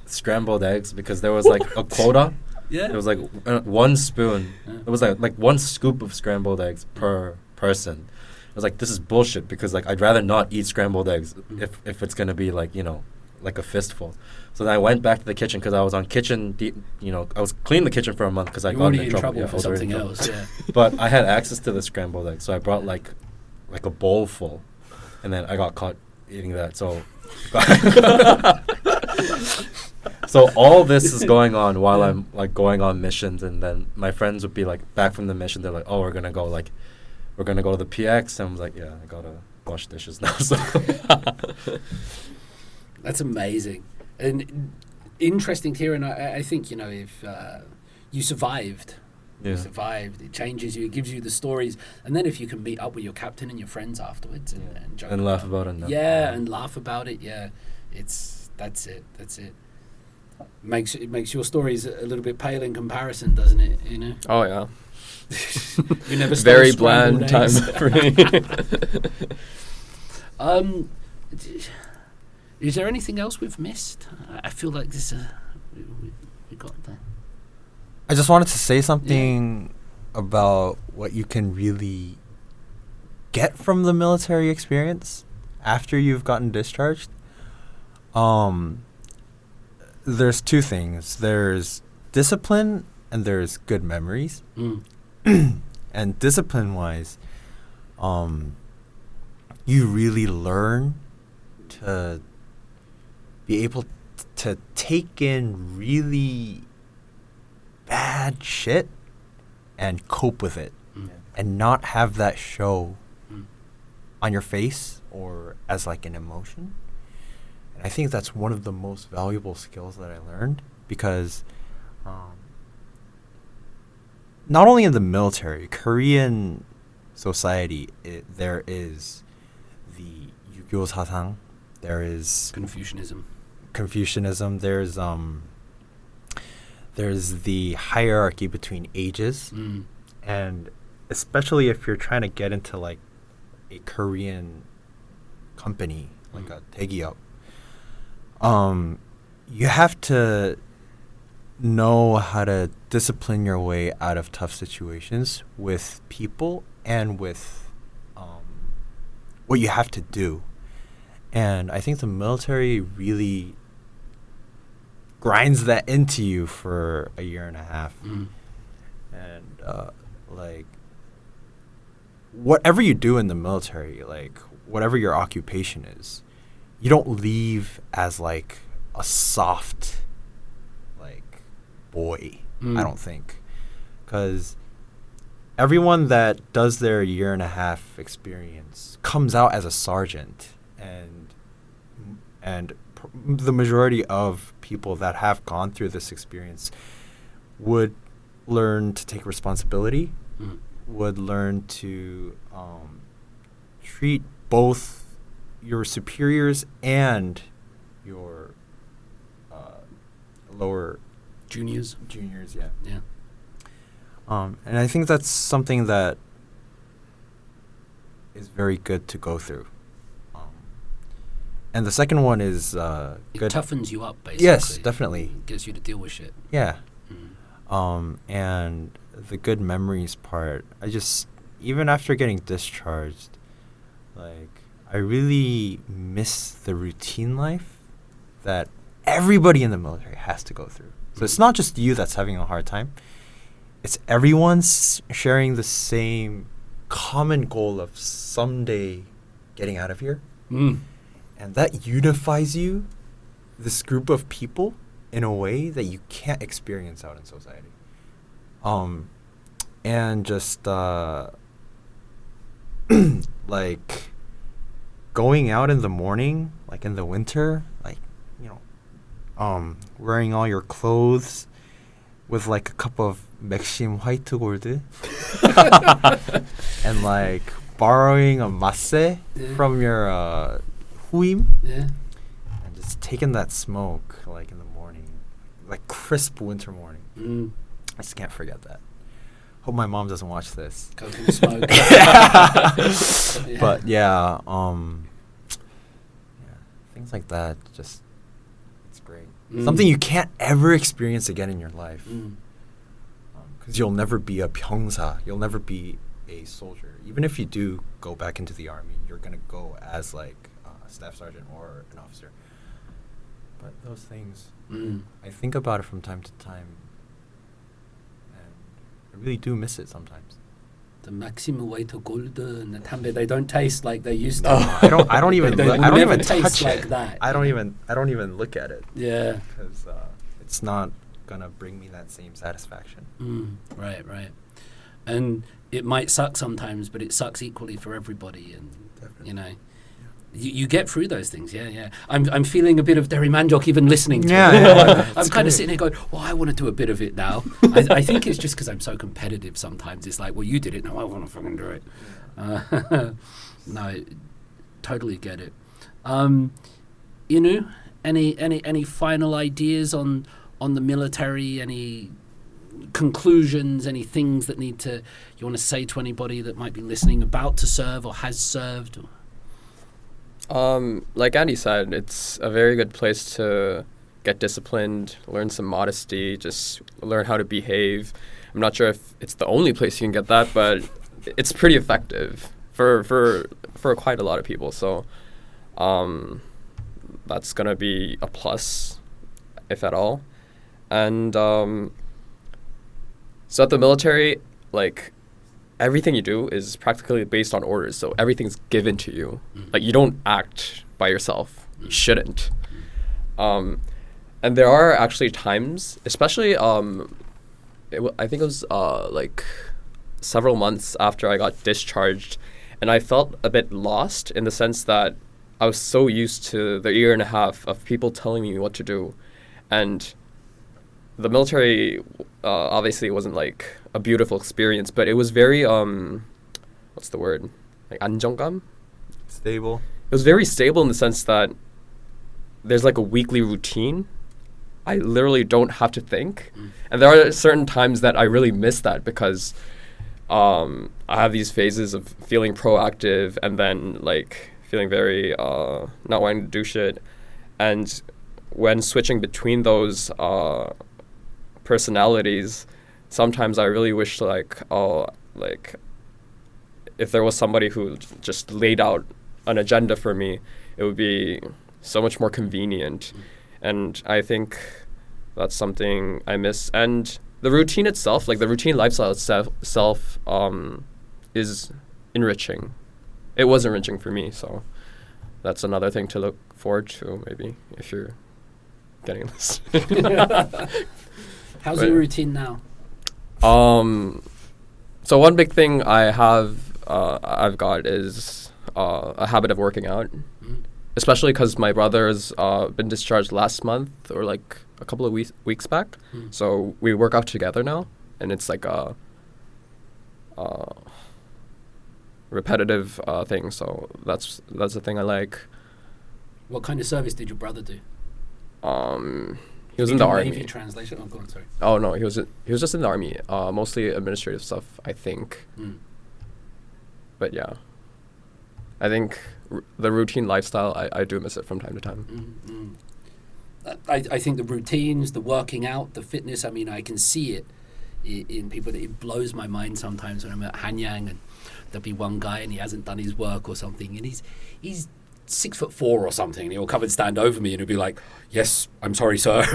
scrambled eggs because there was like a quota. Yeah. It was like 1 spoon. It was like 1 scoop of scrambled eggs per person. I was like, this is bullshit because like I'd rather not eat scrambled eggs if it's gonna be like, you know, like a fistful. So then I went back to the kitchen because I was on kitchen. I was cleaning the kitchen for a month because I got in trouble. Yeah, for something else. Yeah. But I had access to the scrambled eggs, so I brought like a bowl full, and then I got caught eating that. So. So all this is going on while I'm like going on missions, and then my friends would be like back from the mission. They're like, "Oh, we're gonna go to the PX," and I was like, "Yeah, I gotta wash dishes now." So that's amazing and interesting to hear. And I think, you know, if you survived, it changes you, it gives you the stories, and then if you can meet up with your captain and your friends afterwards and joke and laugh about it. And laugh about it. Yeah, that's it. It makes your stories a little bit pale in comparison, doesn't it? You know. Oh yeah. You never very bland time for me. Is there anything else we've missed? I feel like this. We got there. I just wanted to say something about what you can really get from the military experience after you've gotten discharged. There's 2 things. There's discipline and there's good memories. And discipline-wise, you really learn to be able to take in really bad shit and cope with it and not have that show on your face or as like an emotion. And I think that's one of the most valuable skills that I learned because not only in the military, Korean society, there is the Yugyo Sasang, there is Confucianism, there's the hierarchy between ages, and especially if you're trying to get into like a Korean company, like a Taegyeop, you have to know how to discipline your way out of tough situations with people and with what you have to do. And I think the military really grinds that into you for a year and a half. And like whatever you do in the military, like whatever your occupation is, you don't leave as like a soft like boy, I don't think. Because everyone that does their year and a half experience comes out as a sergeant, and the majority of people that have gone through this experience would learn to take responsibility, would learn to treat both your superiors and your lower juniors, and I think that's something that is very good to go through. And the second one is It good. toughens you up, basically. Yes, definitely. Gets you to deal with shit. Yeah. Mm. And the good memories part, even after getting discharged, like, I really miss the routine life that everybody in the military has to go through. So it's not just you that's having a hard time. It's everyone's sharing the same common goal of someday getting out of here. Mm. And that unifies you, this group of people, in a way that you can't experience out in society. And just like going out in the morning, like in the winter, like, wearing all your clothes with like a cup of 맥심 화이트 골드 and like borrowing a masse from your 후임, Yeah. and just taking that smoke like in the morning, like crisp winter morning. Mm. I just can't forget that. Hope my mom doesn't watch this. Coke and smoke. But yeah, things like that, just, it's great. Something you can't ever experience again in your life. Because you'll never be a 병사. You'll never be a soldier. Even if you do go back into the army, you're going to go as like a staff sergeant or an officer. But those things, I think about it from time to time, and I really do miss it sometimes. The maximum weight of gold and the tambe, they don't taste like they used to. I don't even They I don't never even taste touch like it. that. I don't even look at it. Yeah. Because it's not gonna bring me that same satisfaction. Right. And it might suck sometimes, but it sucks equally for everybody. And Definitely. you get through those things. Yeah. I'm feeling a bit of Derry Manjok even listening to it. Yeah, I'm kind of sitting here going, well, I want to do a bit of it now. I think it's just because I'm so competitive sometimes. It's like, well, you did it, now I want to fucking do it. No, totally get it. Inu, any final ideas on the military? Any conclusions? Any things that you want to say to anybody that might be listening, about to serve or has served? Like Andy said, it's a very good place to get disciplined, learn some modesty, just learn how to behave. I'm not sure if it's the only place you can get that, but it's pretty effective for quite a lot of people. So that's gonna be a plus, if at all. And so at the military, like, everything you do is practically based on orders, so everything's given to you. Like, you don't act by yourself. You shouldn't. And there are actually times, especially I think it was like several months after I got discharged, and I felt a bit lost in the sense that I was so used to the year and a half of people telling me what to do, and the military obviously wasn't like a beautiful experience, but it was very what's the word? Like 안정감? Stable. It was very stable in the sense that there's like a weekly routine. I literally don't have to think. And there are certain times that I really miss that because I have these phases of feeling proactive and then like feeling very not wanting to do shit. And when switching between those personalities, sometimes I really wish like if there was somebody who just laid out an agenda for me, it would be so much more convenient. And I think that's something I miss. And the routine itself, like the routine lifestyle itself, is enriching. It was enriching for me, so that's another thing to look forward to, maybe, if you're getting this. How's your routine now? So one big thing I've got is a habit of working out, especially because my brother's been discharged last month or like a couple of weeks back. So we work out together now, and it's like a repetitive thing. So that's the thing I like. What kind of service did your brother do? He was in the army. Navy translation. Oh, go on, sorry. Oh no, he was just in the army. Mostly administrative stuff, I think. But yeah. I think the routine lifestyle, I do miss it from time to time. I think the routines, the working out, the fitness, I mean, I can see it in people. It blows my mind sometimes when I'm at Hanyang and there'll be one guy and he hasn't done his work or something, and he's 6'4" or something, and he'll come and stand over me and he'll be like, "Yes, I'm sorry, sir."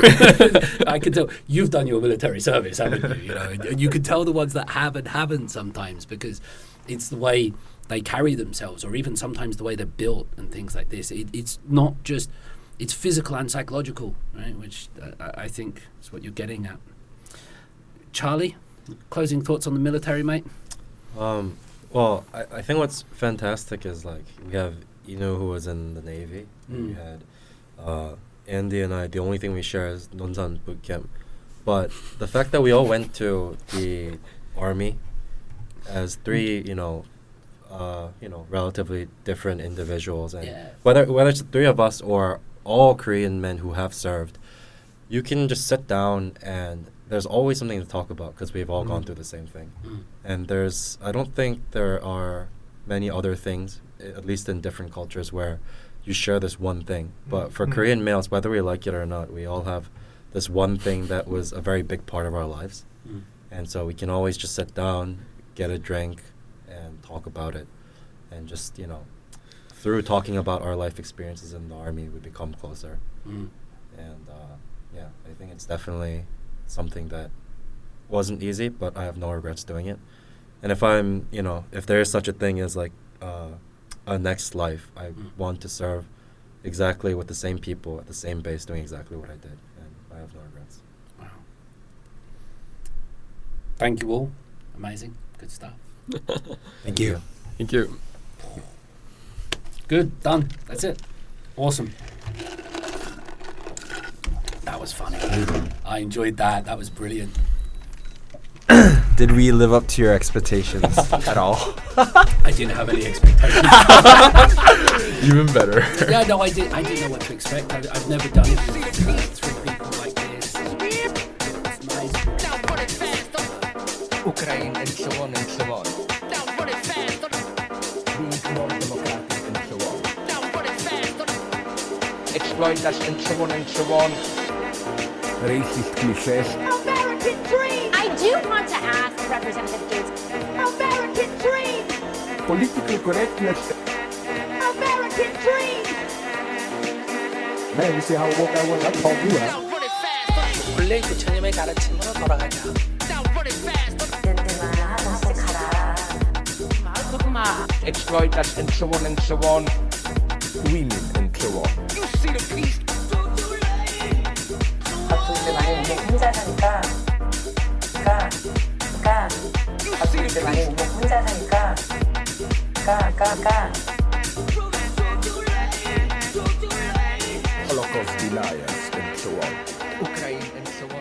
I can tell you've done your military service, haven't you? You know, and you can tell the ones that have and haven't sometimes, because it's the way they carry themselves, or even sometimes the way they're built and things like this. It's not just, it's physical and psychological, right? Which I think is what you're getting at. Charlie, closing thoughts on the military, mate? Well, I think what's fantastic is, like, we have Inu, who was in the Navy. We had Andy and I, the only thing we share is Nonsan boot camp. But the fact that we all went to the army as three, relatively different individuals, and whether it's the three of us or all Korean men who have served, you can just sit down and there's always something to talk about because we've all gone through the same thing. And I don't think there are many other things, at least in different cultures, where you share this one thing. But for Korean males, whether we like it or not, we all have this one thing that was a very big part of our lives. And so we can always just sit down, get a drink, and talk about it. And just, through talking about our life experiences in the army, we become closer. And I think it's definitely something that wasn't easy, but I have no regrets doing it. And if there is such a thing as like a next life, I want to serve exactly with the same people at the same base doing exactly what I did, and I have no regrets. Wow. Thank you all. Amazing. Good stuff. Thank you. Thank you. Good. Done. That's it. Awesome. That was funny. I enjoyed that. That was brilliant. Did we live up to your expectations at all? I didn't have any expectations. Even better. Yeah, no, I didn't know what to expect. I've never done it with three people like this. It's nice. Ukraine and so on and so on. Being more democratic and so on. Exploit us and so on and so on. Racist cliches. American dream! I do want to ask Representative Gates. American dream! Political correctness. American dream! Man, you see how woke I was? I called you out. 본래 부처님의 가르침으로 돌아가자. Exploit us and so on and so on. Women and so on. You see the peace. 이제 많이 우리 혼자 사니까 이제 많이 우리 혼자 사니까 Holocaust deniers and so on. Ukraine and so on.